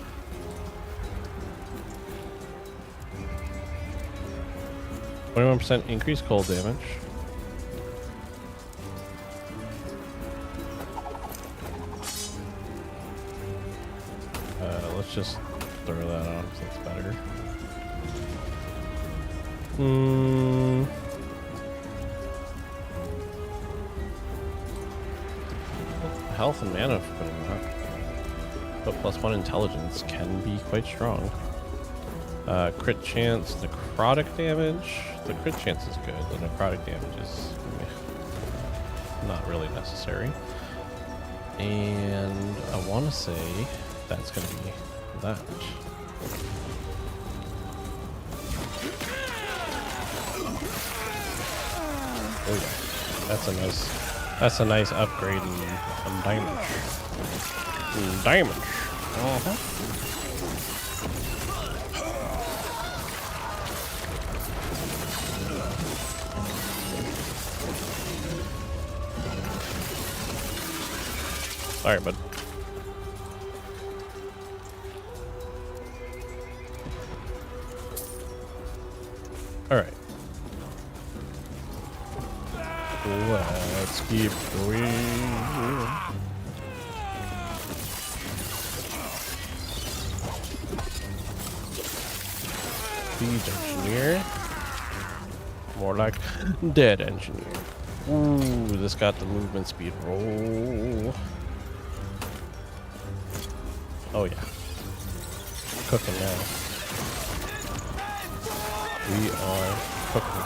21% increased cold damage. Let's just throw that on because that's better. Health and mana for putting that. But +1 intelligence can be quite strong. Crit chance, necrotic damage. The crit chance is good. The necrotic damage is not really necessary. And I want to say that's going to be that. Oh yeah, that's a nice upgrade in damage. Sorry, bud. Alright. Let's keep going. Siege engineer. More like dead engineer. Ooh, this got the movement speed. Roll. Oh yeah. Cooking now. We are cooking.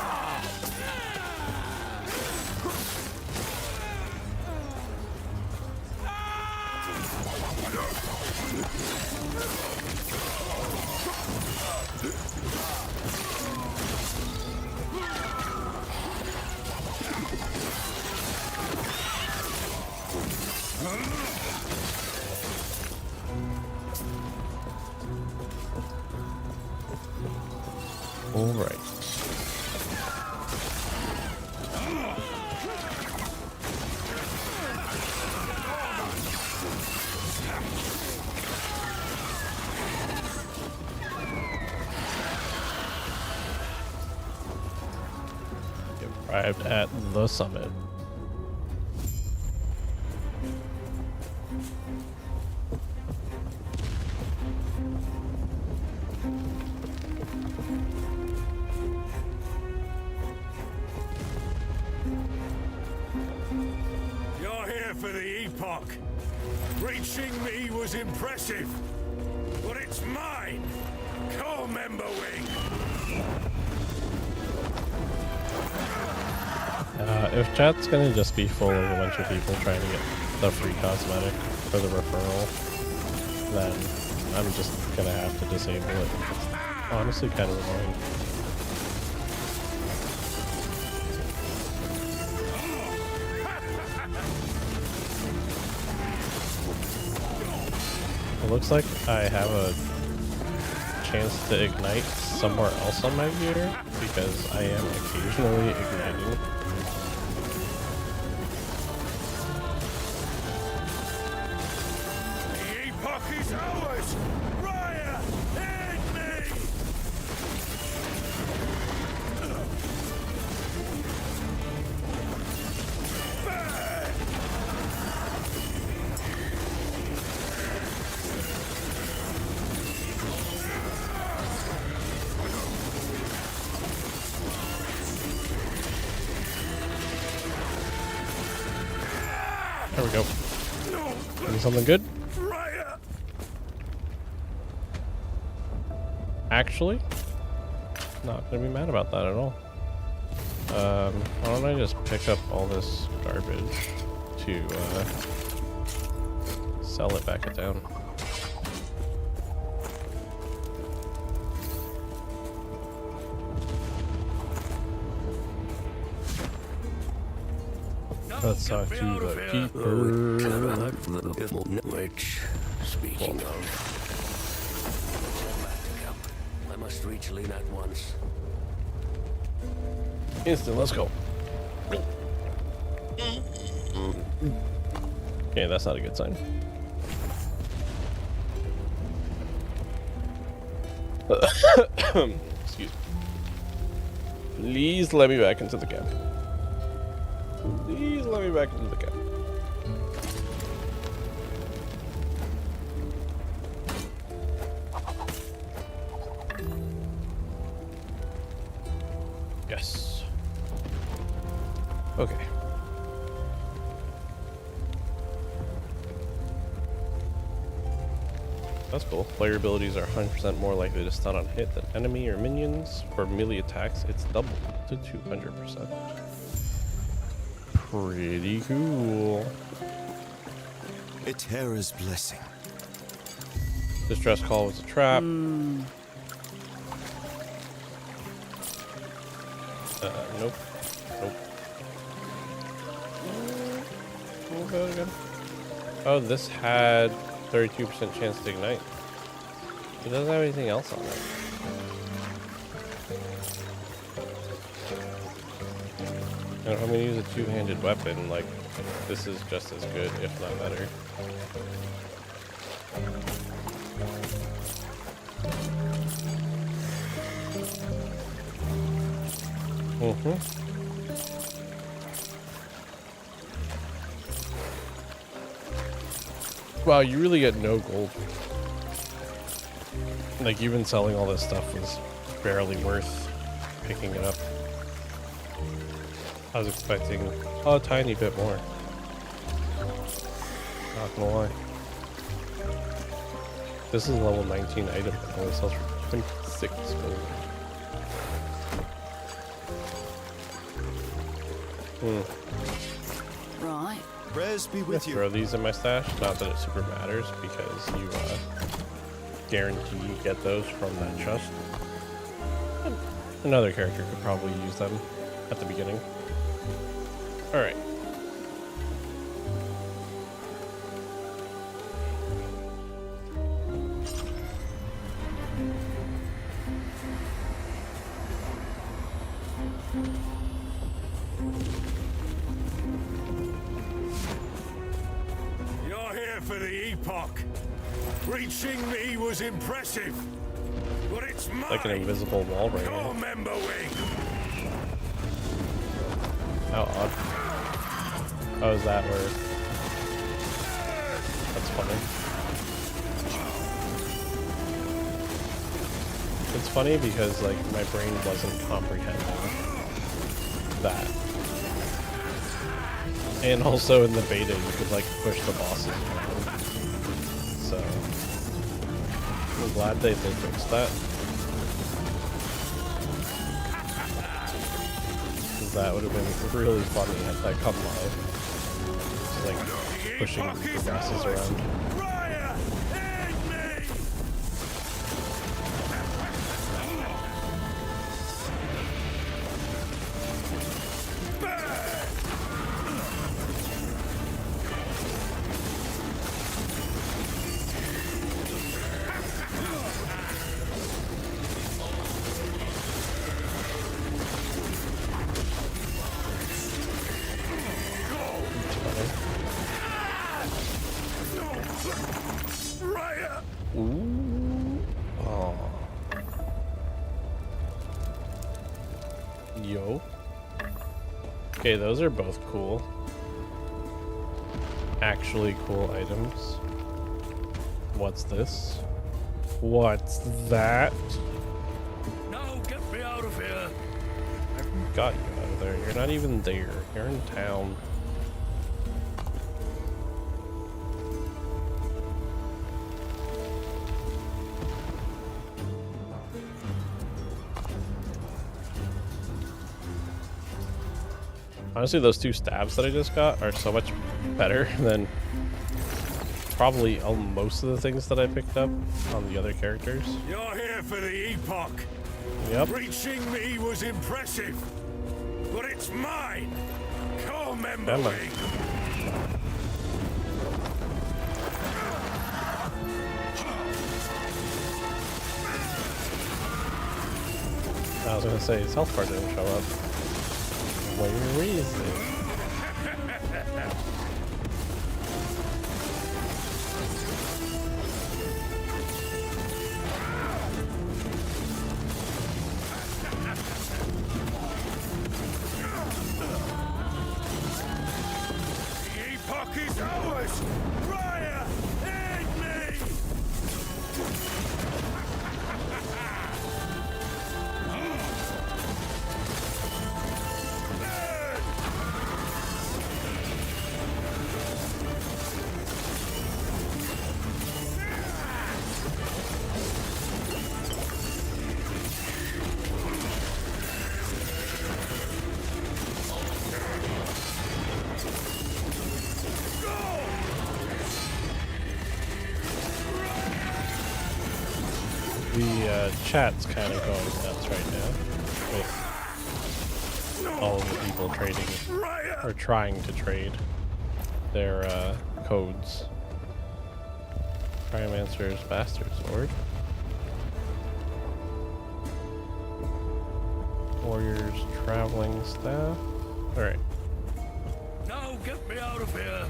All right. Arrived at the summit. You're here for the Epoch. Reaching me was impressive, but it's mine. Core member wing. If chat's gonna just be full of a bunch of people trying to get the free cosmetic for the referral, then I'm just gonna have to disable it. It's honestly kind of annoying. It looks like I have a chance to ignite somewhere else on my gear because I am occasionally igniting. The Epoch is ours! Raya, aid me! we go. Getting something good? Actually, not gonna be mad about that at all. Why don't I just pick up all this garbage to sell it back at town? Let's talk to the keeper. Which, speaking of, back to camp. I must reach Lena at once. Instant, let's go. Okay, that's not a good sign. Excuse me. Please let me back into the camp. Please let me back into the camp. Yes. Okay. That's cool. Player abilities are 100% more likely to stun on hit than enemy or minions. For melee attacks, it's doubled to 200%. Pretty cool. A Terra's blessing. Distress call was a trap. Nope. Nope. We'll go again. Oh, this had 32% chance to ignite. It doesn't have anything else on it. And if I'm gonna use a two-handed weapon, like, this is just as good, if not better. Wow, you really get no gold. Like, even selling all this stuff was barely worth picking it up. I was expecting a tiny bit more. Not gonna lie. This is a level 19 item that only sells for 26 gold. Right. Prayers be with you. Throw these in my stash. Not that it super matters because you guarantee you get those from that chest. Another character could probably use them at the beginning. All right. You're here for the Epoch. Reaching me was impressive, but it's mine. Like an invisible wall right now. Member wing. How odd. Oh, is that where? That's funny. It's funny because, like, my brain wasn't comprehending that. And also in the beta, you could, like, push the bosses around. So, I'm glad they fixed that. That would have been really funny had that come live. Just like pushing the bosses around. Ooh. Oh. Yo. Okay, those are both cool. Actually cool items. What's this? What's that? No, get me out of here. I got you out of there. You're not even there. You're in town. Honestly, those 2 stabs that I just got are so much better than probably most of the things that I picked up on the other characters. You're here for the Epoch. Yep. Reaching me was impressive, but it's mine. Co-member wing. I was gonna say his health bar didn't show up. Where is it? The chat's kind of going nuts right now with all of the people trading or trying to trade their codes. Runemaster's Bastard Sword. Warrior's Traveling Staff. Alright. No, get me out of here.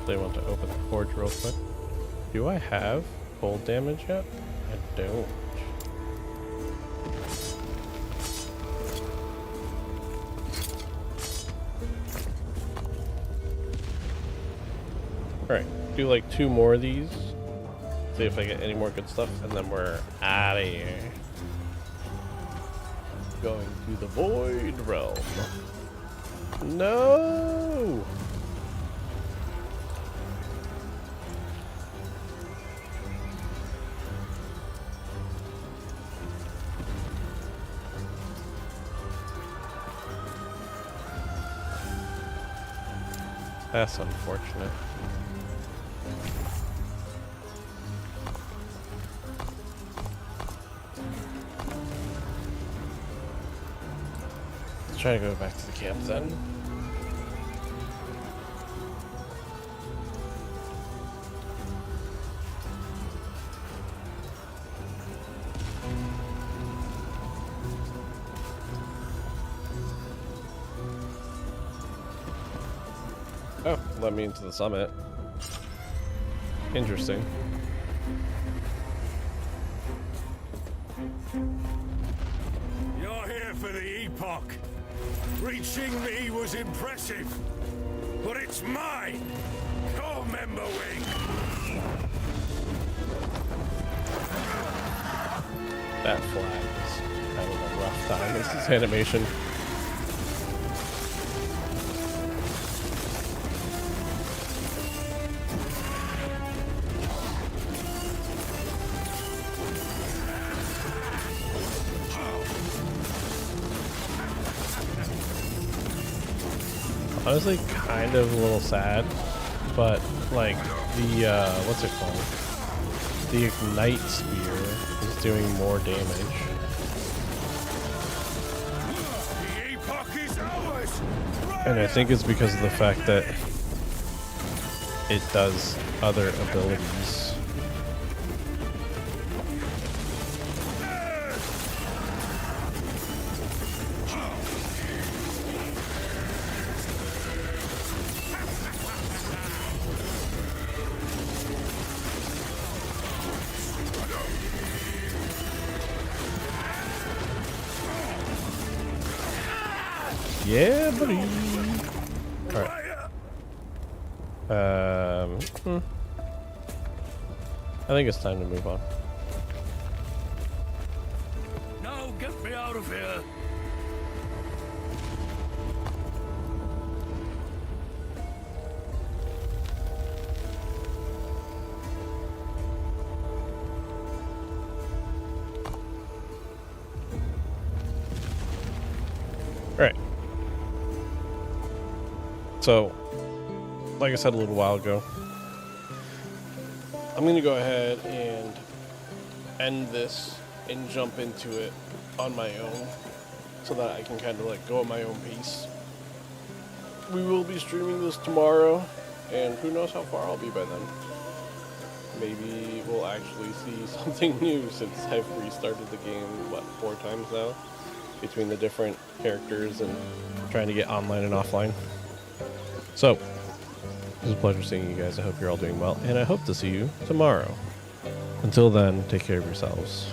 They want to open the forge real quick. Do I have cold damage yet? I don't. Alright, do like 2 more of these. See if I get any more good stuff, and then we're out of here. Going to the Void Realm. No! That's unfortunate. Let's try to go back to the camp then. Oh, let me into the summit. Interesting. You're here for the Epoch. Reaching me was impressive, but it's mine. Co-member wing. That flag is having a rough time. This is animation. Honestly, kind of a little sad, but like the what's it called? The Ignite Spear is doing more damage. The Epoch is ours. And I think it's because of the fact that it does other abilities. Yeah, buddy. Alright. I think it's time to move on. No, get me out of here. Alright. So, like I said a little while ago, I'm going to go ahead and end this and jump into it on my own so that I can kind of like go at my own pace. We will be streaming this tomorrow, and who knows how far I'll be by then. Maybe we'll actually see something new since I've restarted the game, 4 times now? Between the different characters and trying to get online and offline. So, it was a pleasure seeing you guys. I hope you're all doing well, and I hope to see you tomorrow. Until then, take care of yourselves.